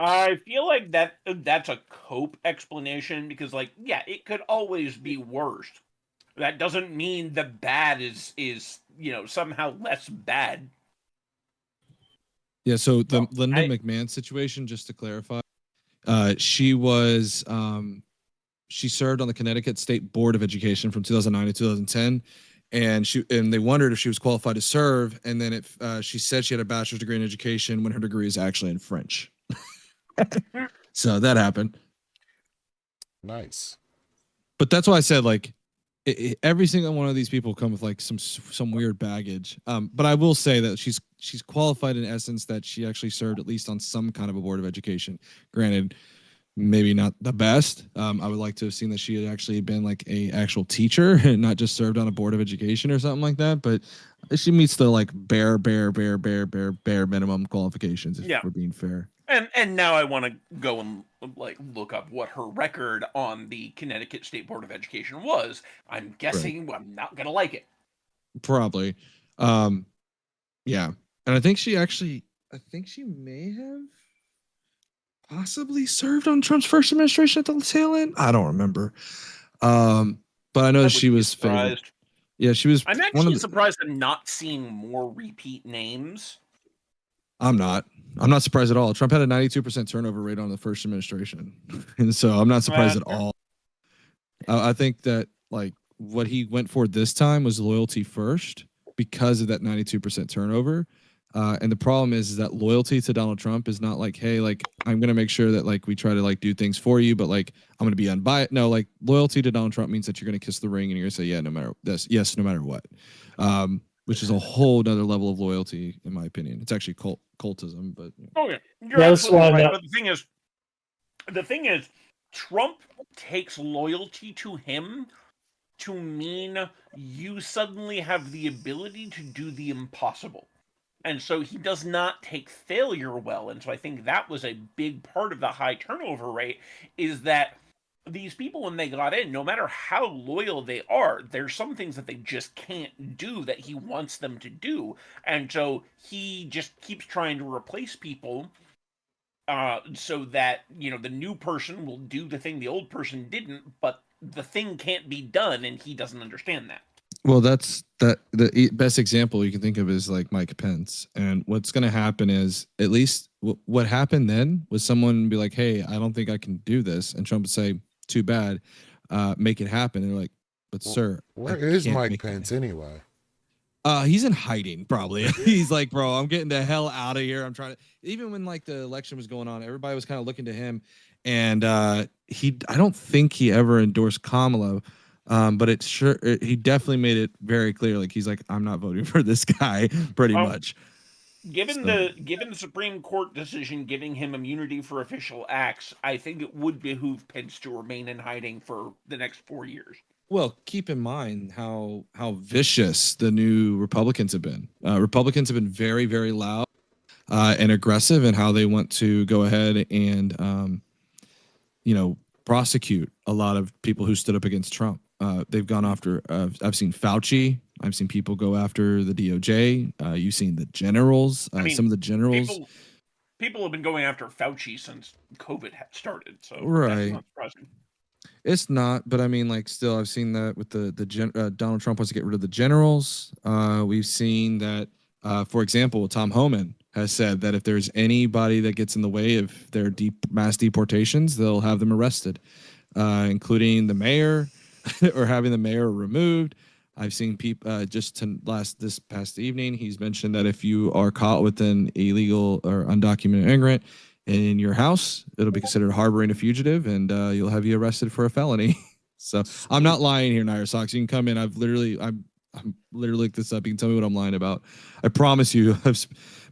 I feel like that's a cope explanation because, like, yeah, it could always be worse. That doesn't mean the bad is somehow less bad. Yeah, so the Well, Linda I- McMahon situation, just to clarify, she was she served on the Connecticut State Board of Education from 2009 to 2010, and they wondered if she was qualified to serve, and then she said she had a bachelor's degree in education when her degree is actually in French. So that happened. Nice. But that's why I said like every single one of these people come with like some weird baggage. But I will say that she's qualified in essence that she actually served at least on some kind of a board of education. Granted, maybe not the best. I would like to have seen that she had actually been like a actual teacher and not just served on a board of education or something like that. But she meets the like bare minimum qualifications. If Yeah. we're being fair. And now I want to go and like look up what her record on the Connecticut State Board of Education was. I'm guessing I'm not gonna like it. Probably. Yeah. And I think she may have possibly served on Trump's first administration at the tail end. I don't remember. But I know I she wouldn't be was favored. surprised. Yeah, she was I'm one actually of the, surprised I'm not seeing more repeat names. I'm not surprised at all. Trump had a 92% turnover rate on the first administration. And so I'm not surprised at all. I think that like what he went for this time was loyalty first because of that 92% turnover. And the problem is that loyalty to Donald Trump is not like, hey, like I'm gonna make sure that like we try to like do things for you, but like I'm gonna be unbiased. No, like loyalty to Donald Trump means that you're gonna kiss the ring and you're gonna say yeah, no matter this, yes, no matter what. Which is a whole nother level of loyalty, in my opinion. It's actually cultism, but Oh yeah, you're That's absolutely why right. that- But the thing is, Trump takes loyalty to him to mean you suddenly have the ability to do the impossible. And so he does not take failure well. And so I think that was a big part of the high turnover rate is that these people, when they got in, no matter how loyal they are, there's some things that they just can't do that he wants them to do. And so he just keeps trying to replace people so that, the new person will do the thing the old person didn't, but the thing can't be done, and he doesn't understand that. well, that's the best example you can think of is like Mike Pence. And what's going to happen is at least what happened then was someone be like, hey, I don't think I can do this. And Trump would say, too bad, make it happen. And they're like, but sir, Where I is can't Mike make it Pence anyway? He's in hiding probably. He's like, bro, I'm getting the hell out of here. I'm trying to. Even when like the election was going on, everybody was kind of looking to him, and I don't think he ever endorsed Kamala, but he definitely made it very clear. Like he's like, I'm not voting for this guy, pretty much. Given the Supreme Court decision giving him immunity for official acts, I think it would behoove Pence to remain in hiding for the next 4 years. Well, keep in mind how vicious the new Republicans have been. Republicans have been very, very loud and aggressive in how they want to go ahead and, prosecute a lot of people who stood up against Trump. They've gone after. I've seen Fauci. I've seen people go after the DOJ. You've seen the generals. Some of the generals. People have been going after Fauci since COVID had started. So right. That's not surprising. It's not, but I mean, like, still, I've seen that with Donald Trump wants to get rid of the generals. We've seen that, for example, Tom Homan has said that if there's anybody that gets in the way of their mass deportations, they'll have them arrested, including the mayor or having the mayor removed. I've seen people this past evening, he's mentioned that if you are caught with an illegal or undocumented immigrant in your house, it'll be considered harboring a fugitive, and you'll have you arrested for a felony. So I'm not lying here, Nair Sox. You can come in. I'm literally looked this up. You can tell me what I'm lying about. I promise you.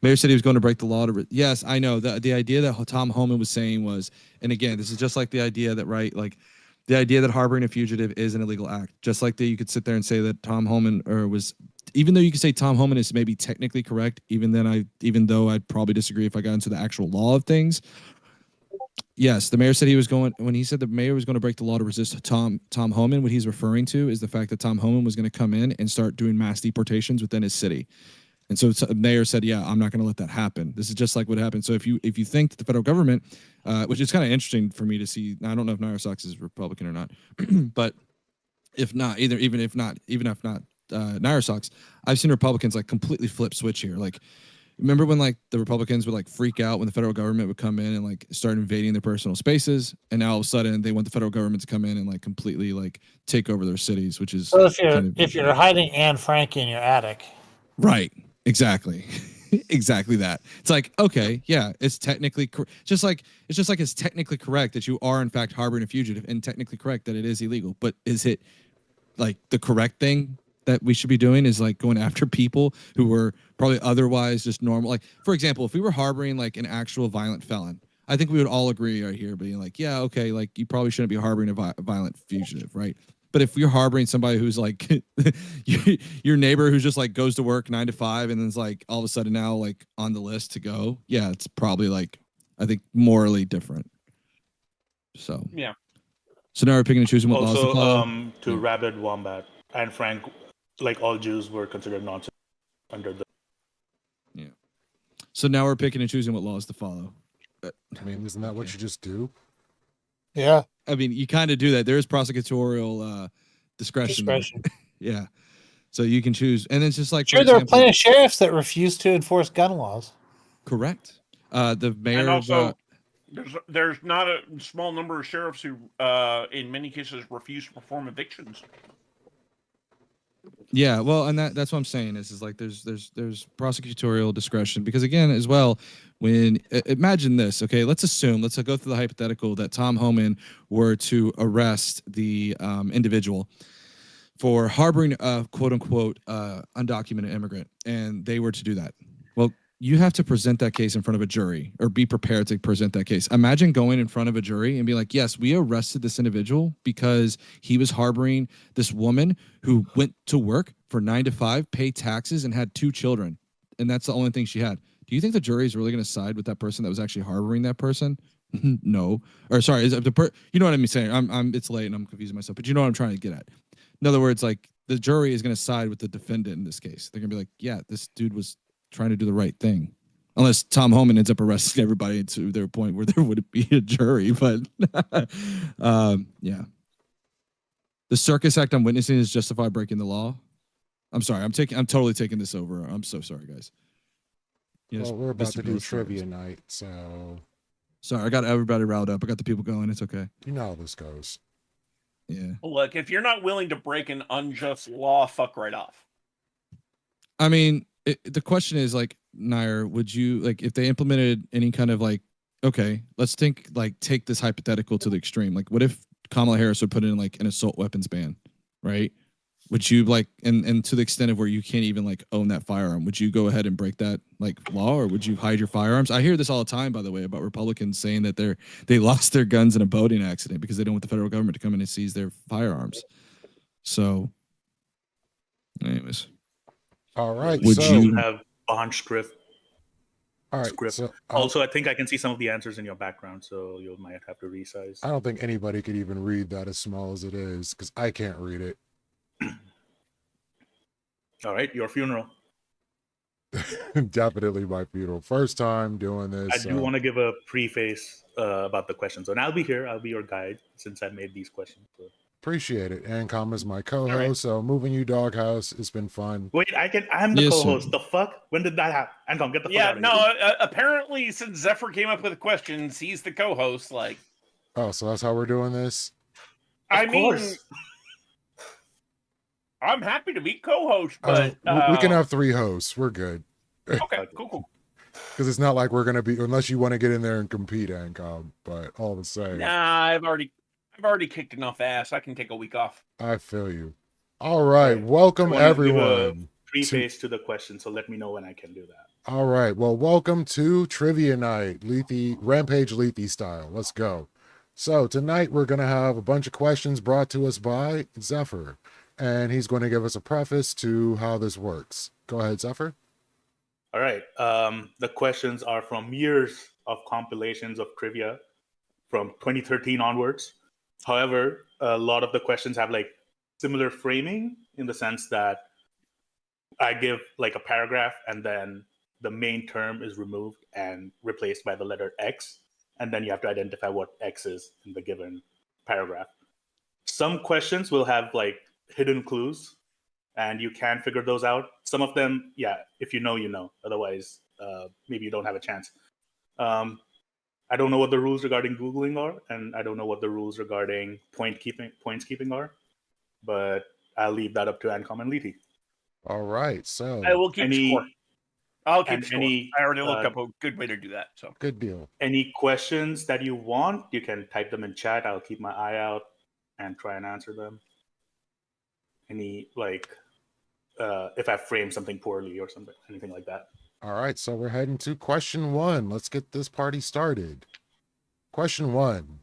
Mayor said he was going to break the law. Yes, I know. The idea that Tom Homan was saying was, and again, this is just like the idea that, right, like the idea that harboring a fugitive is an illegal act. Just like that, you could sit there and say that Tom Homan even though you could say Tom Homan is maybe technically correct, even though I'd probably disagree if I got into the actual law of things. Yes, the mayor said when he said the mayor was going to break the law to resist Tom Homan, what he's referring to is the fact that Tom Homan was going to come in and start doing mass deportations within his city. And so the mayor said, yeah, I'm not going to let that happen. This is just like what happened. So if you think that the federal government, which is kind of interesting for me to see, I don't know if Nair Sox is Republican or not, but if not, even if not Nair Sox, I've seen Republicans like completely flip switch here. Like, remember when like the Republicans would like freak out when the federal government would come in and like start invading their personal spaces, and now all of a sudden they want the federal government to come in and like completely like take over their cities, which is so if you're hiding Anne Frank in your attic, right? Exactly. Exactly that. It's like, okay, yeah, it's technically it's technically correct that you are in fact harboring a fugitive, and technically correct that it is illegal. But is it like the correct thing that we should be doing is like going after people who were probably otherwise just normal? Like, for example, if we were harboring like an actual violent felon, I think we would all agree right here, being like, yeah, okay, like you probably shouldn't be harboring a violent fugitive, right? But if you're harboring somebody who's like your neighbor who's just like goes to work 9 to 5 and then's like all of a sudden now like on the list to go, yeah, it's probably like, I think morally different. So yeah. So now we're picking and choosing what laws to follow. To Rabid Wombat and Frank, like all Jews were considered nonsense under the. Yeah. So now we're picking and choosing what laws to follow. I mean, isn't that what you just do? Yeah. I mean, you kind of do that. There is prosecutorial discretion. Yeah. So you can choose. And it's just like, sure, there are plenty of sheriffs that refuse to enforce gun laws. Correct. The mayor and also, of, there's not a small number of sheriffs who, in many cases, refuse to perform evictions. Yeah, well, and that's what I'm saying is like there's prosecutorial discretion, because again, as well, when imagine this, okay, let's go through the hypothetical that Tom Homan were to arrest the individual for harboring a quote unquote undocumented immigrant, and they were to do that. Well, you have to present that case in front of a jury, or be prepared to present that case. Imagine going in front of a jury and be like, yes, we arrested this individual because he was harboring this woman who went to work for 9 to 5, paid taxes, and had 2 children. And that's the only thing she had. Do you think the jury is really going to side with that person that was actually harboring that person? No. Or sorry, you know what I'm saying? It's late and I'm confusing myself, but you know what I'm trying to get at. In other words, like the jury is going to side with the defendant in this case. They're going to be like, yeah, this dude was trying to do the right thing, unless Tom Homan ends up arresting everybody to their point where there would be a jury. But yeah, the Circus Act on witnessing is justified breaking the law. I'm sorry, I'm totally taking this over. I'm so sorry, guys. Yes, well, we're about to do trivia night, so sorry, I got everybody riled up. I got the people going. It's okay. You know how this goes. Yeah. Look, if you're not willing to break an unjust law, fuck right off. I mean, the question is like, Nair, would you like if they implemented any kind of like, okay, let's think like take this hypothetical to the extreme. Like, what if Kamala Harris would put in like an assault weapons ban, right? Would you like, and to the extent of where you can't even like own that firearm, would you go ahead and break that like law, or would you hide your firearms? I hear this all the time, by the way, about Republicans saying that they lost their guns in a boating accident because they don't want the federal government to come in and seize their firearms. So, anyways, all right. Would So you have bond script? All right. Script. So Also, I think I can see some of the answers in your background, so you might have to resize. I don't think anybody could even read that as small as it is because I can't read it. All right, your funeral. Definitely my funeral. First time doing this. I do want to give a preface about the questions, and I'll be here. I'll be your guide since I made these questions. So. Appreciate it. Ancom is my co-host. right. So moving you doghouse, it's been fun. Wait, I'm the Yes, sir. co-host. The fuck? When did that happen? Ancom, get the fuck Yeah, out of no. here. Apparently, since Zephyr came up with the questions, he's the co-host. Like, Oh, so that's how we're doing this. I mean, course. I'm happy to be co-host, Uh, but we can have 3 hosts. We're good. okay, cool. Because it's not like we're gonna be, unless you want to get in there and compete, Ancom. But all the same, Nah, I've already kicked enough ass. I can take a week off. I feel you. All right, welcome I wanna give a everyone. Preface to the question, so let me know when I can do that. All right, well, welcome to Trivia Night, Lethe Rampage Lethe style. Let's go. So tonight we're gonna have a bunch of questions brought to us by Zephyr, and he's going to give us a preface to how this works. Go ahead, Zephyr. All right. The questions are from years of compilations of trivia from 2013 onwards. However, a lot of the questions have like similar framing in the sense that I give like a paragraph and then the main term is removed and replaced by the letter X. And then you have to identify what X is in the given paragraph. Some questions will have like hidden clues and you can figure those out. Some of them, yeah, if you know, you know. Otherwise, maybe you don't have a chance. I don't know what the rules regarding Googling are, and I don't know what the rules regarding points keeping are, but I'll leave that up to Ancom and Lethe. All right, so I will keep score. I'll keep and score. any, I already looked up a good way to do that. So good deal. Any questions that you want, you can type them in chat. I'll keep my eye out and try and answer them. Any like, if I frame something poorly or something, anything like that. All right, so we're heading to question 1. Let's get this party started. Question 1.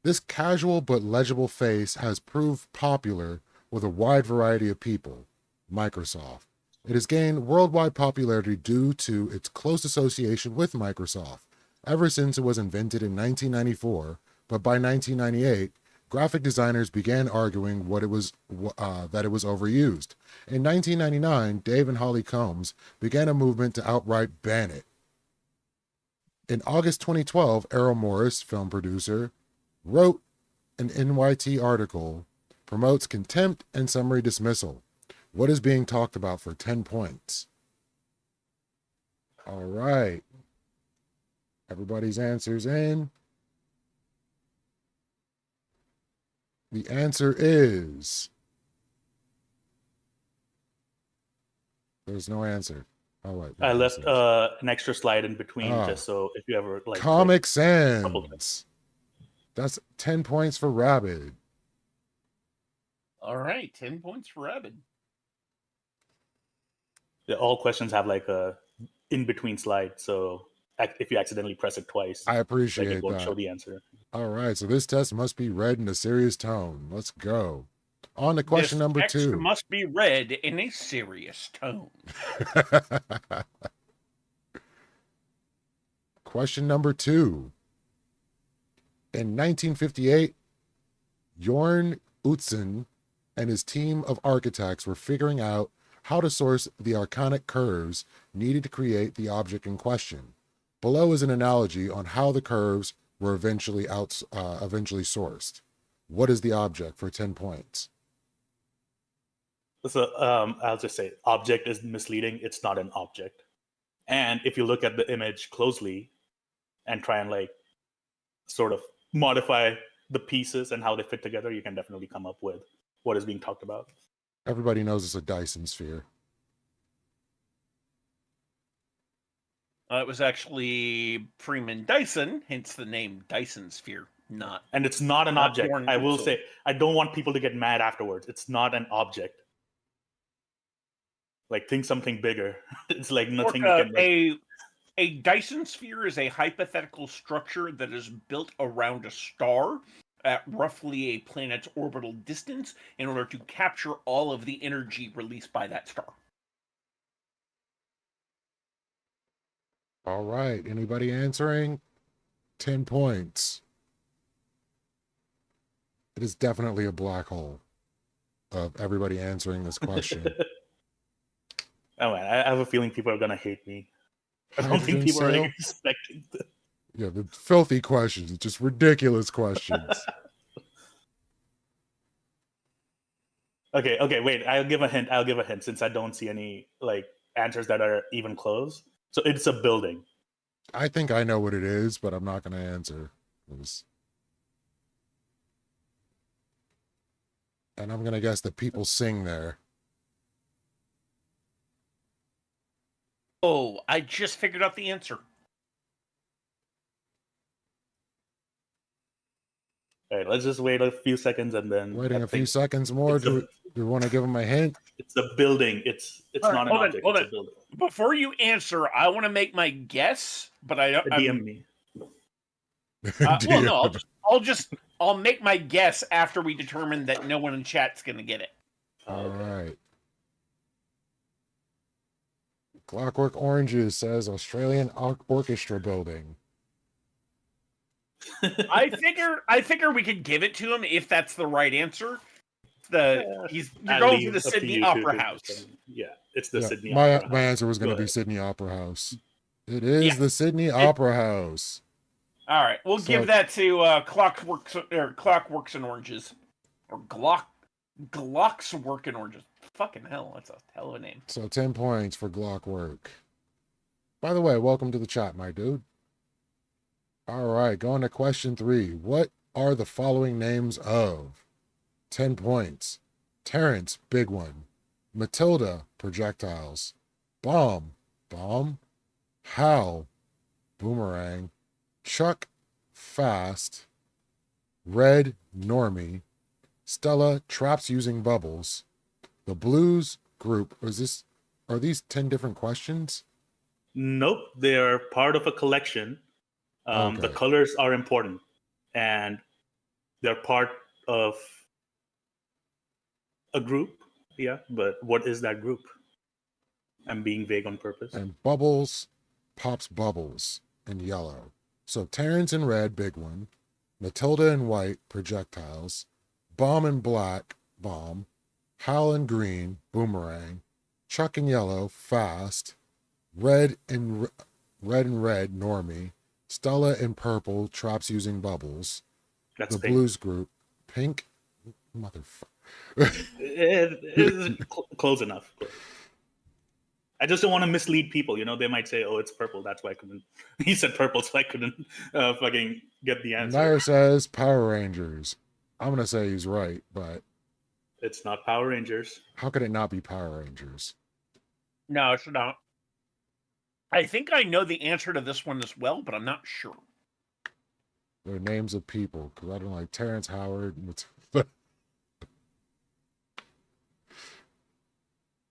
This casual but legible face has proved popular with a wide variety of people. Microsoft. It has gained worldwide popularity due to its close association with Microsoft ever since it was invented in 1994, but by 1998, graphic designers began arguing that it was overused. In 1999, Dave and Holly Combs began a movement to outright ban it. In August 2012, Errol Morris, film producer, wrote an NYT article, promotes contempt and summary dismissal. What is being talked about for 10 points? All right. Everybody's answers in. The answer is... There's no answer. Oh, wait. I left an extra slide in between just so if you ever like... Comic Sans. That's 10 points for Rabid. all right, 10 points for Rabid. Yeah, all questions have like a in-between slide, so if you accidentally press it twice, I appreciate it won't that. show the answer. All right, so this test must be read in a serious tone. Let's go. On to question This number text 2. must be read in a serious tone. Question number 2. In 1958, Jorn Utzon and his team of architects were figuring out how to source the arconic curves needed to create the object in question. Below is an analogy on how the curves were eventually sourced. What is the object for 10 points? So I'll just say object is misleading. It's not an object. And if you look at the image closely and try and like sort of modify the pieces and how they fit together, you can definitely come up with what is being talked about. Everybody knows it's a Dyson sphere. It was actually Freeman Dyson, hence the name Dyson Sphere. And it's not an object. I will say, I don't want people to get mad afterwards. It's not an object. Like, think something bigger. It's like nothing. Orca, a Dyson Sphere is a hypothetical structure that is built around a star at roughly a planet's orbital distance in order to capture all of the energy released by that star. All right. Anybody answering? 10 points. It is definitely a black hole of everybody answering this question. Oh man, I have a feeling people are gonna hate me. I don't think people are expecting this. Yeah, the filthy questions, just ridiculous questions. Okay, wait. I'll give a hint since I don't see any like answers that are even close. So it's a building. I think I know what it is, but I'm not going to answer. And I'm going to guess that people sing there. Oh, I just figured out the answer. All right, let's just wait a few seconds and then. Waiting a few seconds more. Do you want to give them a hint? It's a building. It's not an object. It's a building. Before you answer, I want to make my guess, but I don't. DM me. Well, no, I'll make my guess after we determine that no one in chat's going to get it. All right. Clockwork Oranges says Australian Orchestra Building. I figure we could give it to him if that's the right answer. You're going for the Sydney Opera House. Yeah, it's the Sydney Opera House. My answer was going to be Sydney Opera House. It is the Sydney Opera House. All right, we'll give that to Clockworks and Oranges, or Glock's Work and Oranges. Fucking hell, that's a hell of a name. So 10 points for Glockwork. By the way, welcome to the chat, my dude. All right, going to question 3. What are the following names of? 10 points. Terrence, big one. Matilda, projectiles. Bomb, Hal, boomerang. Chuck, fast. Red, normie. Stella, traps using bubbles. The Blues group, are these 10 different questions? Nope, they are part of a collection. Okay. The colors are important, and they're part of a group. Yeah, but what is that group? I'm being vague on purpose. And Bubbles pops bubbles in yellow. So Terrence in red, big one. Matilda in white, projectiles. Bomb in black, bomb. Hal in green, boomerang. Chuck in yellow, fast. Red in red, normie. Stella in purple, traps using bubbles. That's the pink. Blues group. Pink, motherfucker. It's close enough. I just don't want to mislead people. They might say, "Oh, it's purple." That's why I couldn't. He said purple, so I couldn't fucking get the answer. Nair says Power Rangers. I'm gonna say he's right, but it's not Power Rangers. How could it not be Power Rangers? No, it's not. I think I know the answer to this one as well, but I'm not sure. They're names of people, because I don't like Terrence Howard.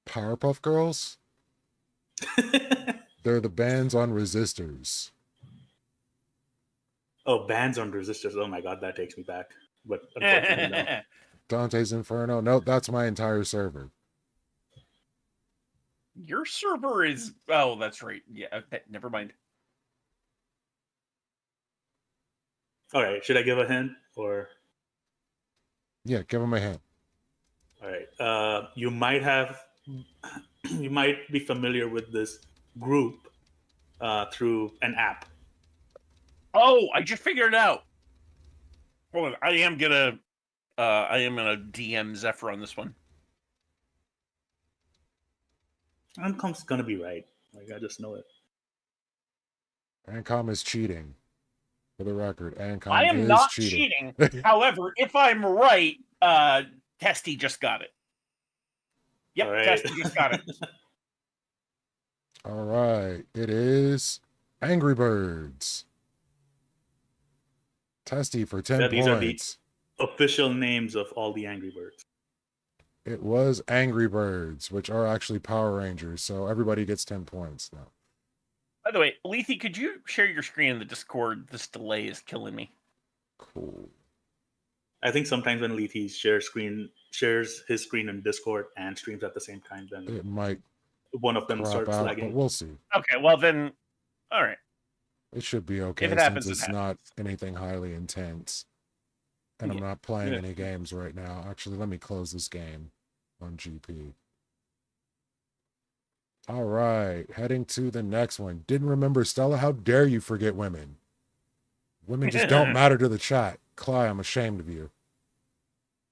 Powerpuff Girls? They're the bands on Resistors. Oh, bands on Resistors. Oh my god, that takes me back. But unfortunately, no. Dante's Inferno? Nope, that's my entire server. Your server is... Oh, that's right. Yeah, okay, never mind. All right, should I give a hint or? Yeah, give him a hint. All right, you might be familiar with this group through an app. Oh, I just figured it out. Hold on, I am gonna DM Zephyr on this one. Ancom's gonna be right. Like, I just know it. Ancom is cheating. For the record, Ancom I am is not cheating. However, if I'm right, Testy just got it. Yep, All right. Testy just got it. All right. It is Angry Birds. Testy for 10 Yeah, these are the points. official names of all the Angry Birds. It was Angry Birds, which are actually Power Rangers, so everybody gets 10 points now. By the way, Lethe, could you share your screen in the Discord? This delay is killing me. Cool. I think sometimes when Lethe shares his screen in Discord and streams at the same time, then It might one of them crop starts out, lagging. but we'll see. Okay, well then, all right. It should be okay If it since happens, it it's not anything highly intense. And I'm not playing any games right now. Actually, let me close this game on GP. All right, heading to the next one. Didn't remember Stella. How dare you forget women? Women just don't matter to the chat. Cly, I'm ashamed of you.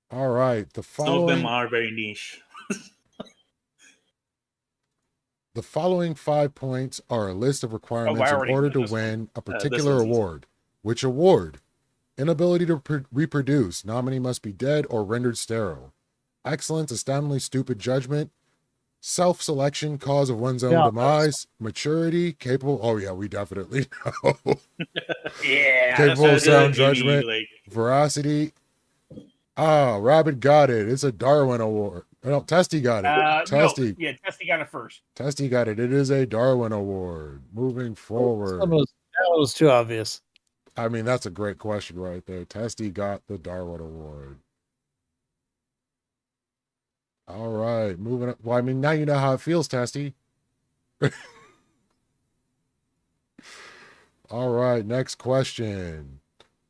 All right, the Some following. of them are very niche. The following 5 points are a list of requirements in already order know to this one. win a This particular one's easy. award. Which award? Inability to reproduce. Nominee must be dead or rendered sterile. Excellence, astoundingly stupid judgment. Self-selection, cause of one's own Yeah. demise. Maturity, capable. Oh yeah, we definitely know. Yeah. Capable of That's sound really, judgment. like- Veracity. Ah, Rabbit got it. It's a Darwin Award. No, Testy got it. Testy. No, yeah, Testy got it first. Testy got it. It is a Darwin Award. Moving forward. That was too obvious. I mean, that's a great question right there. Testy got the Darwin Award. All right, moving up. Well, I mean, now you know how it feels, Testy. All right, next question.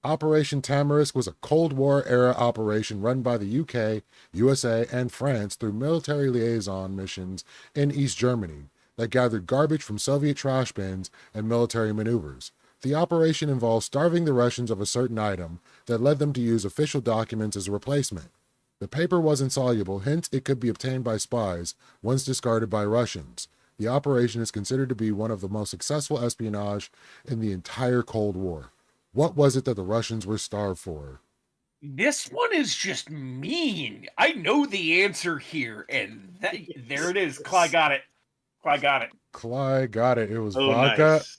Operation Tamarisk was a Cold War era operation run by the UK, USA, and France through military liaison missions in East Germany that gathered garbage from Soviet trash bins and military maneuvers. The operation involved starving the Russians of a certain item that led them to use official documents as a replacement. The paper was insoluble, hence it could be obtained by spies once discarded by Russians. The operation is considered to be one of the most successful espionage in the entire Cold War. What was it that the Russians were starved for? This one is just mean. I know the answer here, and there it is. Cly got it. Cly got it. Cly got it. It was Oh, vodka. nice.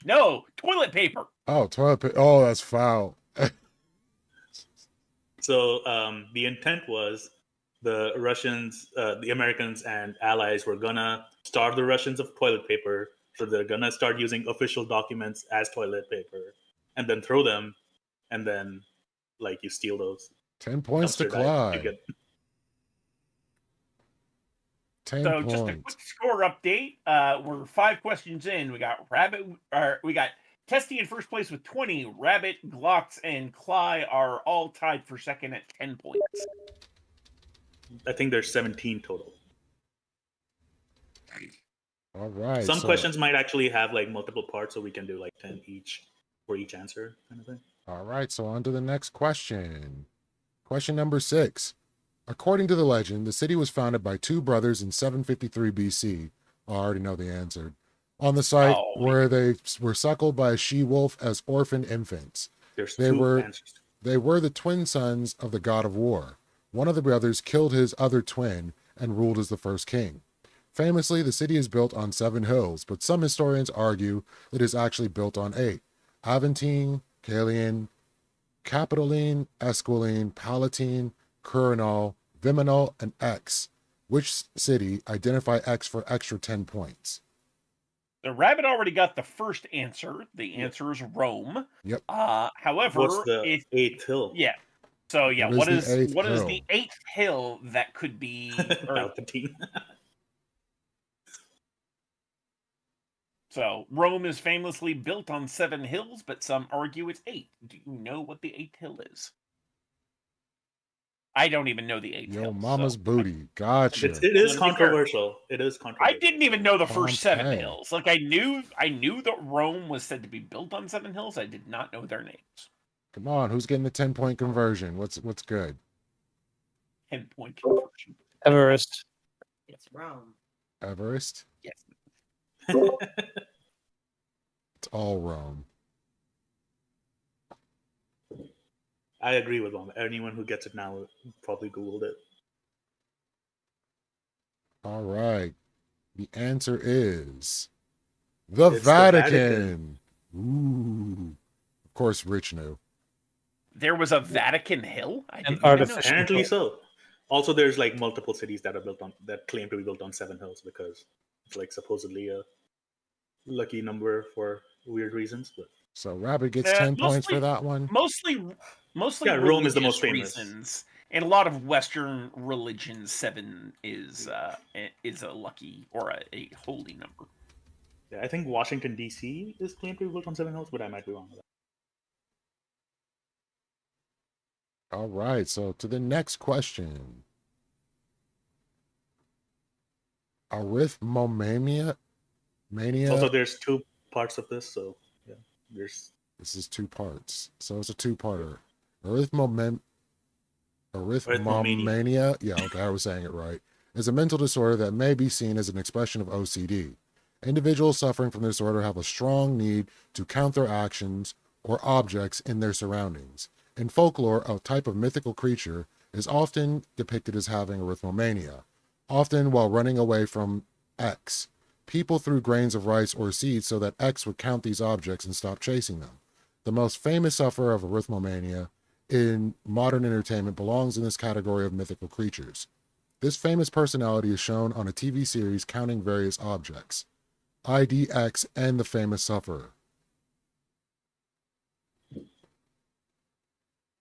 No, toilet paper. Oh, toilet paper. Oh, that's foul. So the intent was the Russians, the Americans and allies were gonna starve the Russians of toilet paper. So they're gonna start using official documents as toilet paper and then throw them, and then like you steal those. 10 points to dumpster dive. Cly. You get 10 So points. just a quick score update. We're 5 questions in. We got Testy in first place with 20. Rabbit, Glocks, and Cly are all tied for second at 10 points. I think there's 17 total. All right. Some so- questions might actually have like multiple parts, so we can do like 10 each for each answer kind of thing. All right, so on to the next question. Question number 6. According to the legend, the city was founded by two brothers in 753 BC. Oh, I already know the answer. On the site where they were suckled by a she-wolf as orphan infants. There's They two were answers. they were the twin sons of the god of war. One of the brothers killed his other twin and ruled as the first king. Famously, the city is built on 7 hills, but some historians argue that it is actually built on 8. Aventine, Caelian, Capitoline, Esquiline, Palatine, Quirinal, Viminal, and X. Which city? Identify X for extra 10 points. The Rabbit already got the first answer. The answer is Rome. Yep. However, What's the 8th hill? Yeah. So yeah, What is the eighth what is hill? the 8th hill that could be? or- Palpatine. so Rome is famously built on 7 hills, but some argue it's 8. Do you know what the 8th hill is? I don't even know the 8th Yo, hill. mama's so- booty. Gotcha. It is Let me controversial. It is I controversial. didn't even know the first 7 Okay. hills. Like I knew that Rome was said to be built on 7 hills. I did not know their names. Come on, who's getting the 10-point conversion? What's good? 10-point conversion. Everest. It's Rome. Everest? Yes. It's all Rome. I agree with Mom. Anyone who gets it now probably Googled it. All right. The answer is The It's the Vatican. Ooh. Of course, Rich knew. There was a Vatican Hill. I didn't artificial know. Apparently so. Also, there's like multiple cities that are built on that claim to be built on seven hills because it's like supposedly a lucky number for weird reasons. But So Rabbit gets 10 points for that one. Mostly Yeah, Rome is the most religious famous. reasons. In a lot of Western religions, 7 is a lucky or a holy number. yeah, I think Washington D.C. is claimed to be built on seven hills, but I might be wrong with that. All right, so to the next question. Arithmomania? Mania? Also, there's two parts of this, so yeah, there's. This is 2 parts. So it's a 2-parter. Arithmomania, yeah, okay, I was saying it right, is a mental disorder that may be seen as an expression of OCD. Individuals suffering from this disorder have a strong need to count their actions or objects in their surroundings. In folklore, a type of mythical creature is often depicted as having arithmomania, often while running away from X. People threw grains of rice or seeds so that X would count these objects and stop chasing them. The most famous sufferer of arithmomania in modern entertainment belongs in this category of mythical creatures. This famous personality is shown on a TV series counting various objects. IDX and the famous sufferer.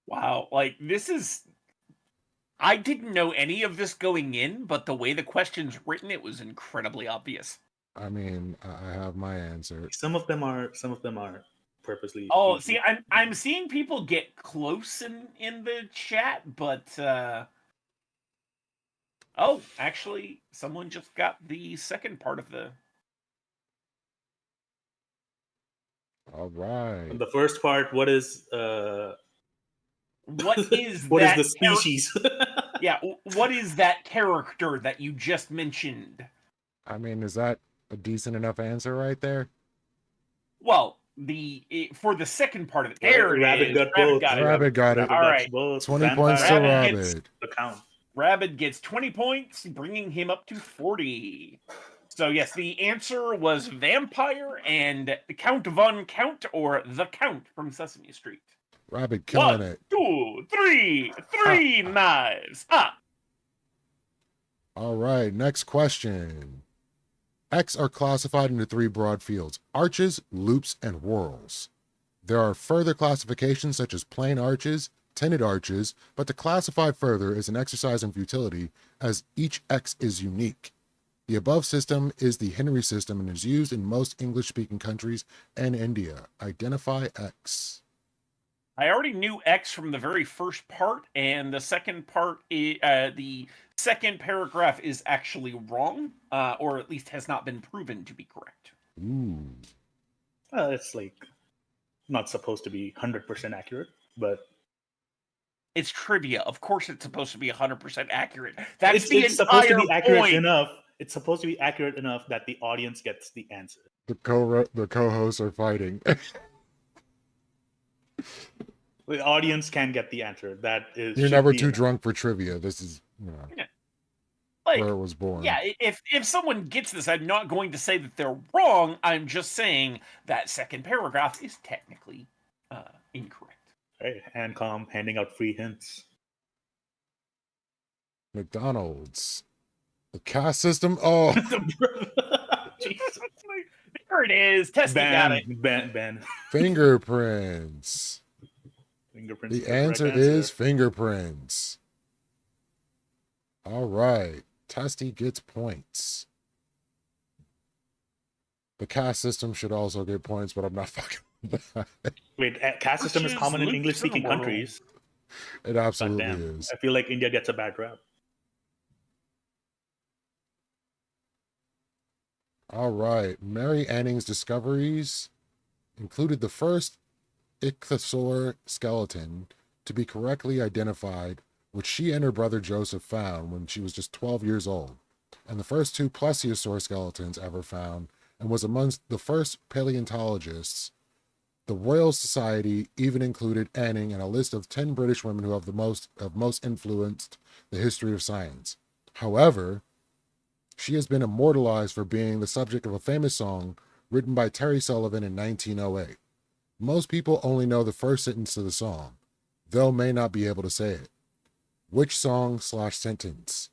Wow, like this is. I didn't know any of this going in, but the way the question's written, it was incredibly obvious. I mean, I have my answer. Some of them are purposely. Oh, easy. see, I'm seeing people get close in the chat, but oh, actually, someone just got the second part of the. All right. The first part, what is What is what is that the species? Yeah, what is that character that you just mentioned? I mean, is that a decent enough answer right there? Well, for the second part of it, there it Rabbit is. got Rabbit both. got it. Rabbit got it. All right. 20 points to Rabbit Rabbit. Rabbit gets 20 points, bringing him up to 40. So yes, the answer was vampire and Count Von Count, or the Count from Sesame Street. Rabbit killing 1, it. 2, 3 knives. Ah. All right, next question. X are classified into 3 broad fields: arches, loops, and whorls. There are further classifications such as plain arches, tinted arches, but to classify further is an exercise in futility as each X is unique. The above system is the Henry system and is used in most English-speaking countries and India. Identify X. I already knew X from the very first part, and the second part, the second paragraph is actually wrong, or at least has not been proven to be correct. Ooh. It's like not supposed to be 100% accurate, but it's trivia. Of course, it's supposed to be 100% accurate. That's it's supposed to be accurate point. enough. It's supposed to be accurate enough that the audience gets the answer. The co-hosts are fighting. The audience can get the answer. That is. You're never too drunk for trivia. This is, Like, where it was born. Yeah, if someone gets this, I'm not going to say that they're wrong. I'm just saying that second paragraph is technically incorrect. Hey, Handcom handing out free hints. McDonald's. The caste system. Oh. There it is. Testing got it. Ben. Fingerprints. Fingerprints. The answer is fingerprints. All right. Testy gets points. The caste system should also get points, but I'm not fucking with that. Wait, caste system is common in English-speaking countries. It absolutely is. I feel like India gets a bad rap. All right. Mary Anning's discoveries included the first ichthyosaur skeleton to be correctly identified, which she and her brother Joseph found when she was just 12 years old, and the first 2 plesiosaur skeletons ever found, and was amongst the first paleontologists. The Royal Society even included Anning in a list of 10 British women who have most influenced the history of science. However, she has been immortalized for being the subject of a famous song written by Terry Sullivan in 1908. Most people only know the first sentence of the song, though may not be able to say it. Which song/sentence?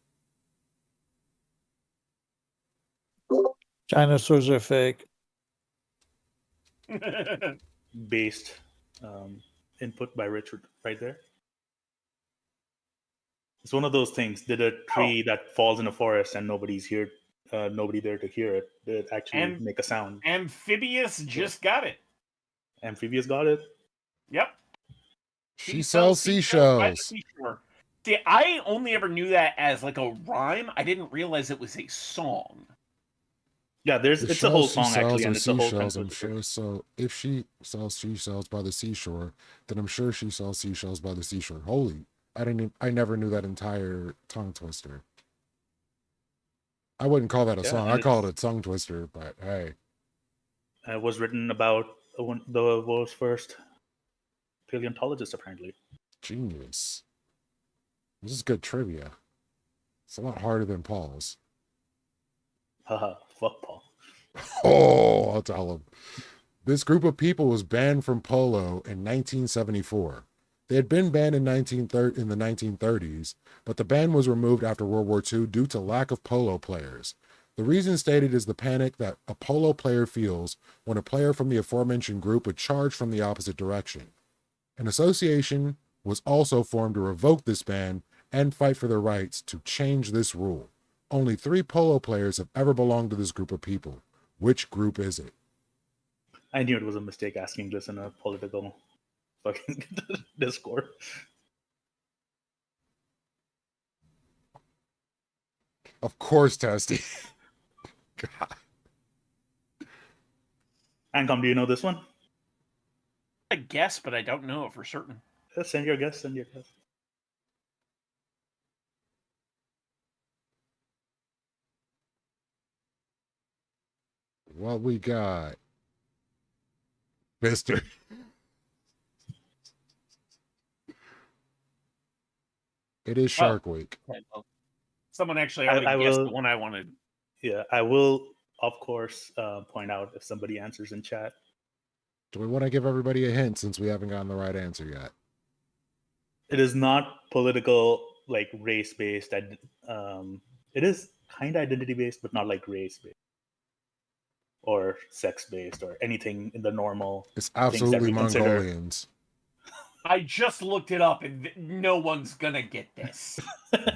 Dinosaurs are fake. Based input by Richard right there. It's one of those things. Did a tree that falls in a forest and nobody's here, nobody there to hear it, did it actually make a sound? Amphibious just got it. Amphibious got it? Yep. She sells seashells. By the seashore. See, I only ever knew that as like a rhyme. I didn't realize it was a song. Yeah, it's a whole song actually, and it's a whole seashells, I'm concept. sure. So if she sells seashells by the seashore, then I'm sure she sells seashells by the seashore. Holy, I never knew that entire tongue twister. I wouldn't call that a song. I call it a tongue twister, but hey. It was written about the world's first paleontologist, apparently. Genius. This is good trivia. It's a lot harder than Paul's. Haha, fuck Paul. Oh, I'll tell him. This group of people was banned from polo in 1974. They had been banned in the 1930s, but the ban was removed after World War II due to lack of polo players. The reason stated is the panic that a polo player feels when a player from the aforementioned group would charge from the opposite direction. An association was also formed to revoke this ban and fight for their rights to change this rule. Only 3 polo players have ever belonged to this group of people. Which group is it? I knew it was a mistake asking this in a political fucking Discord. Of course, Testy. God. Ancom, do you know this one? I guess, but I don't know it for certain. Send your guess. Send your guess. What we got? Mister. It is Shark Week. Okay, well, someone actually already guessed the one I wanted. Yeah, I will, of course, point out if somebody answers in chat. Do we want to give everybody a hint since we haven't gotten the right answer yet? It is not political, like race-based. It is kind of identity-based, but not like race-based or sex-based or anything in the normal. It's things that absolutely we consider. Mongolians. I just looked it up, and no one's gonna get this.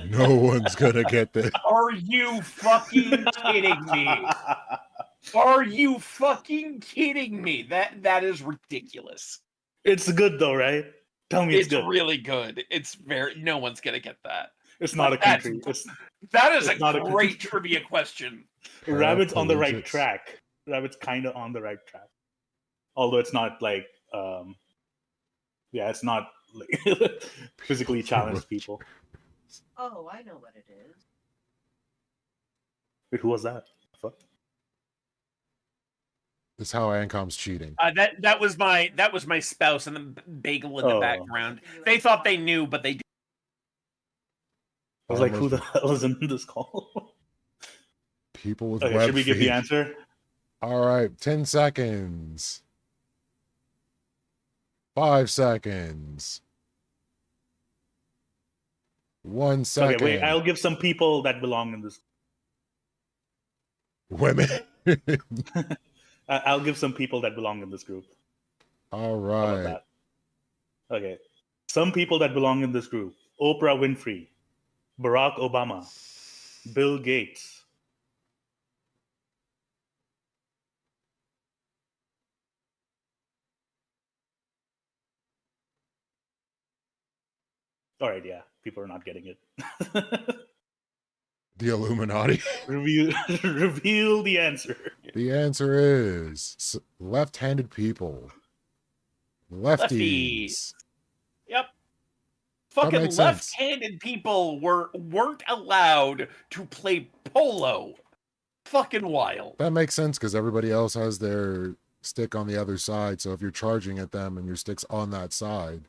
No one's gonna get this. Are you fucking kidding me? Are you fucking kidding me? That is ridiculous. It's good though, right? Tell me it's good. Really good. It's very. No one's gonna get that. It's not a country. That is it's a not a great trivia question. Rabbit's on the right track. Rabbit's kind of on the right track. Although it's not like, it's not like physically challenged people. Oh, I know what it is. Wait, who was that? Fuck. This is how Ancom's cheating. That was my spouse and the bagel in the background. They thought they knew, but they didn't. I was like, who the hell is in this call? People with okay, web should we give the feet. answer? All right, 10 seconds. 5 seconds. 1 second. Okay, wait, I'll give some people that belong in this. Women. I'll give some people that belong in this group. All How about right. that? Okay. Some people that belong in this group: Oprah Winfrey, Barack Obama, Bill Gates. All right, yeah, people are not getting it. The Illuminati. Reveal the answer. The answer is left-handed people. Lefties. Yep. That Fucking makes sense. left-handed people weren't allowed to play polo. Fucking wild. That makes sense because everybody else has their stick on the other side. So if you're charging at them and your stick's on that side,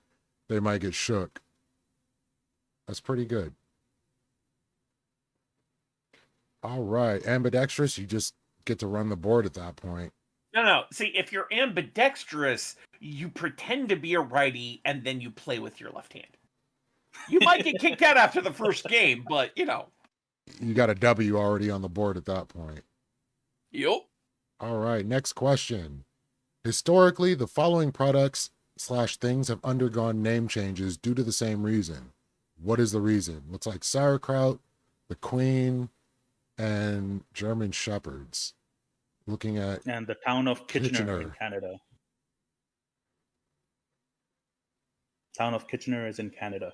they might get shook. That's pretty good. All right. Ambidextrous, you just get to run the board at that point. No. See, if you're ambidextrous, you pretend to be a righty and then you play with your left hand. You might get kicked out after the first game, but You got a W already on the board at that point. Yep. All right, next question. Historically, the following products / things have undergone name changes due to the same reason. What is the reason? Looks like sauerkraut, the Queen, and German Shepherds. Looking at And the town of Kitchener in Canada. Town of Kitchener is in Canada.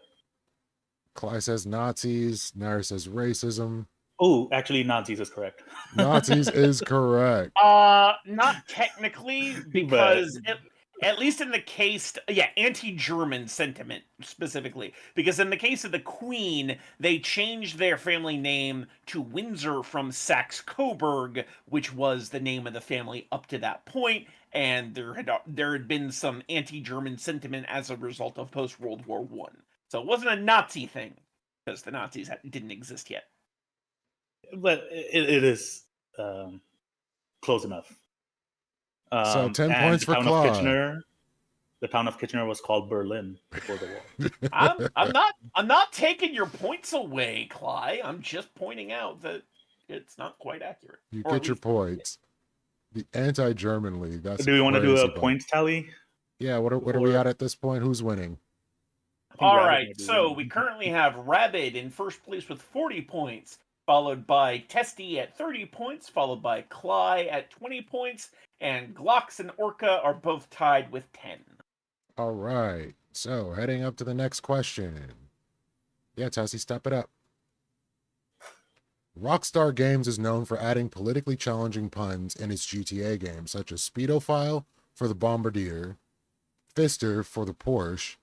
Cly says Nazis. Nair says racism. Oh, actually, Nazis is correct. Nazis is correct. Not technically, because at least in the case, anti-German sentiment specifically, because in the case of the Queen, they changed their family name to Windsor from Saxe-Coburg, which was the name of the family up to that point, and there had been some anti-German sentiment as a result of post-World War I. So it wasn't a Nazi thing, because the Nazis didn't exist yet. But it is close enough. So 10 points for Claude. The town of Kitchener was called Berlin before the war. I'm not taking your points away, Cly. I'm just pointing out that it's not quite accurate. You Or get at your least- points. The anti-German league. That's Do we want to do crazy, a but- points tally? Yeah, what are we at this point? Who's winning? All Rabbit right, might be so winning. we currently have Rabid in first place with 40 points, followed by Testy at 30 points, followed by Cly at 20 points, and Glocks and Orca are both tied with 10. All right. So heading up to the next question. Yeah, Tessie, step it up. Rockstar Games is known for adding politically challenging puns in its GTA games, such as Speedophile for the Bombardier, Fister for the Porsche,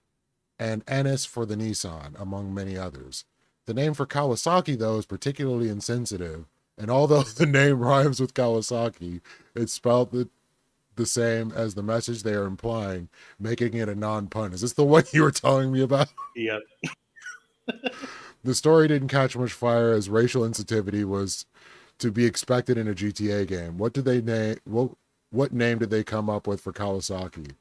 and Ennis for the Nissan, among many others. The name for Kawasaki, though, is particularly insensitive, and although the name rhymes with Kawasaki, it's spelled the same as the message they are implying, making it a non-pun. Is this the one you were telling me about? Yep. The story didn't catch much fire as racial insensitivity was to be expected in a GTA game. What did they name? What name did they come up with for Kawasaki?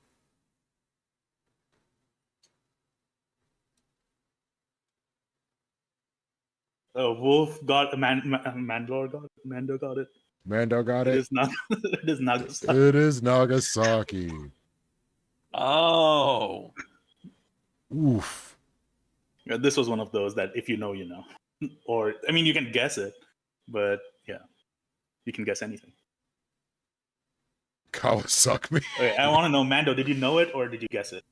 Wolf got Mandalore got Mando got it. Mando got It it? is not. It is Nagasaki. It is Nagasaki. Oh. Oof. Yeah, this was one of those that if you know, you know. Or, I mean, you can guess it, but yeah, you can guess anything. Kawasaki. Okay, I want to know, Mando, did you know it or did you guess it?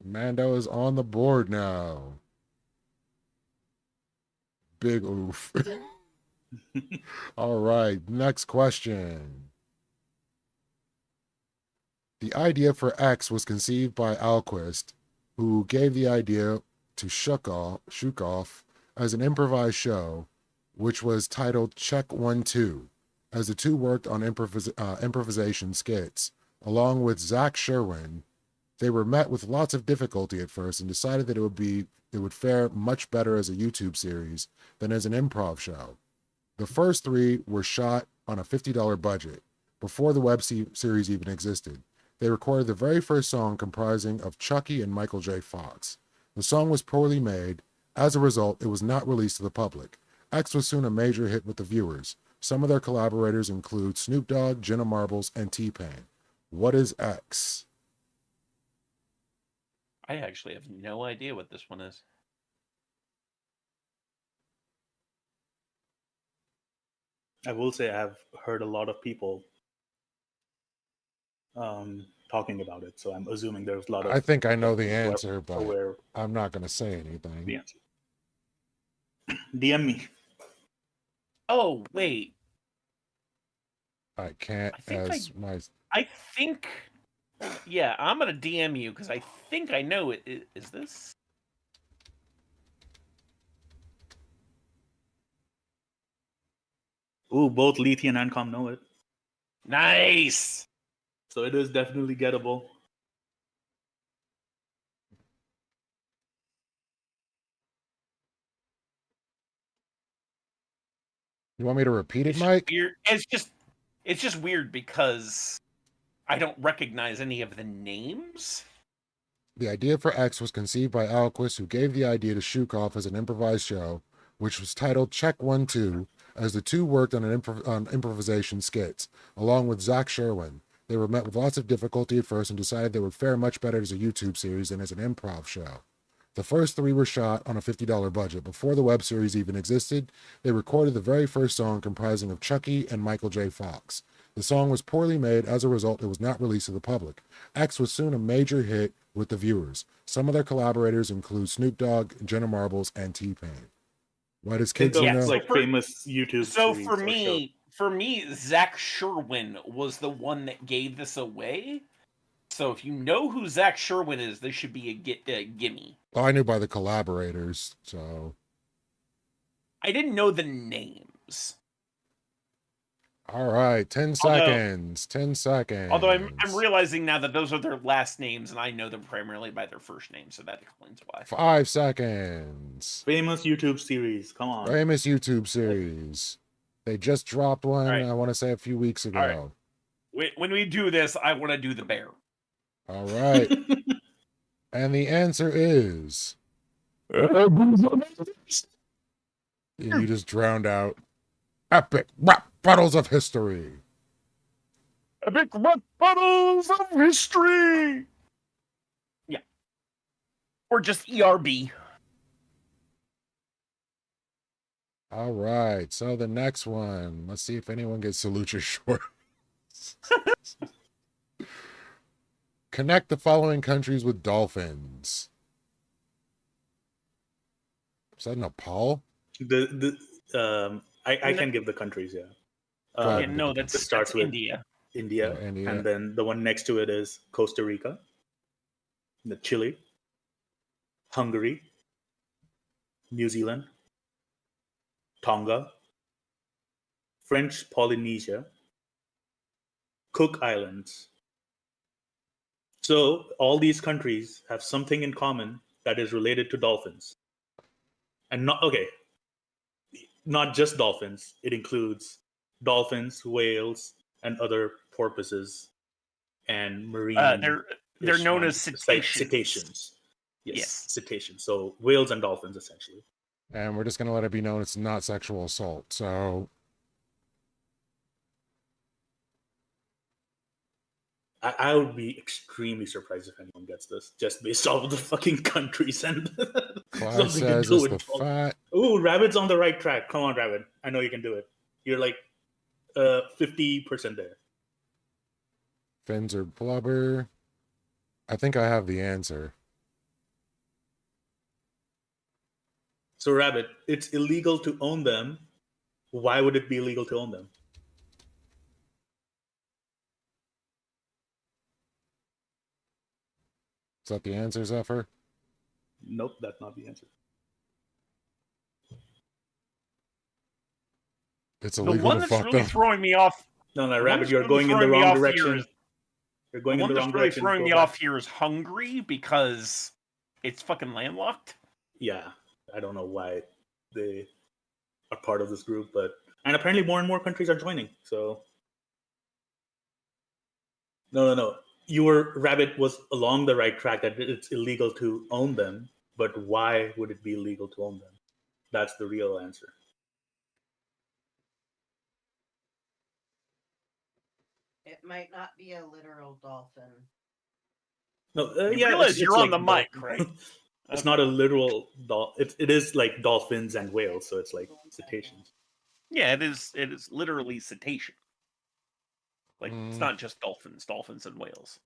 Mando is on the board now. Big oof. All right, next question. The idea for X was conceived by Alquist, who gave the idea to Shukoff as an improvised show, which was titled Check 1 2, as the two worked on improvisation skits. Along with Zach Sherwin, they were met with lots of difficulty at first and decided that it would fare much better as a YouTube series than as an improv show. The first three were shot on a $50 budget, before the web series even existed. They recorded the very first song comprising of Chucky and Michael J. Fox. The song was poorly made. As a result, it was not released to the public. X was soon a major hit with the viewers. Some of their collaborators include Snoop Dogg, Jenna Marbles, and T-Pain. What is X? I actually have no idea what this one is. I will say I have heard a lot of people talking about it, so I'm assuming there's a lot of. I think I know the people are answer, but aware of I'm not going to say anything. the answer. DM me. Oh, wait. I can't I think. Yeah, I'm going to DM you because I think I know it. Is this? Ooh, both Lethe and Ancom know it. Nice. So it is definitely gettable. You want me to repeat it, It's Mike? weird. It's just weird because I don't recognize any of the names. The idea for X was conceived by Alquist, who gave the idea to Shukov as an improvised show, which was titled Check 1 2, as the two worked on on improvisation skits, along with Zach Sherwin. They were met with lots of difficulty at first and decided they would fare much better as a YouTube series than as an improv show. The first 3 were shot on a $50 budget. Before the web series even existed, they recorded the very first song comprising of Chucky and Michael J. Fox. The song was poorly made. As a result, it was not released to the public. X was soon a major hit with the viewers. Some of their collaborators include Snoop Dogg, Jenna Marbles, and T-Pain. Why does kids Think of, know? like famous YouTube. So series for or shows. me, Zach Sherwin was the one that gave this away. So if you know who Zach Sherwin is, this should be a gimme. Oh, I knew by the collaborators, so. I didn't know the names. All right, 10 seconds. 10 seconds. Although I'm realizing now that those are their last names, and I know them primarily by their first name, so that explains why. 5 seconds. Famous YouTube series. Come on. Famous YouTube series. They just dropped one, right. I want to say a few weeks ago. Right. When we do this, I want to do the bear. All right. And the answer is. And you just drowned out Epic Rap Battles of History. Epic Rap Battles of History! Yeah. Or just ERB. All right. So the next one. Let's see if anyone gets Salucha short. Connect the following countries with dolphins. Is that Nepal? I can give the countries, yeah. No, it starts with India. India, India. and then the one next to it is Costa Rica, the Chile, Hungary, New Zealand, Tonga, French Polynesia, Cook Islands. So all these countries have something in common that is related to dolphins. And not just dolphins. It includes dolphins, whales, and other porpoises and marine. They're known as cetaceans. Cetaceans. Yes, cetaceans. So whales and dolphins, essentially. And we're just going to let it be known it's not sexual assault. So I would be extremely surprised if anyone gets this, just based off of the fucking countries and Clyde says it's the fat. Ooh, Rabbit's on the right track. Come on, Rabbit. I know you can do it. You're like 50% there. Fins are blubber. I think I have the answer. So, Rabbit, it's illegal to own them. Why would it be illegal to own them? Is that the answer, Zephyr? Nope, that's not the answer. It's The illegal one to that's fuck really them. throwing me off. No, the Rabbit, one you're that's going in the throwing me wrong off here direction. is- You're going the in one the that's wrong really direction. throwing Go me back. off here is Hungary because it's fucking landlocked. Yeah, I don't know why they are part of this group, and apparently more and more countries are joining. So no. Rabbit was along the right track that it's illegal to own them, but why would it be illegal to own them? That's the real answer. It might not be a literal dolphin. No, You realize you're on the mic, right? It's not a literal it is like dolphins and whales, so it's like cetaceans. Yeah, it is. It is literally cetacean. Like it's not just dolphins and whales.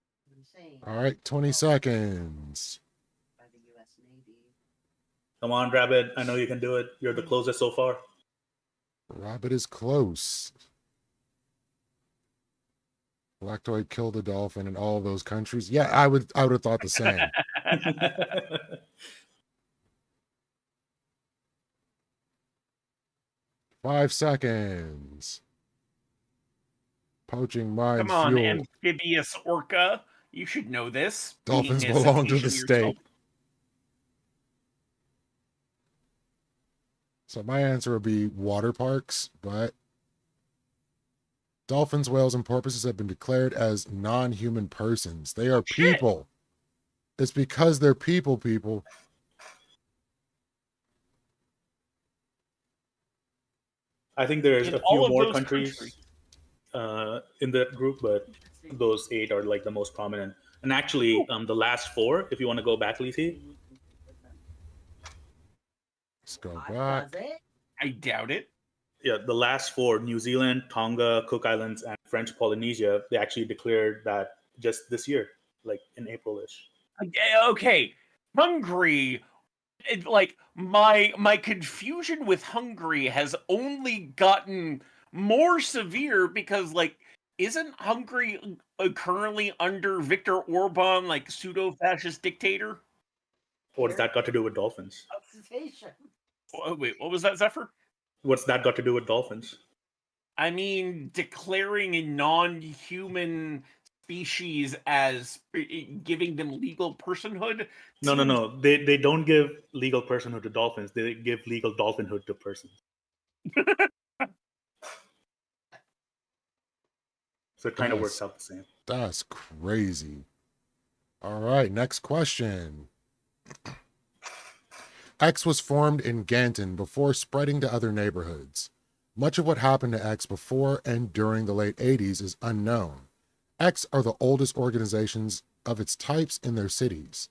All right, 20 seconds. Come on, Rabbit. I know you can do it. You're the closest so far. Rabbit is close. Lactoid killed a dolphin in all of those countries. Yeah, I would have thought the same. Five seconds. Poaching mine Come on, fuel. amphibious orca. You should know this. Dolphins being a belong to cetacean the yourself. state. So my answer would be water parks, but dolphins, whales, and porpoises have been declared as non-human persons. They are people. It's because they're people. I think there's In a all few of more those countries in that group, but those 8 are like the most prominent. And actually, the last 4, if you want to go back, Lisi. Let's go back. I doubt it. Yeah, the last 4, New Zealand, Tonga, Cook Islands, and French Polynesia, they actually declared that just this year, like in April-ish. Okay, Hungary. Like my confusion with Hungary has only gotten more severe because, like, isn't Hungary currently under Viktor Orban, like pseudo-fascist dictator? What's that got to do with dolphins? Wait, what was that, Zephyr? What's that got to do with dolphins? I mean, declaring a non-human species as giving them legal personhood. No. They don't give legal personhood to dolphins. They give legal dolphinhood to persons. So it kind of works out the same. That's crazy. All right, next question. X was formed in Ganton before spreading to other neighborhoods. Much of what happened to X before and during the late 80s is unknown. X are the oldest organizations of its types in their cities.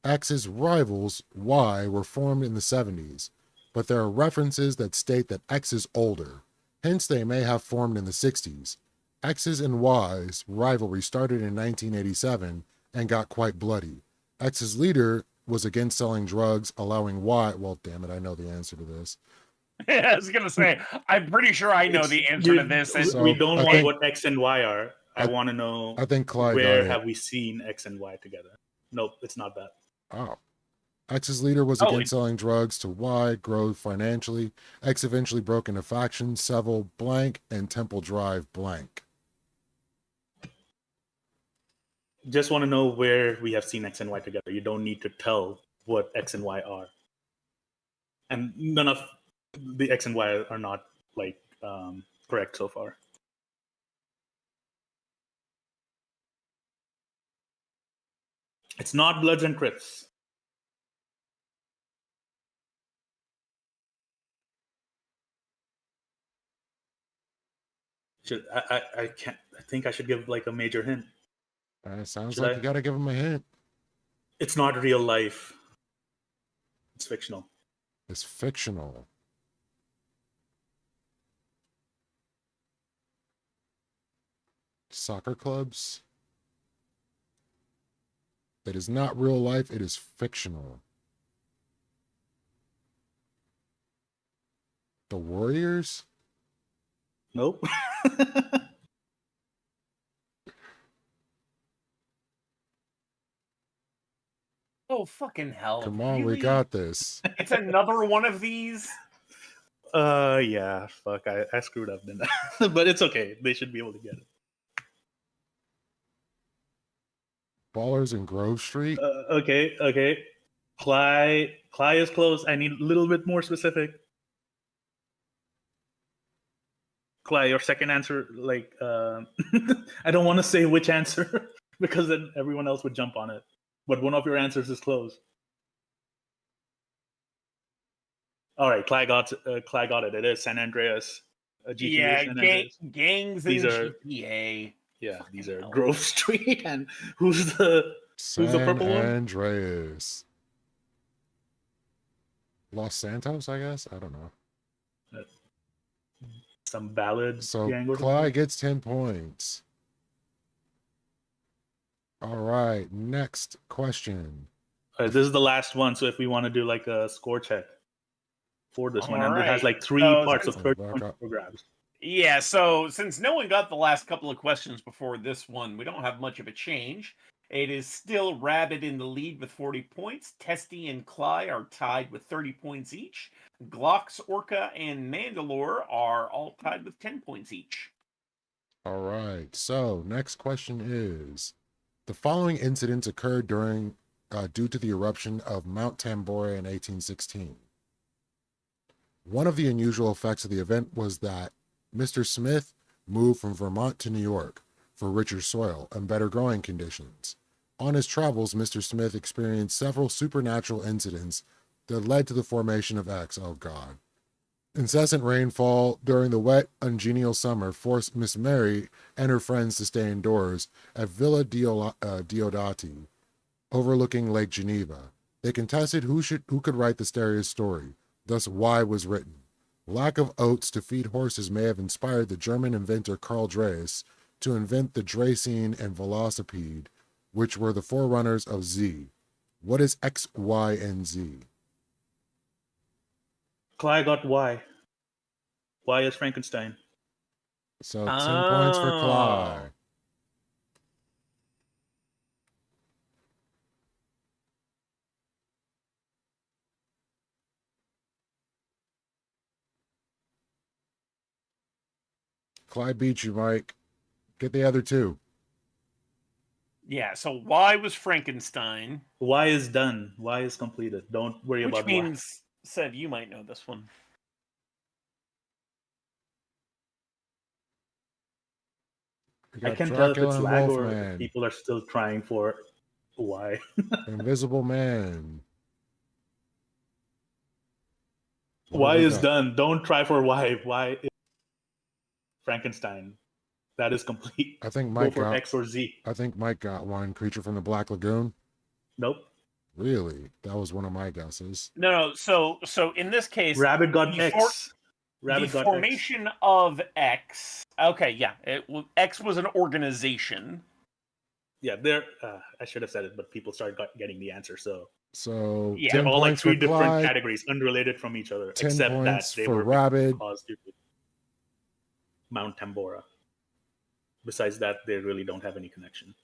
X's rivals, Y, were formed in the 70s, but there are references that state that X is older. Hence, they may have formed in the 60s. X's and Y's rivalry started in 1987 and got quite bloody. X's leader was against selling drugs, allowing Y. Well, damn it, I know the answer to this. I was gonna say, I'm pretty sure I know the answer to this. And We don't want what X and Y are. I want to know. I think Clyde where got it. have we seen X and Y together? Nope, it's not that. Oh. X's leader was against selling drugs to Y, grow financially. X eventually broke into factions, Seville blank and Temple Drive blank. Just want to know where we have seen X and Y together. You don't need to tell what X and Y are. And none of the X and Y are not like correct so far. It's not Bloods and Crips. I can't. I think I should give like a major hint. Sounds Should like I? you got to give him a hint. It's not real life. It's fictional. It's fictional. Soccer clubs. It is not real life. It is fictional. The Warriors? Nope. oh fucking hell! Come on, we really? got this. It's another one of these. Yeah. Fuck. I screwed up, didn't I? But it's okay. They should be able to get it. Ballers in Grove Street? Okay. Cly is close. I need a little bit more specific. Cly, your second answer, like, I don't want to say which answer because then everyone else would jump on it. But one of your answers is close. All right, Cly got it. It is San Andreas. GTA Yeah, San Andreas. gangs in These are GTA. Yeah, these are Grove Street, and who's the purple one? Andreas. Los Santos, I guess. I don't know. Some ballad. So gang or Clyde gets 10 points. All right, next question. something. This is the last one, so if we want to do like a score check for this one, and it has Alright. like 3 So parts of since- 30 programs. Yeah, so since no one got the last couple of questions before this one, we don't have much of a change. It is still Rabbit in the lead with 40 points. Testy and Cly are tied with 30 points each. Glocks, Orca, and Mandalore are all tied with 10 points each. All right, so next question is, the following incidents occurred due to the eruption of Mount Tambora in 1816. One of the unusual effects of the event was that Mr. Smith moved from Vermont to New York for richer soil and better growing conditions. On his travels, Mr. Smith experienced several supernatural incidents that led to the formation of X. Oh, God. Incessant rainfall during the wet, ungenial summer forced Miss Mary and her friends to stay indoors at Villa Diodati, overlooking Lake Geneva. They contested who could write the Stereo's story, thus Y was written. Lack of oats to feed horses may have inspired the German inventor Karl Drais to invent the Draisine and Velocipede, which were the forerunners of Z. What is X, Y, and Z? Cly got Y. Y is Frankenstein. So 10 points for Cly. Clyde beat you, Mike. Get the other two. Yeah, so Y was Frankenstein. Y is done. Y is completed. Don't worry Which about means, Sev, you might know this one. Y. I can tell if it's lag or if people are still trying for Y. Invisible Man. Y is done. Don't try for Y. Y is Frankenstein. That is complete. I think Mike Go for got X or Z. I think Mike got one. Creature from the Black Lagoon. Nope. Really? That was one of my guesses. No. So in this case, Rabbit got X. Rabbit the got formation of X. Okay, yeah. X was an organization. Yeah, there. I should have said it, but people started getting the answer. So yeah, 10 all like points 3 for different Clyde, categories, unrelated from each other, 10 except that points they for were Rabbit. caused due to Mount Tambora. Besides that, they really don't have any connection.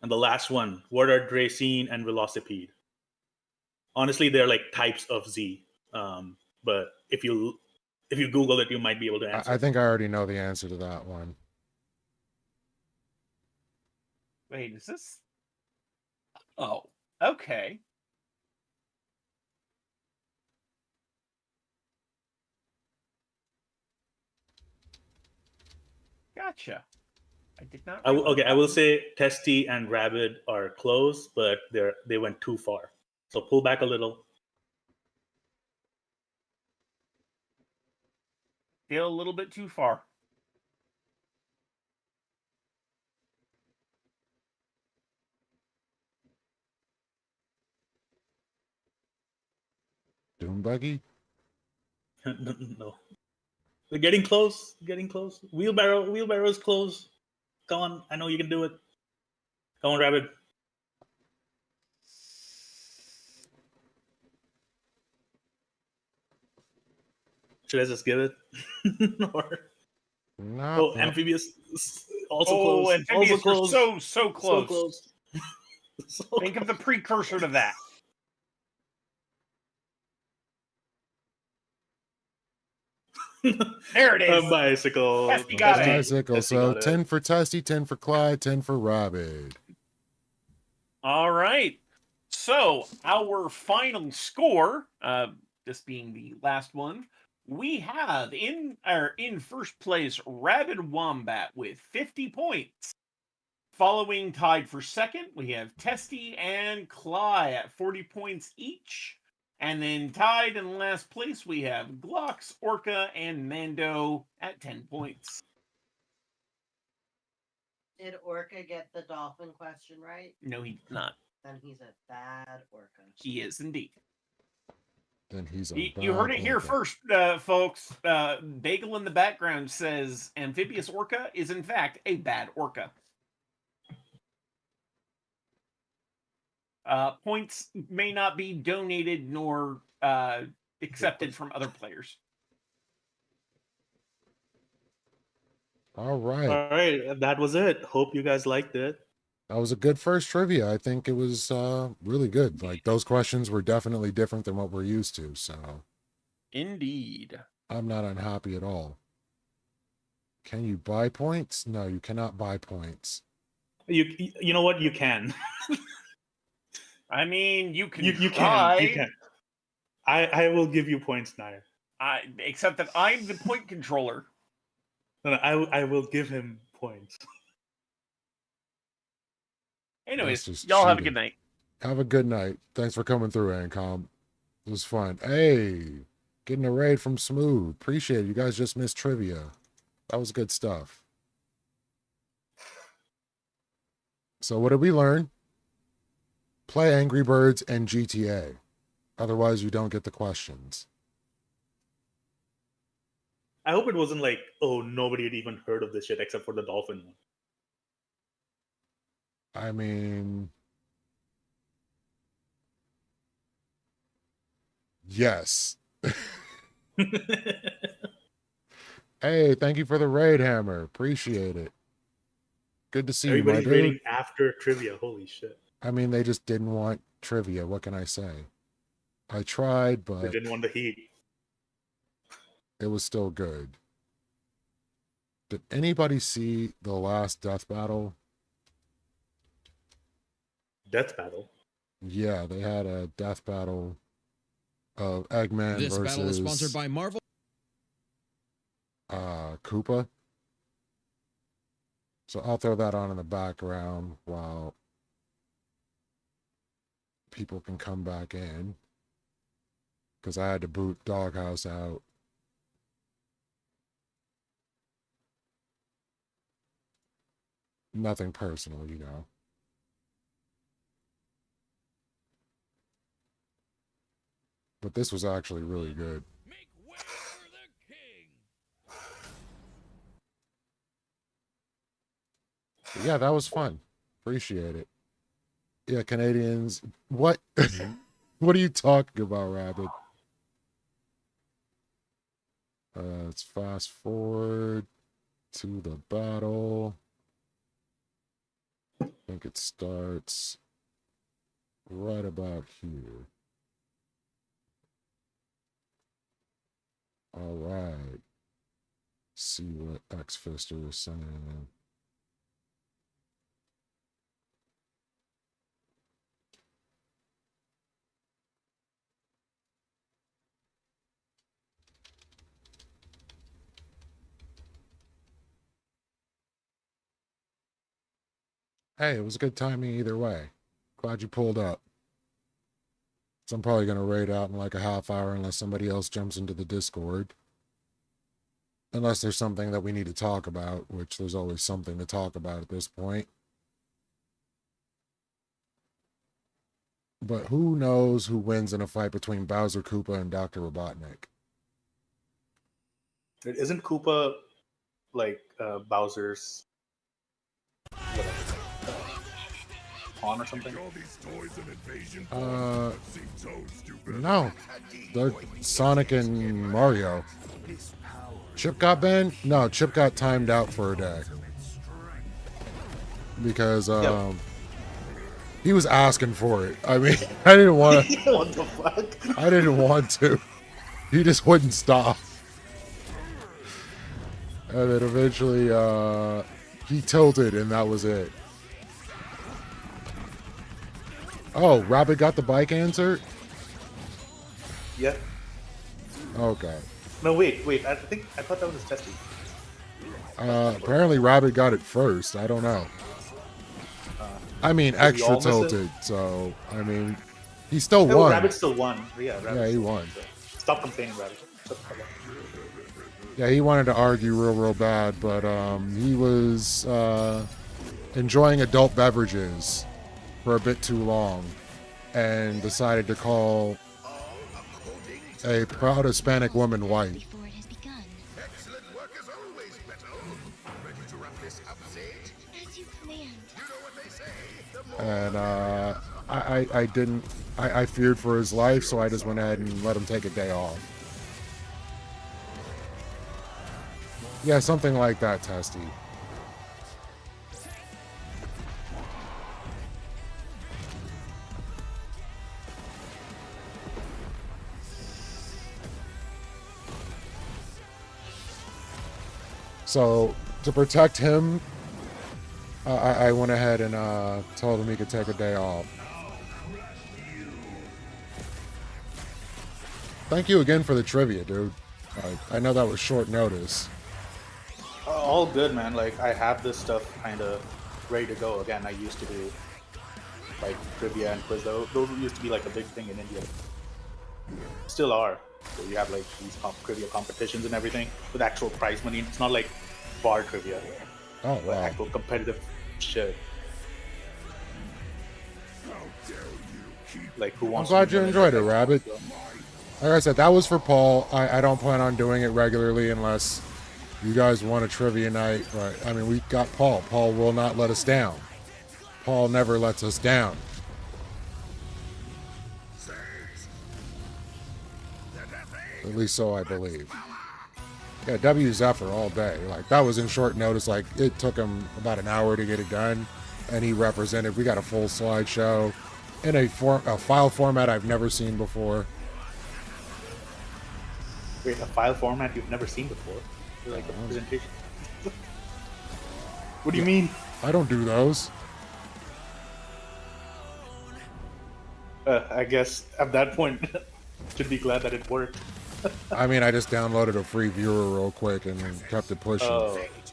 And the last one, what are Draisine and Velocipede? Honestly, they're like types of Z. But if you Google it, you might be able to answer. I think I already know the answer to that one. Wait, is this? Oh, okay. Gotcha. I did not. I will say Testy and Rabbit are close, but they went too far. So pull back a little. Still a little bit too far. Doom Buggy? No. We're getting close. Getting close. Wheelbarrow's close. Come on. I know you can do it. Come on, Rabbit. Should I just give it? Or no. Amphibious also oh, close. Amphibious Also close. so close. So close. Think of the precursor to that. There it is. A bicycle. Testy got it. Bicycle. Testy So got it. 10 for Testy, 10 for Clyde, 10 for Rabbit. All right. So our final score, this being the last one, we have in first place Rabid Wombat with 50 points. Following tied for second, we have Testy and Cly at 40 points each. And then tied in last place, we have Glocks, Orca, and Mando at 10 points. Did Orca get the dolphin question right? No, he did not. Then he's a bad Orca. He is indeed. Then he's a You heard bad it here Orca. first, folks. Bagel in the background says Amphibious Orca is in fact a bad Orca. Points may not be donated nor accepted from other players. All right. All right, that was it. Hope you guys liked it. That was a good first trivia. I think it was really good. Like, those questions were definitely different than what we're used to. So Indeed. I'm not unhappy at all. Can you buy points? No, you cannot buy points. You know what? You can. I mean, you can You try. can. You can. I will give you points, Naya. Except that I'm the point controller. No, I will give him points. Anyways, That's just y'all have a cheating. good night. Have a good night. Thanks for coming through, Ancom. It was fun. Hey, getting a raid from Smooth. Appreciate it. You guys just missed trivia. That was good stuff. So what did we learn? Play Angry Birds and GTA. Otherwise, you don't get the questions. I hope it wasn't like, oh, nobody had even heard of this shit except for the dolphin one. I mean, yes. Hey, thank you for the raid, Hammer. Appreciate it. Good to see you, my Everybody's dude. rating after trivia. Holy shit. I mean, they just didn't want trivia. What can I say? I tried, They but didn't want the heat. it was still good. Did anybody see the last death battle? Death battle. Yeah, they had a death battle of Eggman This versus battle is sponsored by Marvel. Koopa. So I'll throw that on in the background while people can come back in. Because I had to boot Doghouse out. Nothing personal, you know. But this was actually really good. But yeah, that was fun. Appreciate it. Yeah, Canadians. What? What are you talking about, Rabbit? Let's fast forward to the battle. I think it starts right about here. All right. See what X-Fister is saying. Hey, it was a good timing either way. Glad you pulled up. So I'm probably going to raid out in like a half hour unless somebody else jumps into the Discord. Unless there's something that we need to talk about, which there's always something to talk about at this point. But who knows who wins in a fight between Bowser Koopa and Dr. Robotnik? Isn't Koopa like Bowser's pawn or something? No. They're Sonic and Mario. Chip got banned? No, Chip got timed out for a day. Because he was asking for it. I mean, I didn't want to. What the fuck? I didn't want to. He just wouldn't stop. And then eventually he tilted and that was it. Oh, Rabbit got the bike answer? Yeah. Okay. No, wait. I thought that was his testy. Apparently Rabbit got it first. I don't know. I mean, Did we all extra miss it? tilted, so, I mean, he still No, won. Rabbit still won. Yeah, Rabbit Yeah, he still won. So stop complaining, Rabbit. Yeah, he wanted to argue real bad, but he was enjoying adult beverages for a bit too long and decided to call a proud Hispanic woman white. And I feared for his life, so I just went ahead and let him take a day off. Yeah, something like that, Testy. So, to protect him, I went ahead and told him he could take a day off. Thank you again for the trivia, dude. I know that was short notice. All good, man. Like, I have this stuff kind of ready to go. Again, I used to do like trivia and quiz. Those used to be like a big thing in India. Still are. So you have like these trivia competitions and everything with actual prize money. It's not like bar trivia. Oh wow. Actual competitive shit. Like who I'm wants? glad you enjoyed it, Rabbit. Like I said, that was for Paul. I don't plan on doing it regularly unless you guys want a trivia night. But I mean, we got Paul. Paul will not let us down. Paul never lets us down. At least so I believe. Yeah, W Zephyr all day. Like, that was in short notice. Like, it took him about an hour to get it done. And he represented. We got a full slideshow in a file format I've never seen before. Wait, a file format you've never seen before? Like a presentation? What do you mean? I don't do those. I guess at that point, should be glad that it worked. I mean, I just downloaded a free viewer real quick and kept it pushing.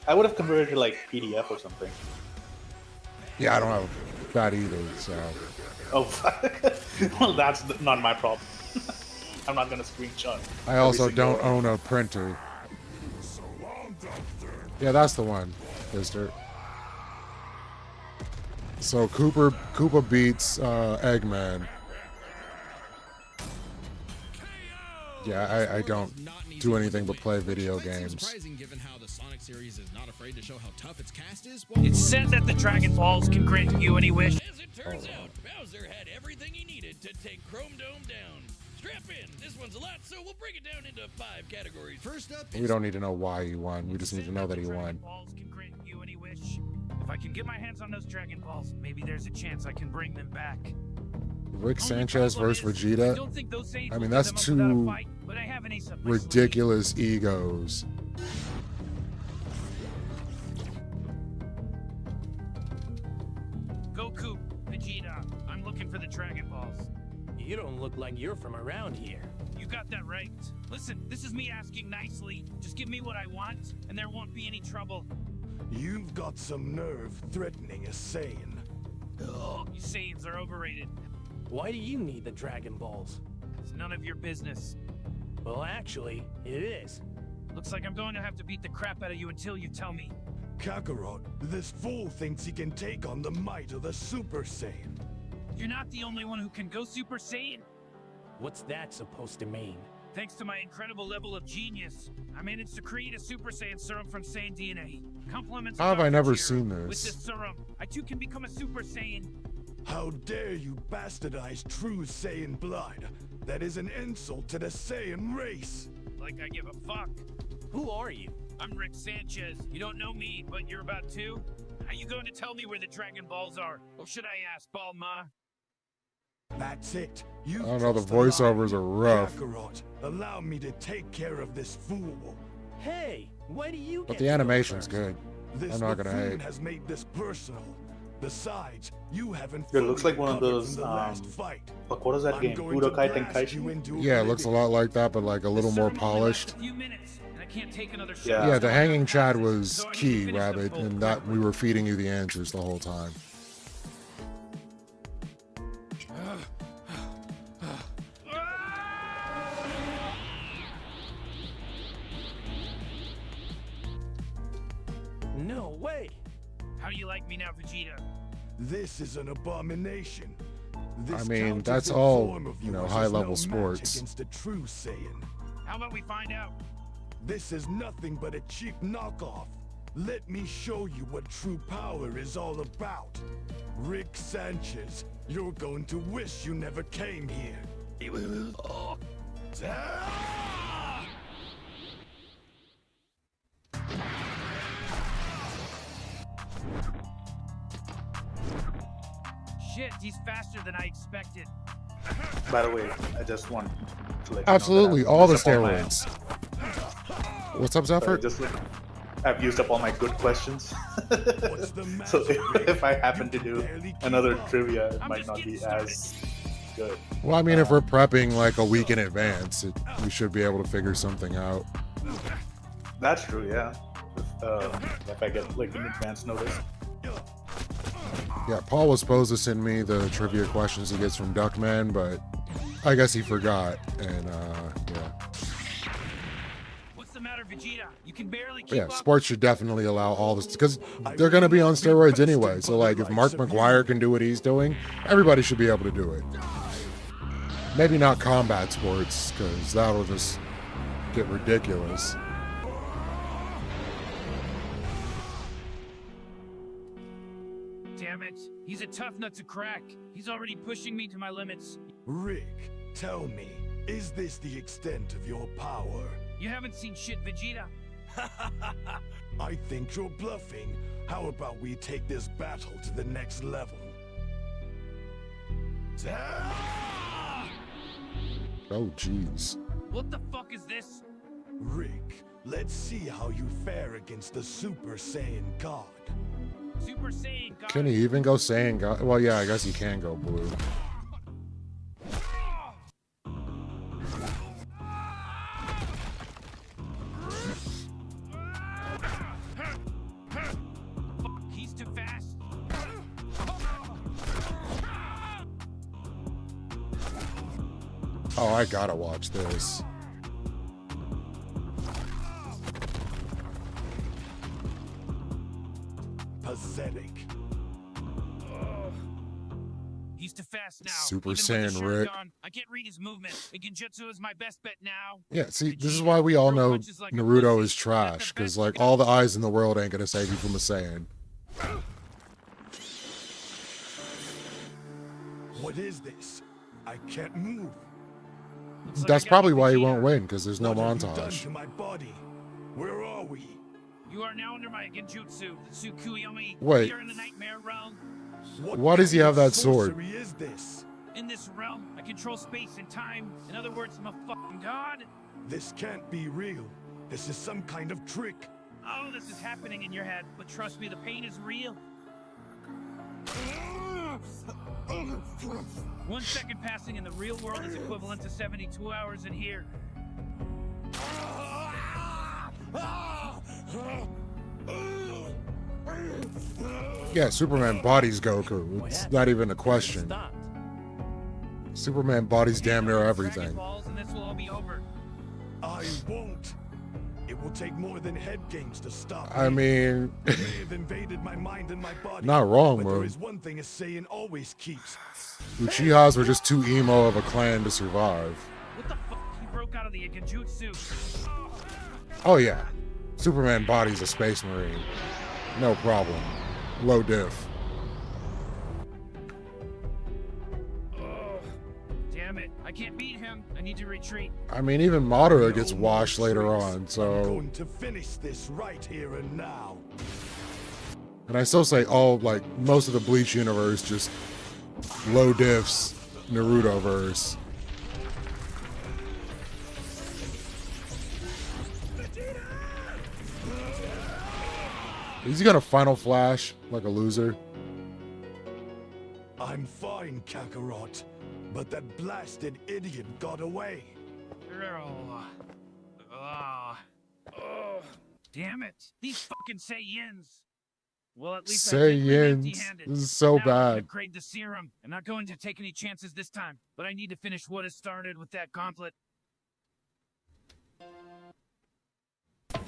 I would have converted to like PDF or something. Yeah, I don't have that either, so. Oh, well, that's not my problem. I'm not gonna screenshot. I also don't own a printer. Yeah, that's the one, mister. So Koopa beats Eggman. Yeah, I don't do anything but play video games. Given how the Sonic series is not afraid to show how tough its cast is. It's said that the Dragon Balls can grant you any wish. As it turns out, Bowser had everything he needed to take Chrome Dome down. Strap in. This one's a lot, so we'll break it down into 5 categories. First up, We don't need to know why he won. We just need to know that he won. Balls can grant you any wish. If I can get my hands on those Dragon Balls, maybe there's a chance I can bring them back. Rick Sanchez versus Vegeta. I mean, that's two ridiculous egos. Goku, Vegeta, I'm looking for the Dragon Balls. You don't look like you're from around here. You got that right. Listen, this is me asking nicely. Just give me what I want, and there won't be any trouble. You've got some nerve threatening a Saiyan. Ugh, you Saiyans are overrated. Why do you need the Dragon Balls? It's none of your business. Well, actually, it is. Looks like I'm going to have to beat the crap out of you until you tell me. Kakarot, this fool thinks he can take on the might of the Super Saiyan. You're not the only one who can go Super Saiyan. What's that supposed to mean? Thanks to my incredible level of genius, I managed to create a Super Saiyan serum from Saiyan DNA. Compliments. How have I never Dr. seen With this? this serum, I too can become a Super Saiyan. How dare you bastardize true Saiyan blood? That is an insult to the Saiyan race. Like I give a fuck. Who are you? I'm Rick Sanchez. You don't know me, but you're about to. Are you going to tell me where the Dragon Balls are? Or should I ask Balma? That's it. I don't know, the voiceovers are rough. Kakarot, allow me to take care of this fool. Hey, why do you But get the to go animation's first? good. This I'm not gonna buffoon hate. has made this personal. Besides, you haven't. It looks like one of fully those. recovered from the last fight. Like, what is that I'm game? going to Budokai blast you Tenkaichi? into Yeah, it looks a lot like that, but like a little more polished. A few minutes, and I can't take another shot. Yeah, the hanging Chad was key, Rabbit, and that we were feeding you the answers the whole time. No way. How do you like me now, Vegeta? This is an abomination. I mean, that's all, you know, high-level sports sports. against a true Saiyan. How about we find out? This is nothing but a cheap knockoff. Let me show you what true power is all about. Rick Sanchez, you're going to wish you never came here. Shit, he's faster than I expected. By the way, I just want to let Absolutely, you know all the that I've used up all steroids. What's up, my- Zephyr? I've used up all my good questions. So if I happen to do another trivia, it might not be as good. Well, I mean, if we're prepping like a week in advance, we should be able to figure something out. That's true, yeah. If I get like an advance notice. Yeah, Paul was supposed to send me the trivia questions he gets from Duckman, but I guess he forgot. And yeah. What's the matter, Vegeta? You can barely keep Yeah, up. sports should definitely allow all this because they're going to be on steroids anyway. So, like, if Mark McGuire can do what he's doing, everybody should be able to do it. Maybe not combat sports because that'll just get ridiculous. Damn it. He's a tough nut to crack. He's already pushing me to my limits. Rick, tell me, is this the extent of your power? You haven't seen shit, Vegeta. I think you're bluffing. How about we take this battle to the next level? Oh, jeez. What the fuck is this? Rick, let's see how you fare against the Super Saiyan God. Super Saiyan God. Can he even go Saiyan God? Well, yeah, I guess he can go blue. He's too fast. Oh, I gotta watch this. Pathetic. He's too fast now. Super Even with the Saiyan Rick. Sharingan, I can't read his movement. And Genjutsu is my best bet now. Yeah, see, this is why we all know Naruto is trash, because, like, all the eyes in the world ain't gonna save you from a Saiyan. What is this? I can't move. That's probably why he won't win, because there's no What have you done montage. to my body? Where are we? You are now under my Genjutsu, the Tsukuyomi. Wait. You're in the nightmare realm. Why does he have that sword? Sorcery is this? In this realm, I control space and time. In other words, I'm a fucking god. This can't be real. This is some kind of trick. Oh, this is happening in your head, but trust me, the pain is real. 1 second passing in the real world is equivalent to 72 hours in here. Yeah, Superman bodies Goku. It's not even a question. Superman bodies damn near everything. Balls and this will all be over. I won't. It will take more than head games to stop I me. mean, They have invaded my mind and my body. Not wrong, but bro. there is one thing a Saiyan always keeps. Uchihas were just too emo of a clan to survive. What the fuck? He broke out of the Genjutsu. Oh yeah, Superman bodies a space marine. No problem. Low diff. Oh, damn it. I can't beat him. I need to retreat. I mean, even Madara gets washed later on, so... Going to finish this right here and now. And I still say most of the Bleach universe just low diffs Naruto-verse. Is he gonna Final Flash like a loser? I'm fine, Kakarot, but that blasted idiot got away. Oh, damn it. These fucking Saiyans. Well, at least I didn't win Saiyans. empty-handed. This is so Now I'm gonna bad. upgrade the serum. I'm not going to take any chances this time, but I need to finish what has started with that gauntlet.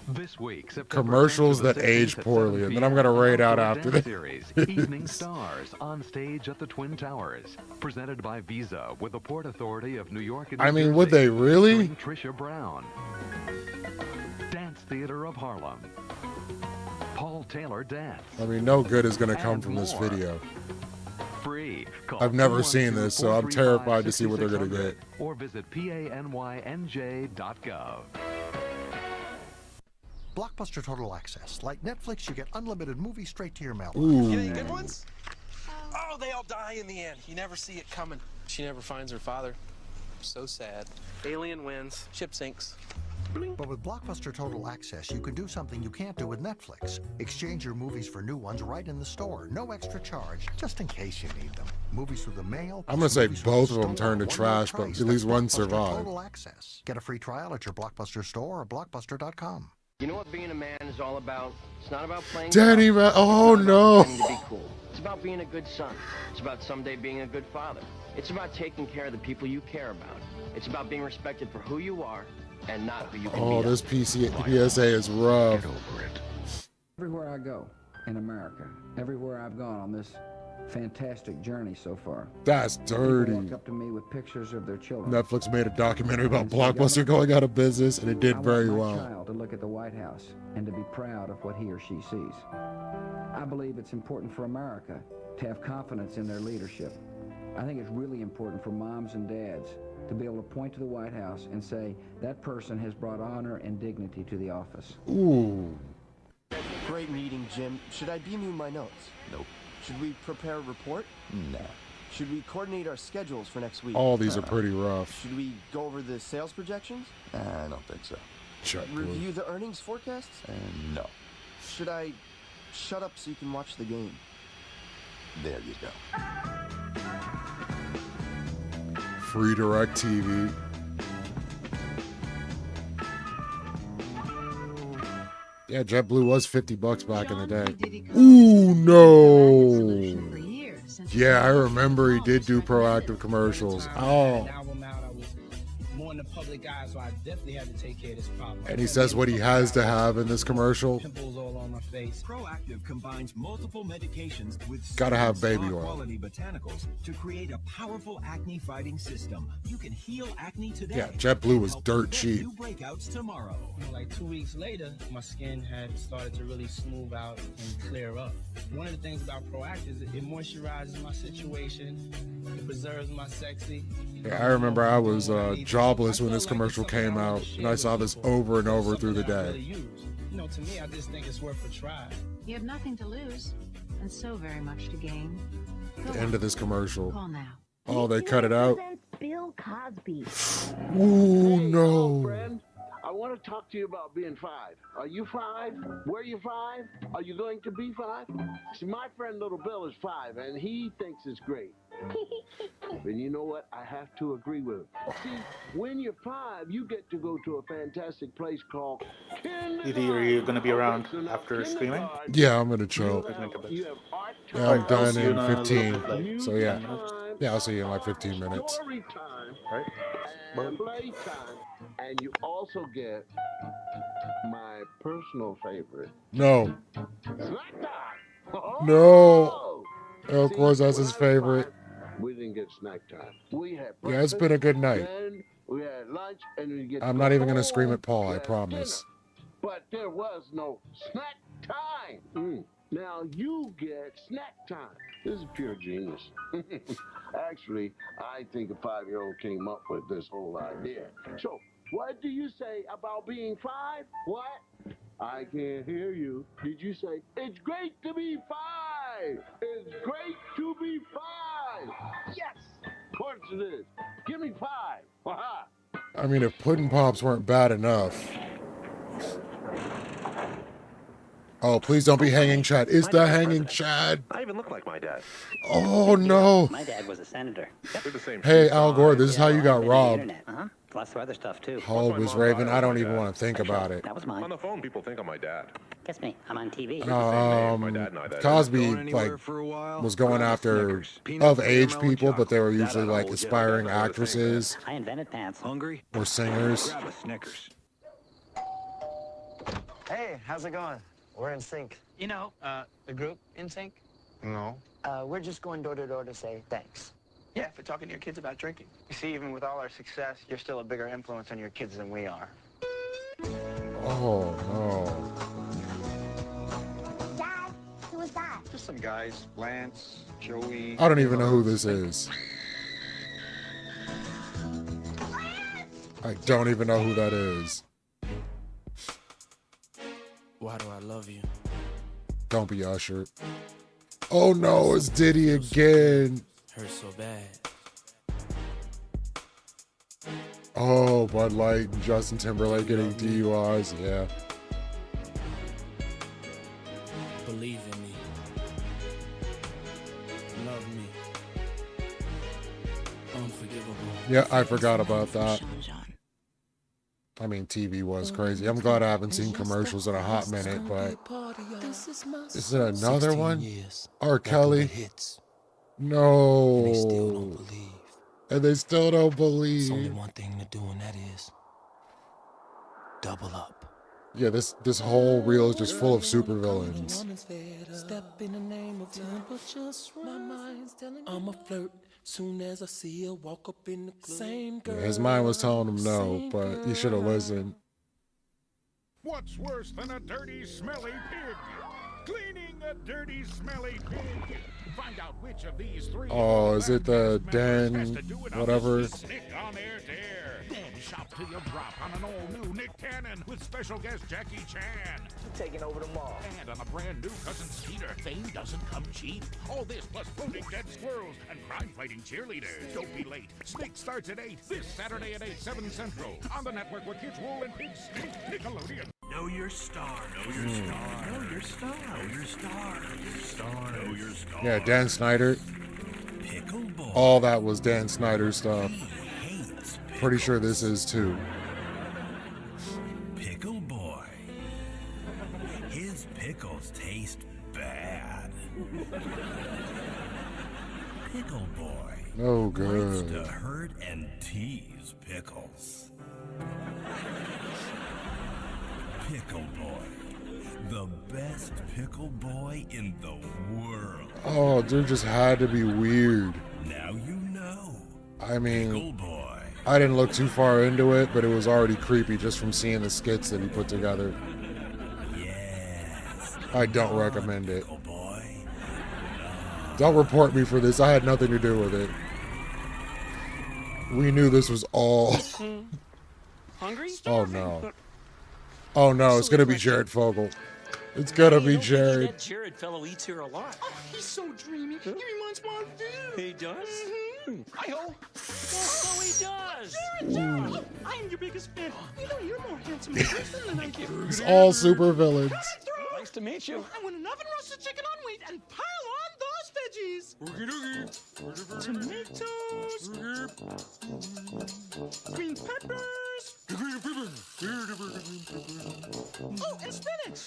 This week, September Commercials 10th to the that age 16th at poorly, 7 and then I'm gonna p.m. raid out Outdoor after Dance this. Series, Evening Stars on stage at the Twin Towers, presented by Visa with the Port Authority of New York and New I mean, Jersey, would they really? featuring Trisha Brown, Dance Theater of Harlem, Paul Taylor Dance. I mean, no good is gonna come And from this more. video. Free. Call I've never seen this, so I'm 212-435-6600 terrified to see what they're gonna get. Or visit panyj.gov. Blockbuster Total Access. Like Netflix, you get unlimited movies straight to your mailbox. Ooh. Any good ones? Oh, they all die in the end. You never see it coming. She never finds her father. So sad. Alien wins. Ship sinks. But with Blockbuster Total Access, you can do something you can't do with Netflix. Exchange your movies for new ones right in the store. No extra charge, just in case you need them. Movies through the mail. I'm gonna say movies through both the of them store, turned to one low trash, but price. at least That's one Blockbuster survived. Total Access. Get a free trial at your Blockbuster store or blockbuster.com. You know what being a man is all about? It's not about playing. Danny, golf. man. It's Oh, not about no. pretending to be cool. It's about being a good son. It's about someday being a good father. It's about taking care of the people you care about. It's about being respected for who you are and not who you can Oh, be. this PSA is rough. Everywhere I go in America, everywhere I've gone on this fantastic journey so far, That's dirty. people walk up to me with pictures of their children. Netflix made a documentary about Blockbuster going out of business, and it did very I want my well. child to look at the White House and to be proud of what he or she sees. I believe it's important for America to have confidence in their leadership. I think it's really important for moms and dads to be able to point to the White House and say, that person has brought honor and dignity to the office. Ooh. Great meeting, Jim. Should I beam you my notes? Nope. Should we prepare a report? No. Should we coordinate our schedules for next week? All these are pretty rough. Should we go over the sales projections? I don't think so. Review the earnings forecasts? No. Should I shut up so you can watch the game? There you go. Free direct TV. Yeah, JetBlue was $50 back in the day. Ooh, no. Yeah, I remember he did do proactive commercials. Oh. More in the public eye, so I definitely had to take care of this problem. And he says what he has to have in this commercial. Pimples all on my face. Proactive combines multiple medications with Gotta have baby oil. quality botanicals to create a powerful acne fighting system. You can heal acne today. Yeah, JetBlue was and dirt prevent cheap. New breakouts tomorrow. Like 2 weeks later, my skin had started to really smooth out and clear up. One of the things about Proactive is it moisturizes my situation, it preserves my sexy. Yeah, I remember I was jobless when this commercial came out, and I saw this over and over through the day. You know, to me, I just think it's worth a try. You have nothing to lose and so very much to gain. The end of this commercial. Call now. Oh, they cut it out. Bill Cosby. Ooh, no. I want to talk to you about being 5. Are you 5? Were you 5? Are you going to be 5? See, my friend Little Bill is 5, and he thinks it's great. And you know what? I have to agree with him. See, when you're 5, you get to go to a fantastic place called Edie, are you going to be around after streaming? Yeah, I'm gonna chill. Yeah, I'm done in 15. Like So yeah, I'll see you in like 15 minutes. story time, and play time, and you also get my personal favorite. No, Snack time. no. Of course, that's his favorite. We didn't get snack time. We had Yeah, it's been a good night. then we had lunch, and we get. I'm to not go even gonna scream home, at Paul, we I had promise. dinner. But there was no snack time. Now you get snack time. This is pure genius. Actually, I think a 5-year-old came up with this whole idea. So, what do you say about being 5? What? I can't hear you. Did you say, it's great to be 5? It's great to be 5. Yes, of course it is. Give me 5. Aha. I mean, if Puddin' Pops weren't bad enough. Oh, please don't be hanging Chad. Is the hanging Chad? I even look like my dad. Oh, no. My dad was a senator. We're the same. Hey, Al Gore, this is how you got robbed. Uh-huh. Lots of other stuff too. Oh, Miss Raven, I don't even want to think about it. That was mine. On the phone, people think I'm my dad. Guess me. I'm on TV. Cosby, like, was going after of-age people, but they were usually, like, aspiring actresses I invented pants. Hungry? or singers. Grab a Snickers. Hey, how's it going? We're in sync. You know, The group in sync? No. We're just going door to door to say thanks. yeah, for talking to your kids about drinking. You see, even with all our success, you're still a bigger influence on your kids than we are. Oh, no. Dad, who was that? Just some guys. Lance, Joey. I don't even know who this is. I don't even know who that is. Why do I love you? Don't be Usher. Oh no, it's Diddy again. Hurt so bad. Oh, Bud Light and Justin Timberlake getting DUIs. Yeah. Believe in me. Love me. Unforgivable. Yeah, I forgot about that. I mean, TV was crazy. I'm glad I haven't seen commercials in a hot minute, but is it another one? R. Kelly? No. And they still don't believe. There's only one thing to do, and that is double up. Yeah, this whole reel is just full of supervillains. Step in the name of temperatures. My mind's telling I'm a flirt. Soon as I see her walk up in the club. Same girl. His mind was telling him no, but he should have listened. What's worse than a dirty, smelly pig? Cleaning a dirty, smelly pig. Find out which of these three. Oh, is it the Dan whatever? Nick on air dare. Then shop till you drop on an all-new Nick Cannon with special guest Jackie Chan. Taking over the mall. And on a brand new Cousin Skeeter. Fame doesn't come cheap. All this plus floating dead squirrels and crime-fighting cheerleaders. Don't be late. Snick starts at 8 this Saturday at 8, 7 Central. On the network where kids roll and pigs stink. Nickelodeon. Know your star. Know your star. Know your star. Know your star. Know your star. Know your star. Yeah, Dan Snyder. Pickleball. All that was Dan Snyder stuff. Pretty sure this is too. Pickle Boy. His pickles taste bad. Pickle Boy. No good. Likes to hurt and tease pickles. Pickle Boy. The best pickle boy in the world. Oh, dude just had to be weird. Now you know. I mean, Pickle Boy. I didn't look too far into it, but it was already creepy just from seeing the skits that he put together. Yes. I don't recommend it. Don't report me for this. I had nothing to do with it. We knew this was all. Hungry? Oh no. Oh no, it's gonna be Jared Fogle. It's gonna be Jared. That Jared fellow eats here a lot. Oh, he's so dreamy. He reminds me of you. He does? Hi-ho. So he does. Jared, I am your biggest fan. You know you're more handsome in person than I am. It's all super villains. Nice to meet you. I want an oven roasted chicken on wheat and pile on those veggies. Tomatoes. Green peppers. Oh, and spinach.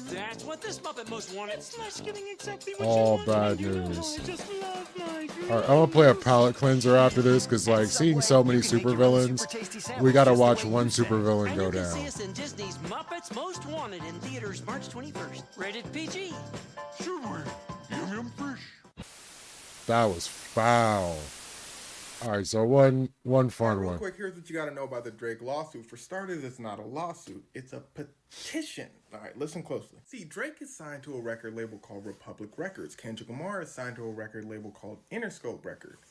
That's what this Muppet most wanted. It's nice getting exactly what All you bad wanted. news. I just love my girl. Alright, I'm gonna play a palate cleanser after this because, like, seeing so many supervillains, we gotta watch one supervillain go And you can see down. us in Disney's Muppets Most Wanted in theaters March 21st. Rated PG. Sure. Yum yum fish. That was foul. Alright, so one fun Real one. quick, here's what you got to know about the Drake lawsuit. For starters, it's not a lawsuit, it's a petition. All right, listen closely. See, Drake is signed to a record label called Republic Records. Kendrick Lamar is signed to a record label called Interscope Records.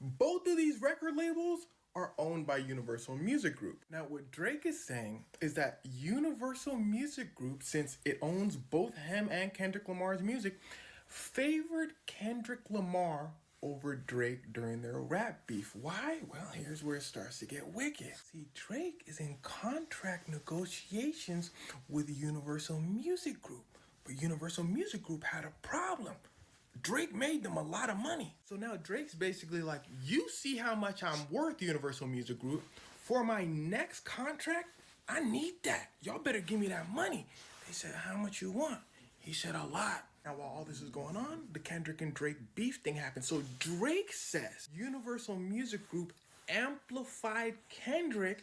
Both of these record labels are owned by Universal Music Group. Now, what Drake is saying is that Universal Music Group, since it owns both him and Kendrick Lamar's music, favored Kendrick Lamar over Drake during their rap beef. Why? Well, here's where it starts to get wicked. See, Drake is in contract negotiations with Universal Music Group, but Universal Music Group had a problem. Drake made them a lot of money. So now Drake's basically like, you see how much I'm worth, Universal Music Group. For my next contract, I need that. Y'all better give me that money. They said, how much you want? He said, a lot. Now, while all this is going on, the Kendrick and Drake beef thing happened. So Drake says Universal Music Group amplified Kendrick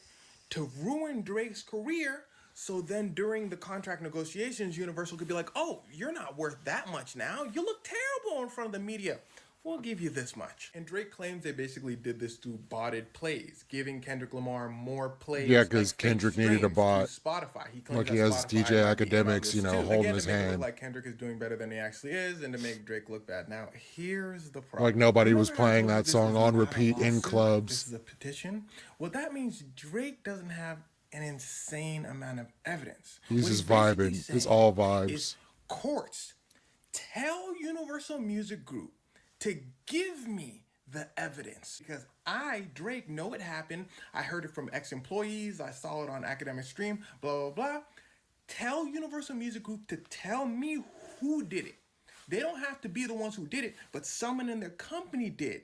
to ruin Drake's career. So then during the contract negotiations, Universal could be like, oh, you're not worth that much now. You look terrible in front of the media. We'll give you this much. And Drake claims they basically did this through botted plays, giving Kendrick Lamar more plays. Yeah, because Kendrick needed a bot. Spotify. He claims Like he that has Spotify DJ might be in on Academics, this you know, too. holding Again, his to make it look hand. like Kendrick is doing better than he actually is, and to make Drake look bad. Now, here's the problem. Like nobody was Remember how I playing told you that this song is on not a repeat in lawsuit? clubs. This is a petition. Well, that means Drake doesn't have an insane amount of evidence. He's What just basically vibing. It's saying all vibes. is courts tell Universal Music Group to give me the evidence, because I, Drake, know it happened. I heard it from ex-employees. I saw it on Academic Stream, blah, blah, blah. Tell Universal Music Group to tell me who did it. They don't have to be the ones who did it, but someone in their company did.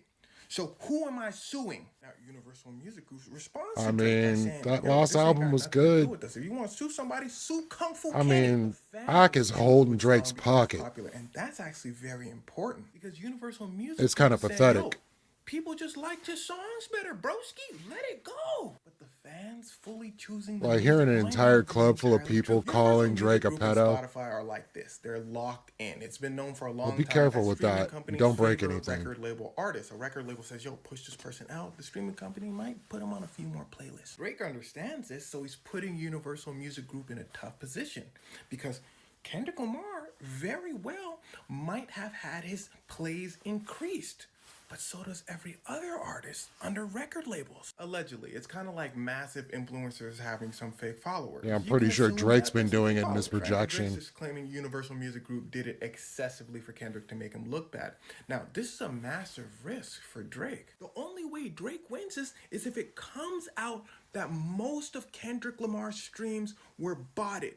So who am I suing? Now, Universal Music Group's response. I mean, that last album was good. If you want to sue somebody, sue Kung Fu I Kenny. mean, Pac is holding Drake's pocket. Popular, and that's actually very important because Universal Music. It's kind of Group said, pathetic. "Yo, people just liked his songs better, broski. Let it go." But the fans fully choosing. The Like hearing an music entire might club full of people calling Drake a Music Group and pedo. Spotify are like this. They're locked in. It's been known for a long Well, time. be careful that with streaming that. companies Don't break favor anything. Record label artists. A record label says, "Yo, push this person out." The streaming company might put him on a few more playlists. Drake understands this, so he's putting Universal Music Group in a tough position because Kendrick Lamar very well might have had his plays increased. But so does every other artist under record labels. Allegedly, it's kind of like massive influencers having some fake followers. Yeah, I'm You pretty can sure assume Drake's that been this is doing the it in his followers, right? projection. Drake's just claiming Universal Music Group did it excessively for Kendrick to make him look bad. Now, this is a massive risk for Drake. The only way Drake wins is if it comes out that most of Kendrick Lamar's streams were botted.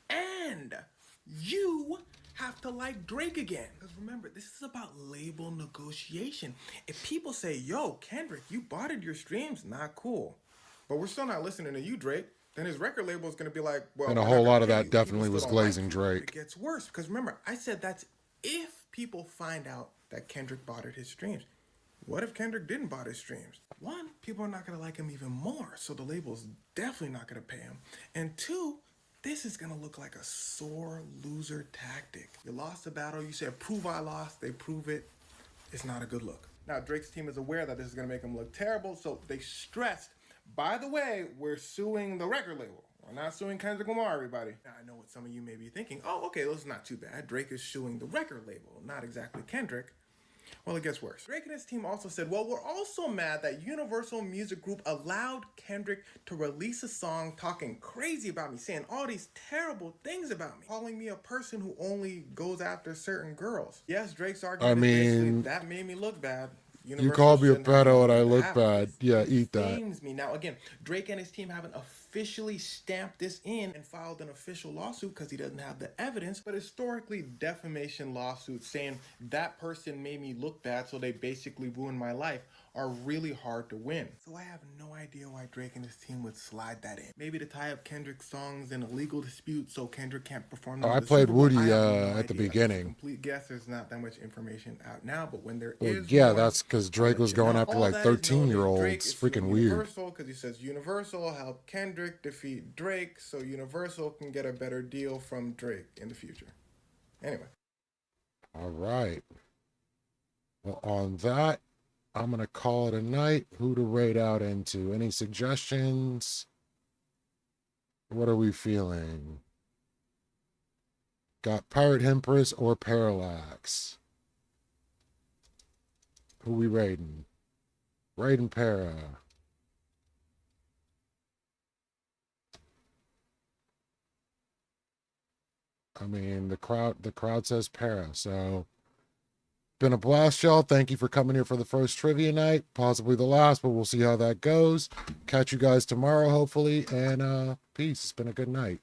And you have to like Drake again. Because remember, this is about label negotiation. If people say, "Yo, Kendrick, you botted your streams," not cool. But we're still not listening to you, Drake. Then his record label is going to be like, "Well," And a we're whole not lot gonna of pay that you. People definitely still was don't like glazing you. Drake. It gets worse. Because remember, I said that's if people find out that Kendrick botted his streams. What if Kendrick didn't bot his streams? One, people are not going to like him even more. So the label's definitely not going to pay him. And two, this is going to look like a sore loser tactic. You lost the battle. You said, "Prove I lost." They prove it. It's not a good look. Now, Drake's team is aware that this is going to make him look terrible. So they stressed, by the way, we're suing the record label. We're not suing Kendrick Lamar, everybody. Now, I know what some of you may be thinking. Oh, okay, well, it's not too bad. Drake is suing the record label, not exactly Kendrick. Well, it gets worse. Drake and his team also said, "Well, we're also mad that Universal Music Group allowed Kendrick to release a song talking crazy about me, saying all these terrible things about me, calling me a person who only goes after certain girls." Yes, Drake's argument I is basically, mean, that made me look bad. You Universal called me a shouldn't have pedo and I let that look happen. bad. Yeah, eat that. Shames me. Now, again, Drake and his team haven't officially stamped this in and filed an official lawsuit because he doesn't have the evidence, but historically, defamation lawsuits saying that person made me look bad, so they basically ruined my life, are really hard to win. So I have no idea why Drake and his team would slide that in. Maybe to tie up Kendrick's songs in a legal dispute so Kendrick can't perform them Oh, at I the played Super Bowl. Woody I have no at the idea. beginning. Complete guess. There's not that much information out now, but when there Well, is yeah, more, that's because Drake was going after all like that is known is 13-year-olds. Drake is Freaking suing weird. Universal because he says Universal helped Kendrick defeat Drake, so Universal can get a better deal from Drake in the future. Anyway. All right. Well, on that, I'm going to call it a night. Who to rate out into? Any suggestions? What are we feeling? Got Pirate Empress or Parallax? Who we rating? Rating Para. I mean, the crowd says Para, so been a blast, y'all. Thank you for coming here for the first trivia night, possibly the last, but we'll see how that goes. Catch you guys tomorrow, hopefully, and peace. It's been a good night.